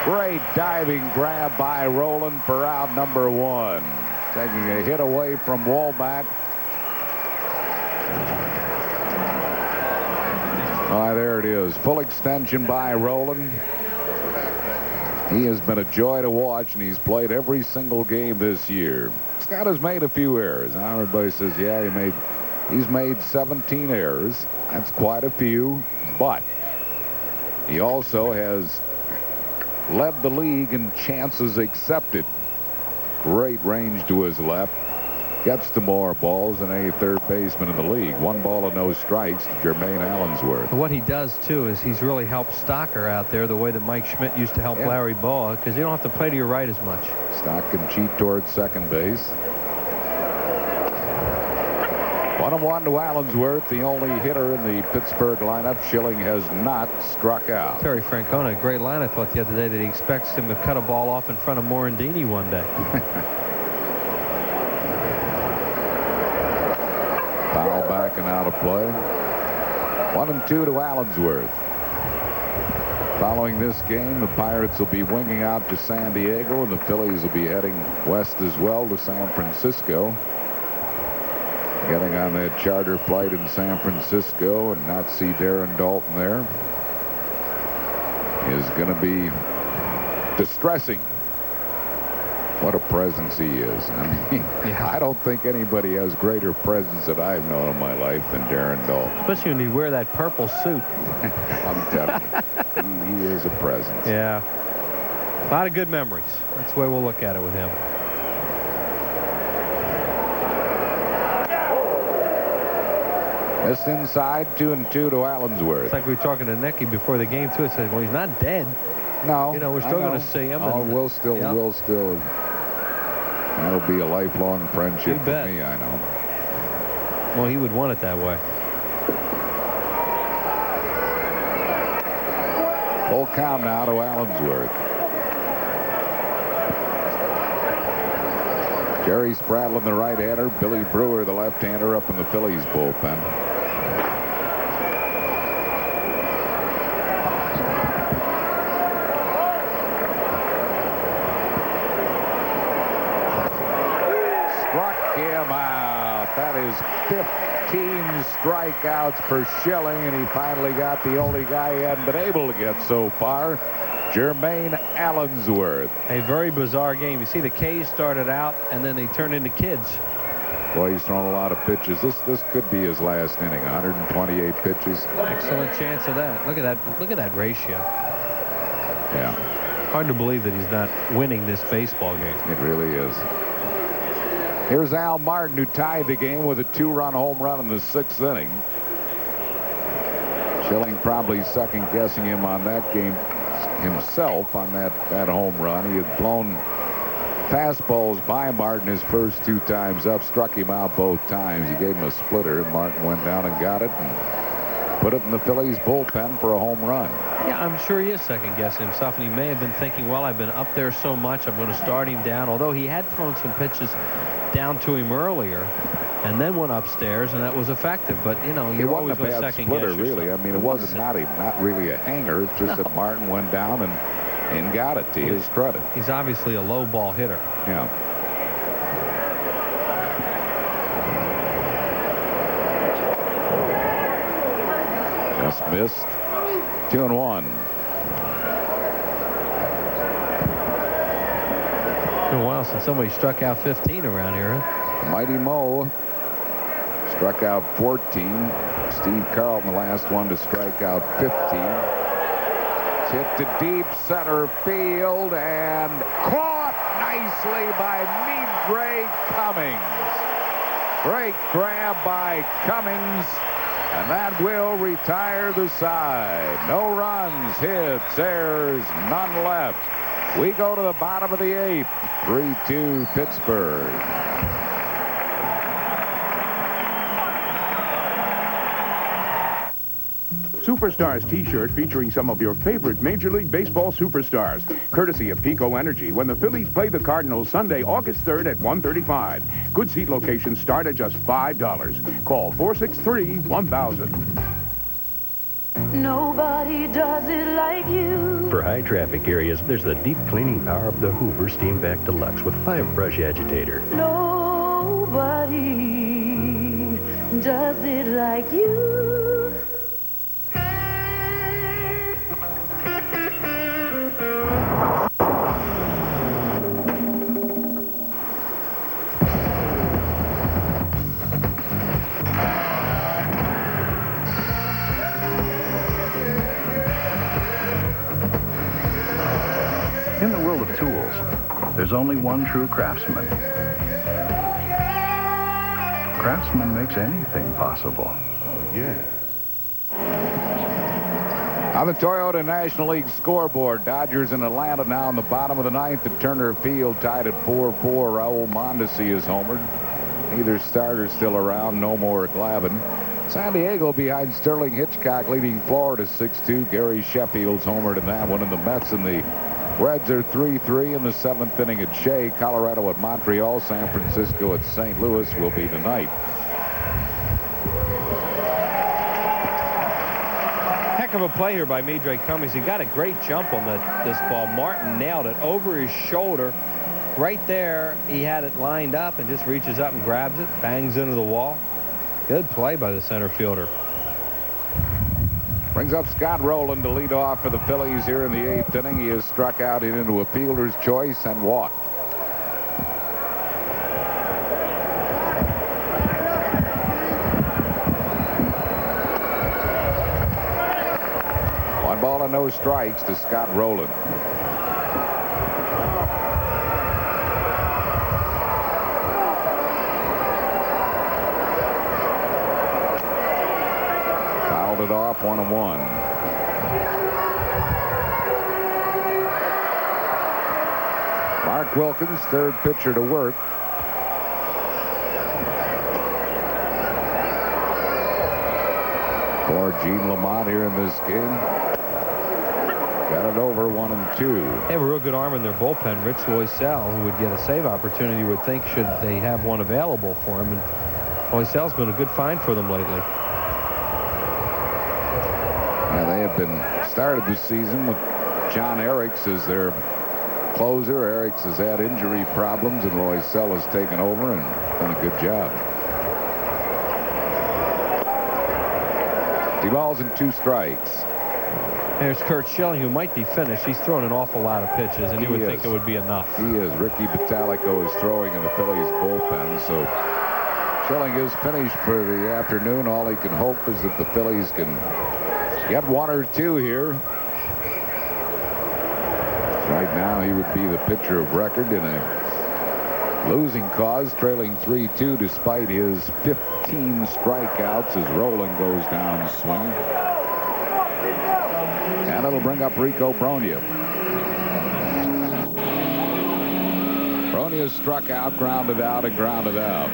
Great diving grab by Rowland for out number 1. Taking a hit away from Womack. There it is. Full extension by Rowland. He has been a joy to watch, and he's played every single game this year. Scott has made a few errors. Now everybody says, yeah, he's made 17 errors. That's quite a few, but he also has led the league in chances accepted. Great range to his left. Gets to more balls than any third baseman in the league. 1 ball and no strikes to Jermaine Allensworth. What he does, too, is he's really helped Stocker out there the way that Mike Schmidt used to help Larry Baugh, because you don't have to play to your right as much. Stock can cheat towards second base. 1-1 to Allensworth, the only hitter in the Pittsburgh lineup. Schilling has not struck out. Terry Francona, a great line, I thought the other day, that he expects him to cut a ball off in front of Morandini one day. Foul back and out of play. 1-2 to Allensworth. Following this game, the Pirates will be winging out to San Diego, and the Phillies will be heading west as well to San Francisco. Getting on that charter flight in San Francisco and not see Darren Daulton there is going to be distressing. What a presence he is. I mean, I don't think anybody has greater presence that I've known in my life than Darren Daulton. Especially when you wear that purple suit. I'm telling you, he is a presence. Yeah. A lot of good memories. That's the way we'll look at it with him. Missed inside, 2-2 to Allensworth. It's like we were talking to Nicky before the game, too. It said, well, he's not dead. No. You know, we're still going to see him. Oh, we'll still. That'll be a lifelong friendship for me, I know. Well, he would want it that way. Full count now to Allensworth. Jerry Spradlin, the right-hander. Billy Brewer, the left-hander, up in the Phillies bullpen. That is 15 strikeouts for Schilling, and he finally got the only guy he hadn't been able to get so far, Jermaine Allensworth. A very bizarre game. You see the K's started out, and then they turned into kids. Boy, he's thrown a lot of pitches. This could be his last inning. 128 pitches. Excellent chance of that. Look at that. Look at that ratio. Yeah. Hard to believe that he's not winning this baseball game. It really is. Here's Al Martin, who tied the game with a 2-run home run in the 6th inning. Schilling probably second-guessing him on that game himself on that home run. He had blown fastballs by Martin his first 2 times up, struck him out both times. He gave him a splitter, and Martin went down and got it and put it in the Phillies bullpen for a home run. Yeah, I'm sure he is second-guessing himself, and he may have been thinking, well, I've been up there so much, I'm going to start him down, although he had thrown some pitches down to him earlier and then went upstairs, and that was effective. But, you know, you're always going to second-guess yourself. Really. I mean, it wasn't not really a hanger. It's just that Martin went down and got it, to his credit. He's obviously a low ball hitter. Yeah. Just missed. 2-1. It's been a while since somebody struck out 15 around here, huh? Mighty Mo struck out 14. Steve Carlton, the last one to strike out 15. It's hit to deep center field and caught nicely by Midre Cummings. Great grab by Cummings, and that will retire the side. No runs, hits, errors, none left. We go to the bottom of the 8th. 3-2 Pittsburgh. Superstars t-shirt featuring some of your favorite Major League Baseball superstars. Courtesy of Pico Energy when the Phillies play the Cardinals Sunday, August 3rd at 1:35. Good seat locations start at just $5. Call 463-1000. Nobody does it like you. For high traffic areas, there's the deep cleaning power of the Hoover Steam Vac Deluxe with 5-brush agitator. Nobody does it like you. In the world of tools, there's only one true craftsman. Craftsman makes anything possible. Oh, yeah. On the Toyota National League scoreboard, Dodgers in Atlanta now in the bottom of the 9th at Turner Field, tied at 4-4. Raul Mondesi is homered. Neither starter still around. No more Glavine. San Diego behind Sterling Hitchcock, leading Florida 6-2. Gary Sheffield's homered in that one, and the Mets and the Reds are 3-3 in the 7th inning at Shea. Colorado at Montreal. San Francisco at St. Louis will be tonight. Heck of a play here by Midre Cummings. He got a great jump on this ball. Martin nailed it over his shoulder. Right there, he had it lined up and just reaches up and grabs it, bangs into the wall. Good play by the center fielder. Brings up Scott Rowland to lead off for the Phillies here in the 8th inning. He is struck out into a fielder's choice and walked. One ball and no strikes to Scott Rowland. It off 1-1. Mark Wilkins, third pitcher to work. For Gene Lamont here in this game. Got it over 1-2. They have a real good arm in their bullpen. Rich Loisel, who would get a save opportunity, you would think, should they have one available for him. And Loisel's been a good find for them lately. They have been started the season with John Eriks as their closer. Eriks has had injury problems, and Loisel has taken over and done a good job. 2 balls and 2 strikes. There's Kurt Schilling, who might be finished. He's thrown an awful lot of pitches, and you would think it would be enough. He is. Ricky Batalico is throwing in the Phillies bullpen, so Schilling is finished for the afternoon. All he can hope is that the Phillies can get 1 or 2 here. Right now, he would be the pitcher of record in a losing cause, trailing 3-2 despite his 15 strikeouts as Rowland goes down swinging. it'll bring up Rico Bronya. Bronya struck out, grounded out, and grounded out.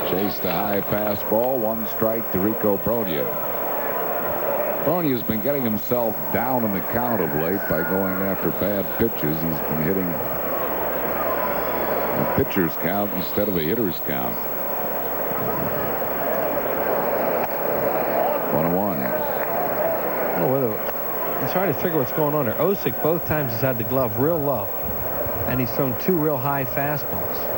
Chased a high fastball, 1 strike to Rico Bronya. Bronya's been getting himself down in the count of late by going after bad pitches. He's been hitting a pitcher's count instead of a hitter's count. 1-1. Oh, I'm trying to figure what's going on there. Osick both times has had the glove real low, and he's thrown 2 real high fastballs.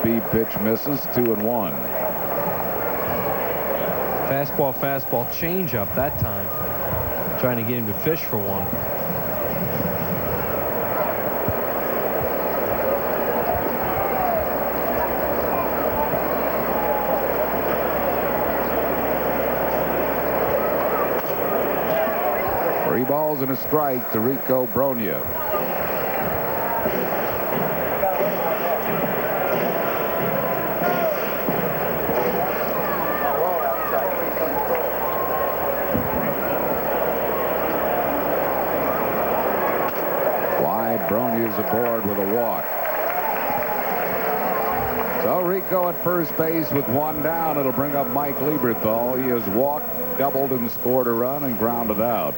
Speed pitch misses, 2-1. Fastball, changeup that time. Trying to get him to fish for one. Three balls and a strike to Rico Bronya. Bronya's aboard with a walk. So Rico at first base with 1 down. It'll bring up Mike Lieberthal. He has walked, doubled, and scored a run and grounded out.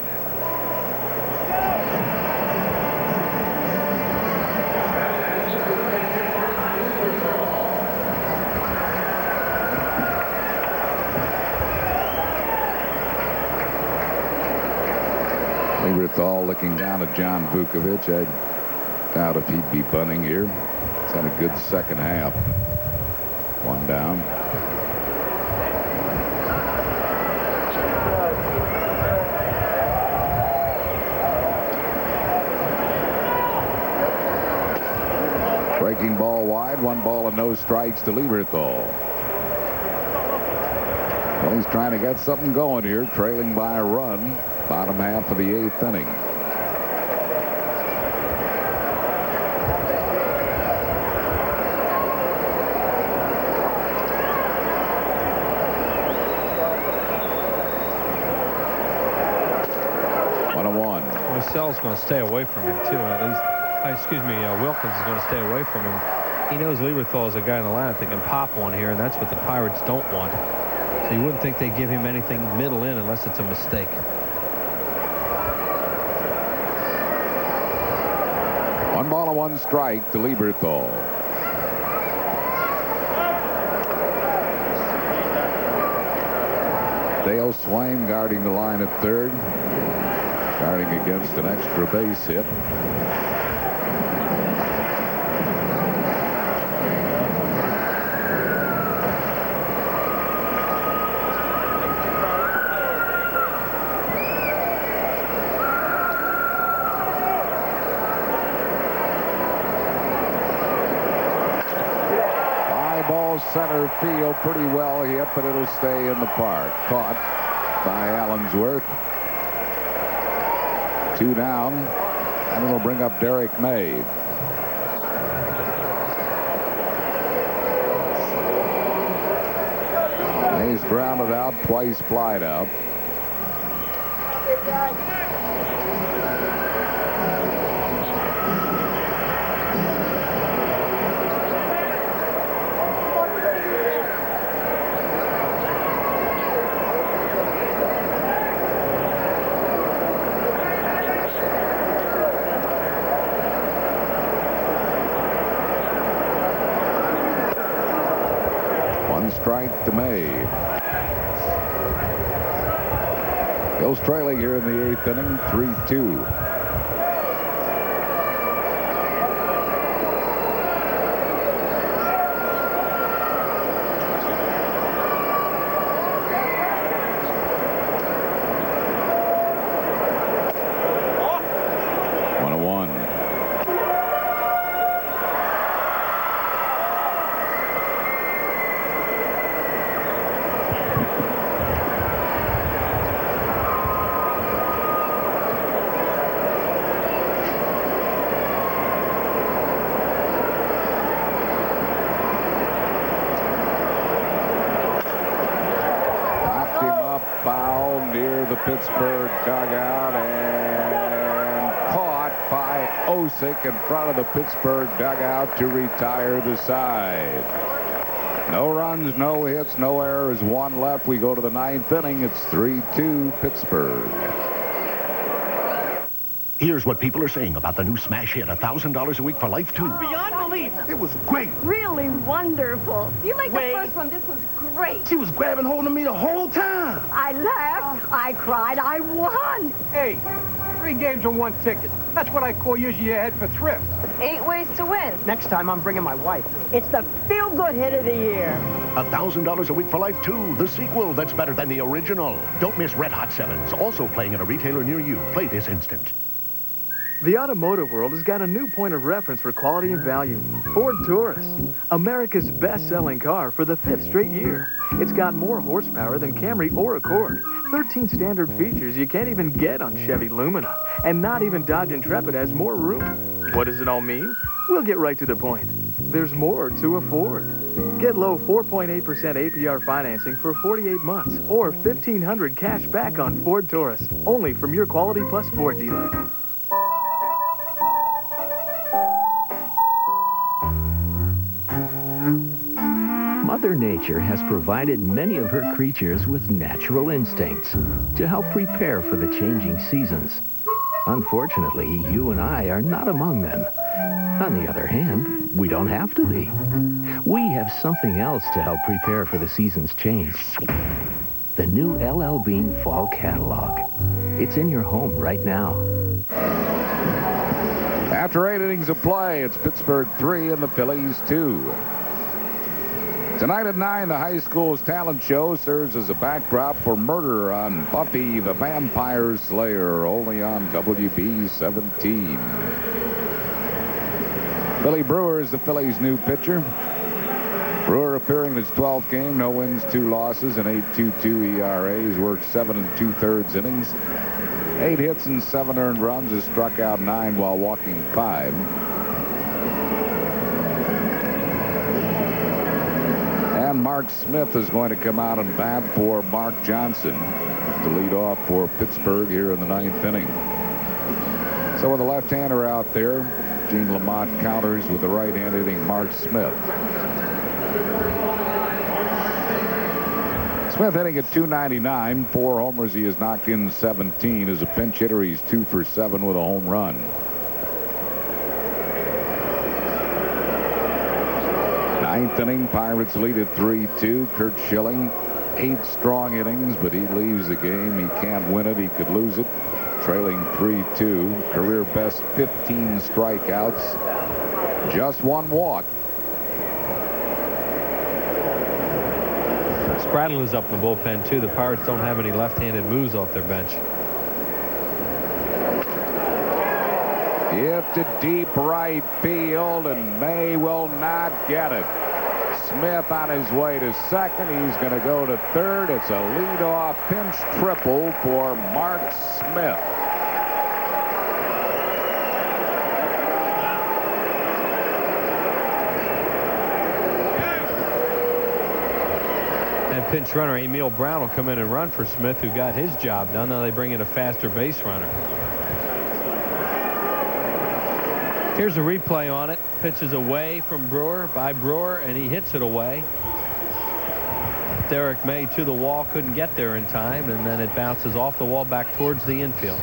Lieberthal looking down at John Vukovich. I doubt if he'd be bunting here. He's had a good second half. 1 down. Breaking ball wide. 1 ball and no strikes to Lieberthal. Well, he's trying to get something going here, trailing by a run. Bottom half of the 8th inning. Sells going to stay away from him too. At least, Wilkins is going to stay away from him. He knows Lieberthal is a guy in the lineup that can pop one here, and that's what the Pirates don't want. So you wouldn't think they'd give him anything middle in unless it's a mistake. One ball and 1 strike to Lieberthal. Dale Swain guarding the line at third. Guarding against an extra base hit. Fly ball center field, pretty well hit, but it'll stay in the park. Caught by Allensworth. 2 down, and it'll bring up Derek May. May's grounded out, twice flied out. Strike to May. Bills trailing here in the 8th inning, 3-2. dugout and caught by Osick in front of the Pittsburgh dugout to retire the side. No runs, no hits, no errors, one left. We go to the ninth inning. It's 3-2 Pittsburgh. Here's what people are saying about the new smash hit, $1,000 a week for life, too. Beyond belief. It was great. Really wonderful. You like the first one. This was great. She was grabbing hold of me the whole time. I laughed. I cried. I won. Hey, 3 games on 1 ticket. That's what I call using your head for thrift. 8 ways to win. Next time, I'm bringing my wife. It's the feel-good hit of the year. $1,000 a week for life, too. The sequel that's better than the original. Don't miss Red Hot 7s. Also playing at a retailer near you. Play this instant. The automotive world has got a new point of reference for quality and value. Ford Taurus, America's best-selling car for the 5th straight year. It's got more horsepower than Camry or Accord. 13 standard features you can't even get on Chevy Lumina. And not even Dodge Intrepid has more room. What does it all mean? We'll get right to the point. There's more to afford. Get low 4.8% APR financing for 48 months or $1,500 cash back on Ford Taurus. Only from your Quality Plus Ford dealer. Mother Nature has provided many of her creatures with natural instincts to help prepare for the changing seasons. Unfortunately, you and I are not among them. On the other hand, we don't have to be. We have something else to help prepare for the season's change. The new LL Bean Fall Catalog. It's in your home right now. After 8 innings of play, it's Pittsburgh 3 and the Phillies 2. Tonight at 9, the high school's talent show serves as a backdrop for Murder on Buffy the Vampire Slayer, only on WB 17. Billy Brewer is the Phillies' new pitcher. Brewer appearing in his 12th game, no wins, 2 losses, and 8.22 ERA. He's worked 7 2/3 innings, 8 hits and 7 earned runs. Has struck out 9 while walking 5. And Mark Smith is going to come out and bat for Mark Johnson to lead off for Pittsburgh here in the 9th inning. So with a left-hander out there, Gene Lamont counters with the right-hand hitting Mark Smith. Smith hitting at .299, 4 homers. He has knocked in 17. As a pinch hitter, he's 2 for 7 with a home run. 9th inning, Pirates lead at 3-2. Kurt Schilling, 8 strong innings, but he leaves the game. He can't win it. He could lose it. Trailing 3-2. Career best 15 strikeouts. Just 1 walk. Spradlin's up in the bullpen, too. The Pirates don't have any left-handed moves off their bench. Hit to deep right field, and May will not get it. Smith on his way to second. He's going to go to third. It's a leadoff pinch triple for Mark Smith. And pinch runner Emil Brown will come in and run for Smith, who got his job done. Now they bring in a faster base runner. Here's a replay on it. Pitches away from Brewer, by Brewer, and he hits it away. Derek May to the wall, couldn't get there in time, and then it bounces off the wall back towards the infield.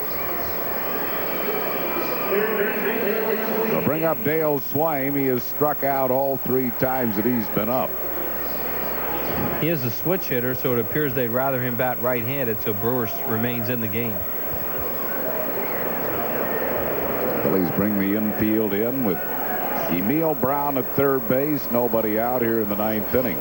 They'll bring up Dale Swaim. He has struck out all 3 times that he's been up. He is a switch hitter, so it appears they'd rather him bat right-handed, so Brewer remains in the game. Phillies bring the infield in with Emil Brown at third base. Nobody out here in the 9th inning.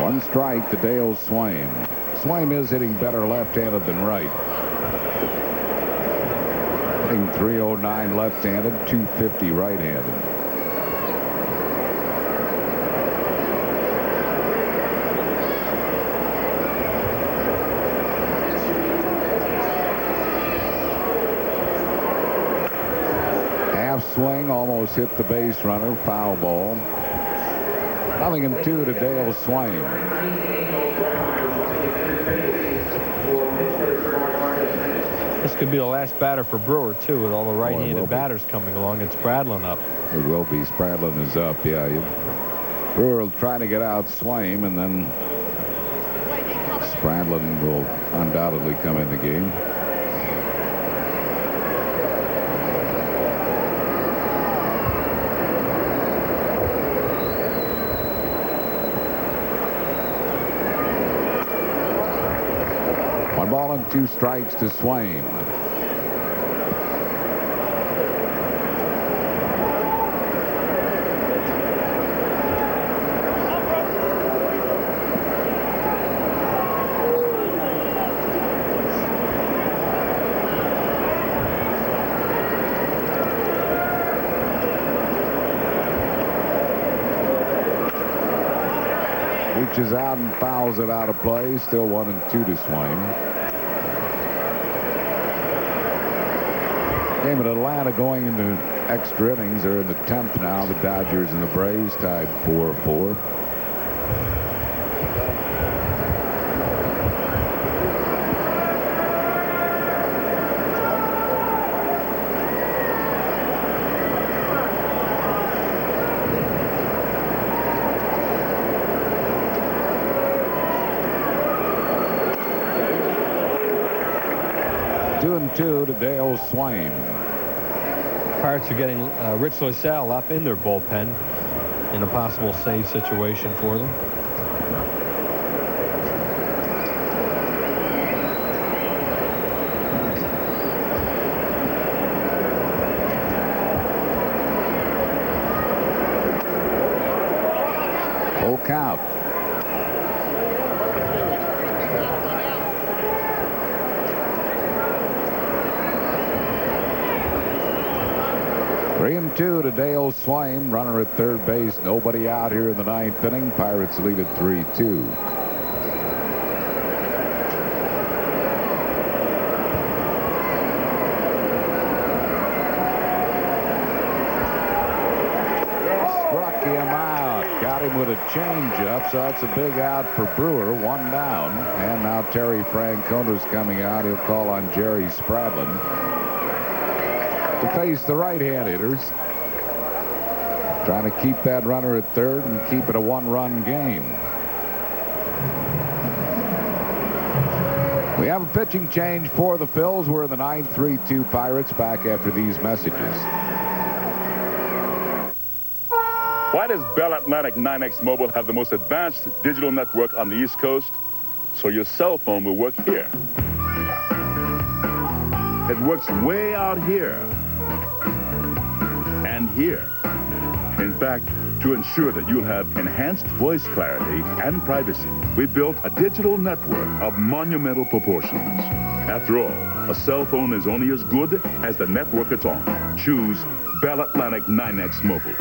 One strike to Dale Swaim. Swaim is hitting better left-handed than right. Hitting .309 left-handed, .250 right-handed. swing, almost hit the base runner. Foul ball. 0-2 to Dale Swain. This could be the last batter for Brewer, too, with all the right-handed batters coming along. It's Spradlin up. It will be. Spradlin is up, yeah. Brewer will try to get out Swain, and then Spradlin will undoubtedly come in the game. One ball and 2 strikes to Swain. Reaches out and fouls it out of play. Still 1-2 to Swain. Game at Atlanta going into extra innings. They're in the 10th now. The Dodgers and the Braves tied 4-4. Two to Dale Swain. Pirates are getting Rich LaSalle up in their bullpen in a possible save situation for them. Full count. Three and 2 to Dale Swain. Runner at third base. Nobody out here in the 9th inning. Pirates lead at 3-2. Struck him out. Got him with a changeup, so that's a big out for Brewer. 1 down. And now Terry Francona's coming out. He'll call on Jerry Spradlin to face the right-hand hitters. Trying to keep that runner at third and keep it a 1-run game. We have a pitching change for the Phils. We're in the 9th, 3-2 Pirates. Back after these messages. Why does Bell Atlantic 9X Mobile have the most advanced digital network on the East Coast? So your cell phone will work here. It works way out here. And here. In fact, to ensure that you'll have enhanced voice clarity and privacy, we built a digital network of monumental proportions. After all, a cell phone is only as good as the network it's on. Choose Bell Atlantic 9X Mobile.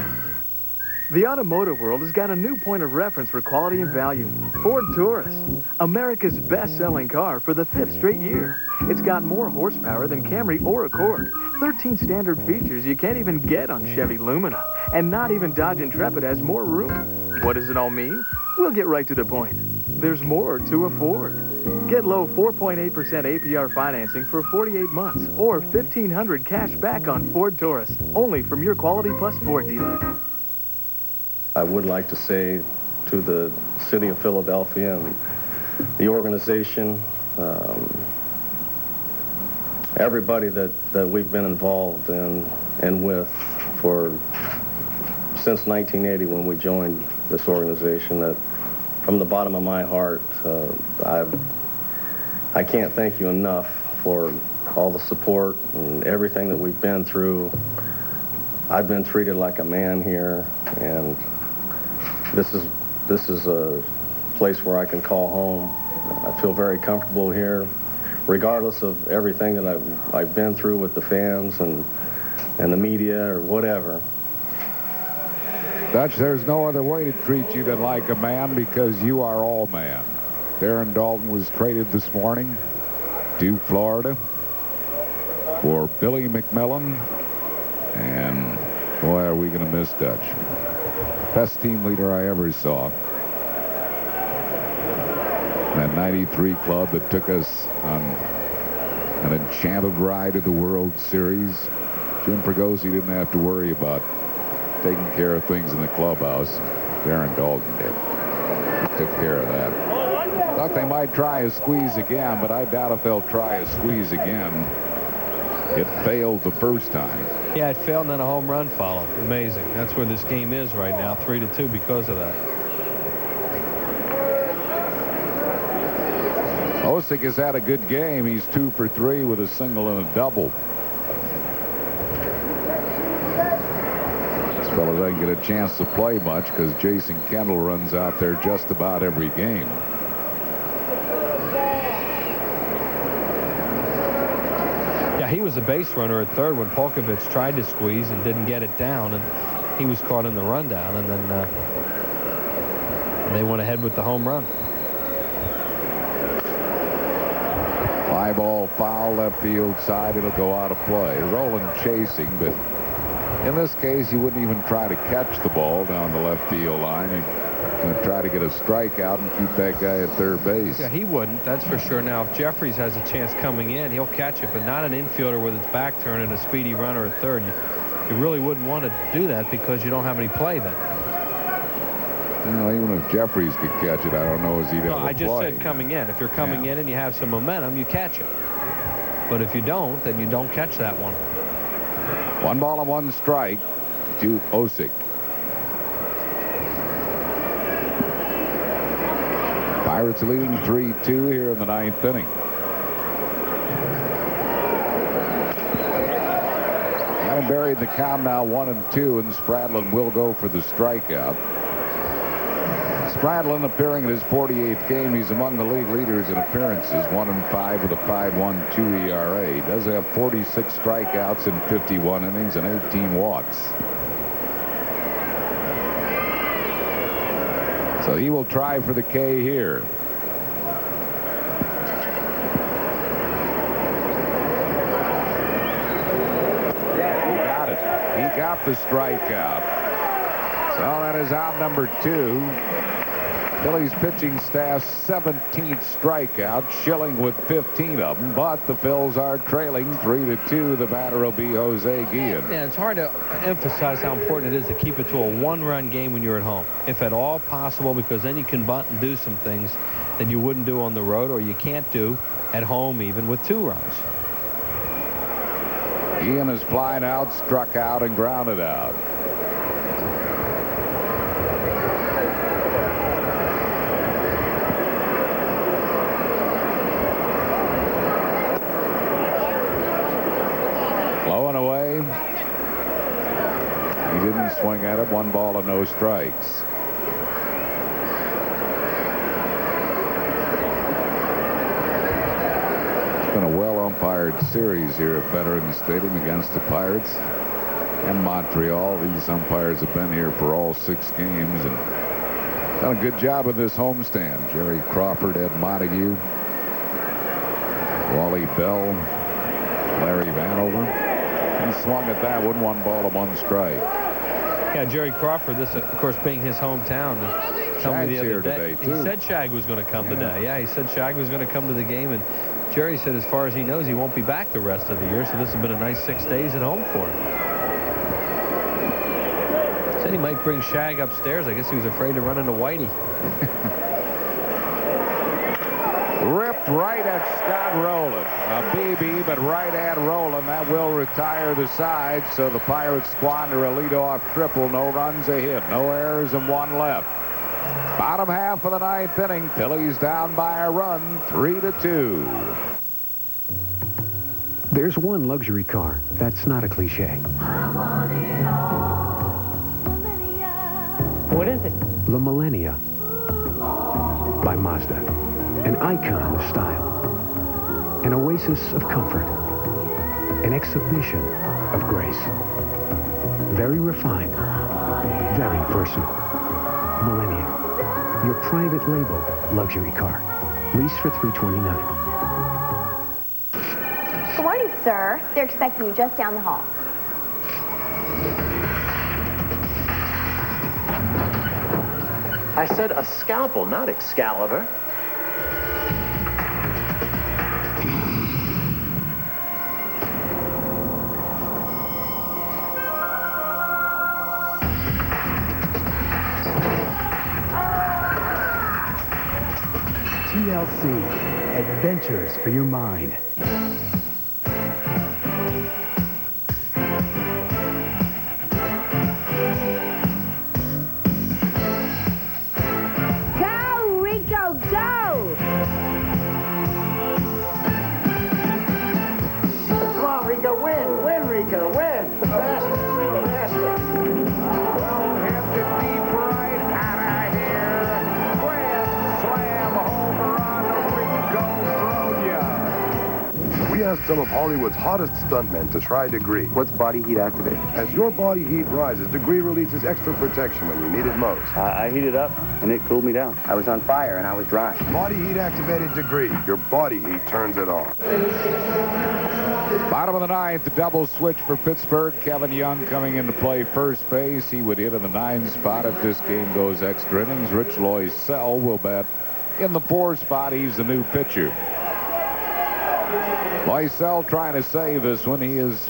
The automotive world has got a new point of reference for quality and value. Ford Taurus, America's best-selling car for the 5th straight year. It's got more horsepower than Camry or Accord. 13 standard features you can't even get on Chevy Lumina. And not even Dodge Intrepid has more room. What does it all mean? We'll get right to the point. There's more to afford. Get low 4.8% APR financing for 48 months or $1,500 cash back on Ford Taurus. Only from your Quality Plus Ford dealer. I would like to say to the city of Philadelphia and the organization, everybody that we've been involved in and with since 1980 when we joined this organization, that from the bottom of my heart, I can't thank you enough for all the support and everything that we've been through. I've been treated like a man here, and this is a place where I can call home. I feel very comfortable here, regardless of everything that I've been through with the fans and the media or whatever. Dutch, there's no other way to treat you than like a man, because you are all man. Darren Daulton was traded this morning to Florida for Billy McMillan, and Boy, are we going to miss Dutch. Best team leader I ever saw. That 93 club that took us on an enchanted ride to the World Series. Jim Pregosi didn't have to worry about taking care of things in the clubhouse. Darren Daulton did. He took care of that. Thought they might try a squeeze again, but I doubt if they'll try a squeeze again. It failed the first time. Yeah, it failed and then a home run followed. Amazing. That's where this game is right now, 3-2 because of that. Osick has had a good game. He's 2 for 3 with a single and a double. This fellow doesn't get a chance to play much because Jason Kendall runs out there just about every game. Yeah, he was a base runner at third when Polkovich tried to squeeze and didn't get it down, and he was caught in the rundown, and then they went ahead with the home run. Fly ball foul left field side. It'll go out of play. Rowland chasing, but in this case, he wouldn't even try to catch the ball down the left field line. He's going to try to get a strikeout and keep that guy at third base. Yeah, he wouldn't. That's for sure. Now, if Jeffries has a chance coming in, he'll catch it, but not an infielder with its back turned and a speedy runner at third. You really wouldn't want to do that because you don't have any play then. You know, even if Jeffries could catch it, I don't know as he'd ever I just play. said coming in. If you're coming in and you have some momentum, you catch it. But if you don't, then you don't catch that one. 1 ball and 1 strike to Osick. Pirates leading 3-2 here in the 9th inning. Got him buried in the count now, 1-2, and Spradlin will go for the strikeout. Spradlin appearing in his 48th game. He's among the league leaders in appearances, 1-5 with a 5.12 ERA. He does have 46 strikeouts in 51 innings and 18 walks. So he will try for the K here. He got it. He got the strikeout. So that is out number 2. Phillies pitching staff's 17th strikeout, Schilling with 15 of them, but the Phils are trailing 3-2. The batter will be Jose Guillen. Yeah, it's hard to emphasize how important it is to keep it to a 1-run game when you're at home, if at all possible, because then you can bunt and do some things that you wouldn't do on the road or you can't do at home even with 2 runs. Guillen is flying out, struck out, and grounded out. Swing at it, 1 ball and no strikes. It's been a well-umpired series here at Veterans Stadium against the Pirates and Montreal. These umpires have been here for all 6 games and done a good job of this homestand. Jerry Crawford, Ed Montague, Wally Bell, Larry Vanover. He swung at that one, 1 ball and 1 strike. Yeah, Jerry Crawford, this, of course, being his hometown. Told me the other day. He said Shag was going to come today. Yeah, he said Shag was going to come to the game, and Jerry said as far as he knows, he won't be back the rest of the year, so this has been a nice 6 days at home for him. Said he might bring Shag upstairs. I guess he was afraid to run into Whitey. Ripped right at Scott Rowland. A BB, but right at Rowland. That will retire the side, so the Pirates squander a leadoff triple. No runs a hit, no errors, and 1 left. Bottom half of the 9th inning. Phillies down by a run, 3-2. There's one luxury car that's not a cliche. What is it? The Millennia by Mazda. An icon of style. An oasis of comfort. An exhibition of grace. Very refined. Very personal. Millennia. Your private label luxury car. Lease for $329. Good morning, sir. They're expecting you just down the hall. I said a scalpel, not Excalibur. TLC, adventures for your mind. Go, Rico, go! Come on, Rico, win! Win, Rico, win! Faster, faster! Well hit to deep right, out of here. Grand slam home run, Rico Bronya. We asked some of Hollywood's hottest stuntmen to try Degree. What's body heat activate? As your body heat rises, Degree releases extra protection when you need it most. I heated up, and it cooled me down. I was on fire, and I was dry. Body heat activated Degree. Your body heat turns it on. Bottom of the ninth, the double switch for Pittsburgh. Kevin Young coming into play first base. He would hit in the 9 spot if this game goes extra innings. Rich Loisel will bat in the 4 spot. He's the new pitcher. Loisel trying to save this one. He is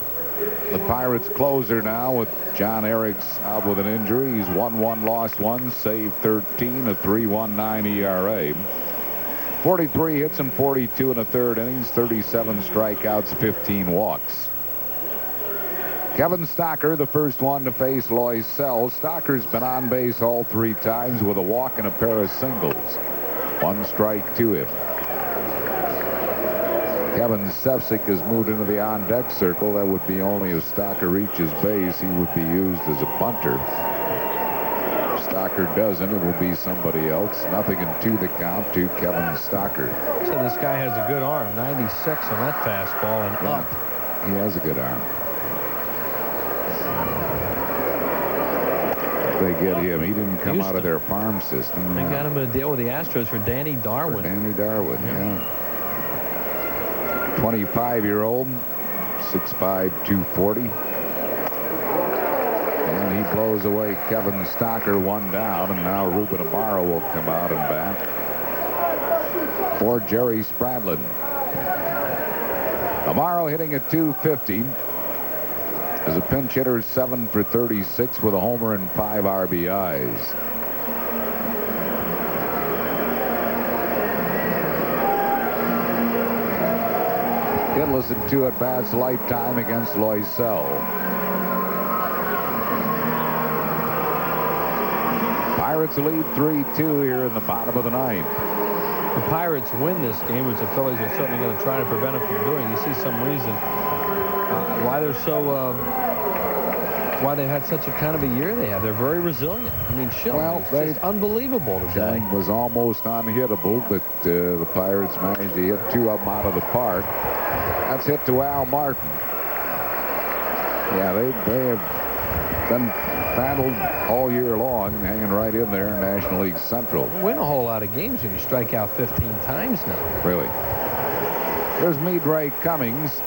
the Pirates closer now with John Eriks out with an injury. He's 1-1, lost 1, saved 13, a 3.19 ERA. 43 hits and 42 in the 3rd innings, 37 strikeouts, 15 walks. Kevin Stocker, the first one to face Loisel. Stocker's been on base all 3 times with a walk and a pair of singles. 1 strike to him. Kevin Stefsik has moved into the on-deck circle. That would be only if Stocker reaches base. He would be used as a bunter. If Stocker doesn't, it will be somebody else. 0-2 the count to Kevin Stocker. So this guy has a good arm. 96 on that fastball and up. He has a good arm. They get him. He didn't come out of their farm system. They got him a deal with the Astros for Danny Darwin. Danny Darwin, yeah. 25-year-old, 6'5", 240. And he blows away Kevin Stocker, 1 down, and now Ruben Amaro will come out and bat for Jerry Spradlin. Amaro hitting at 250. As a pinch hitter, 7 for 36 with a homer and 5 RBIs. Hitless in 2 at-bats lifetime against Loisel. Pirates lead 3-2 here in the bottom of the 9th. The Pirates win this game, which the Phillies are certainly going to try to prevent them from doing. You see some reason why they're so why they had such a kind of a year they have. They're very resilient. I mean, Schilling is just unbelievable today. Schilling was almost unhittable, but the Pirates managed to hit 2 of them out of the park. That's hit to Al Martin. Yeah, they have been battled all year long, hanging right in there in National League Central. You win a whole lot of games when you strike out 15 times now. Really. There's Midray Cummings.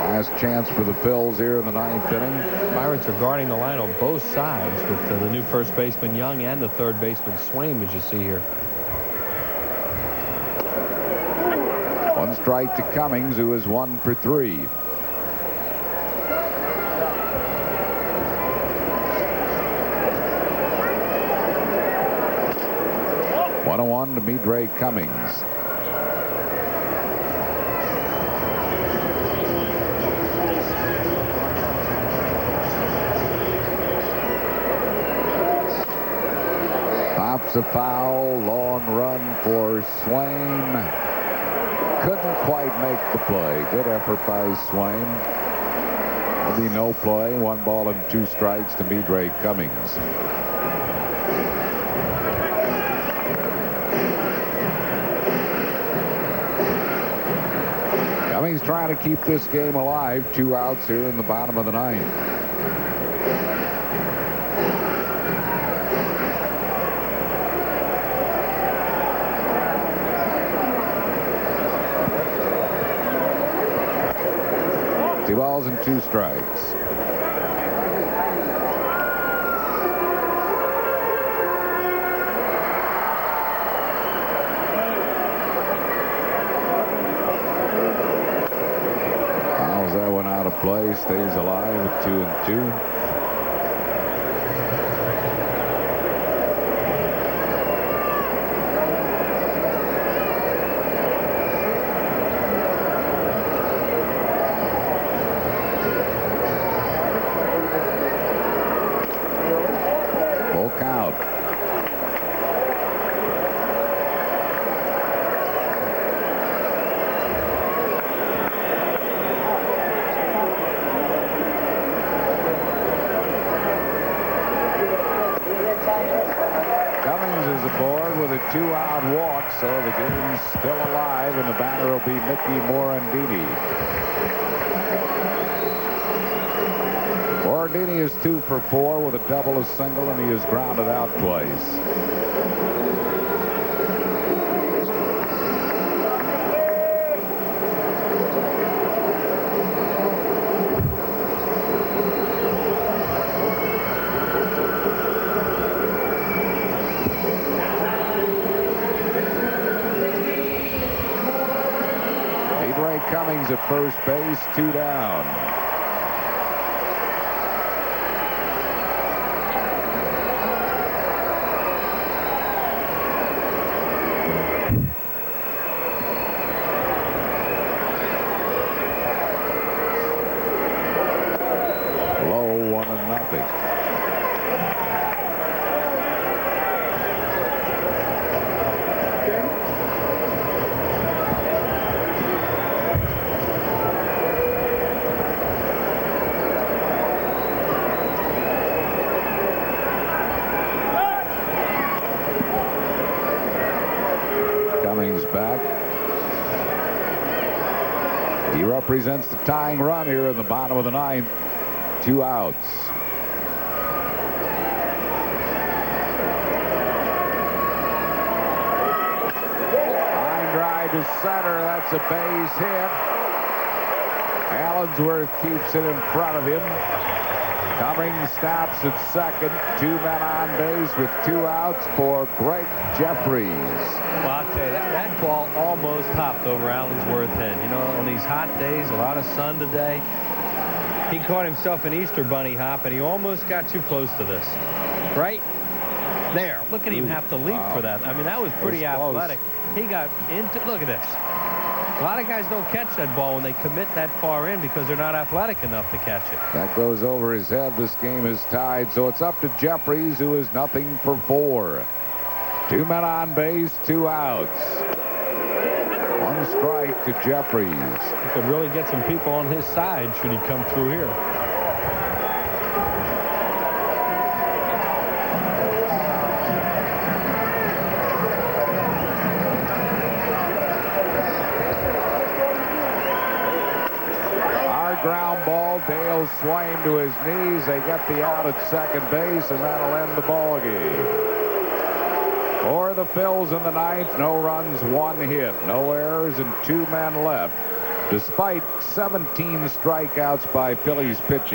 Last chance for the Phils here in the 9th inning. Pirates are guarding the line on both sides with the new first baseman Young and the 3rd baseman Swaim, as you see here. 1 strike to Cummings, who is 1 for 3. One 1 to Midray Cummings. Pops a foul, long run for Swaim. Couldn't quite make the play. Good effort by Swaim. There'll be no play. 1 ball and 2 strikes to Midray Cummings. Cummings trying to keep this game alive. 2 outs here in the bottom of the 9th. Two balls and 2 strikes. play stays alive at 2-2. Full count. With a 2-out walk, so the game's still alive, and the batter will be Mickey Morandini. Morandini is 2 for 4 with a double, a single, and he is grounded out twice. Cummings at first base, 2 down. Low, 1-0. Back. He represents the tying run here in the bottom of the 9th. 2 outs. Line drive to center. That's a base hit. Allensworth keeps it in front of him. Cummings stops at second. 2 men on base with 2 outs for Greg Jeffries. Well, I'll tell you, that ball almost hopped over Allensworth's head. You know, on these hot days, a lot of sun today, he caught himself an Easter bunny hop, and he almost got too close to this. Right there. Look at him have to leap for that. I mean, that was pretty athletic. He got into, look at this. A lot of guys don't catch that ball when they commit that far in because they're not athletic enough to catch it. That goes over his head. This game is tied, so it's up to Jeffries, who is 0 for 4. 2 men on base, 2 outs. 1 strike to Jeffries. He could really get some people on his side should he come through here. Ground ball. Dale Swain to his knees. They get the out at second base, and that'll end the ball game. For the Phils in the 9th, no runs, 1 hit, no errors, and 2 men left, despite 17 strikeouts by Phillies pitching.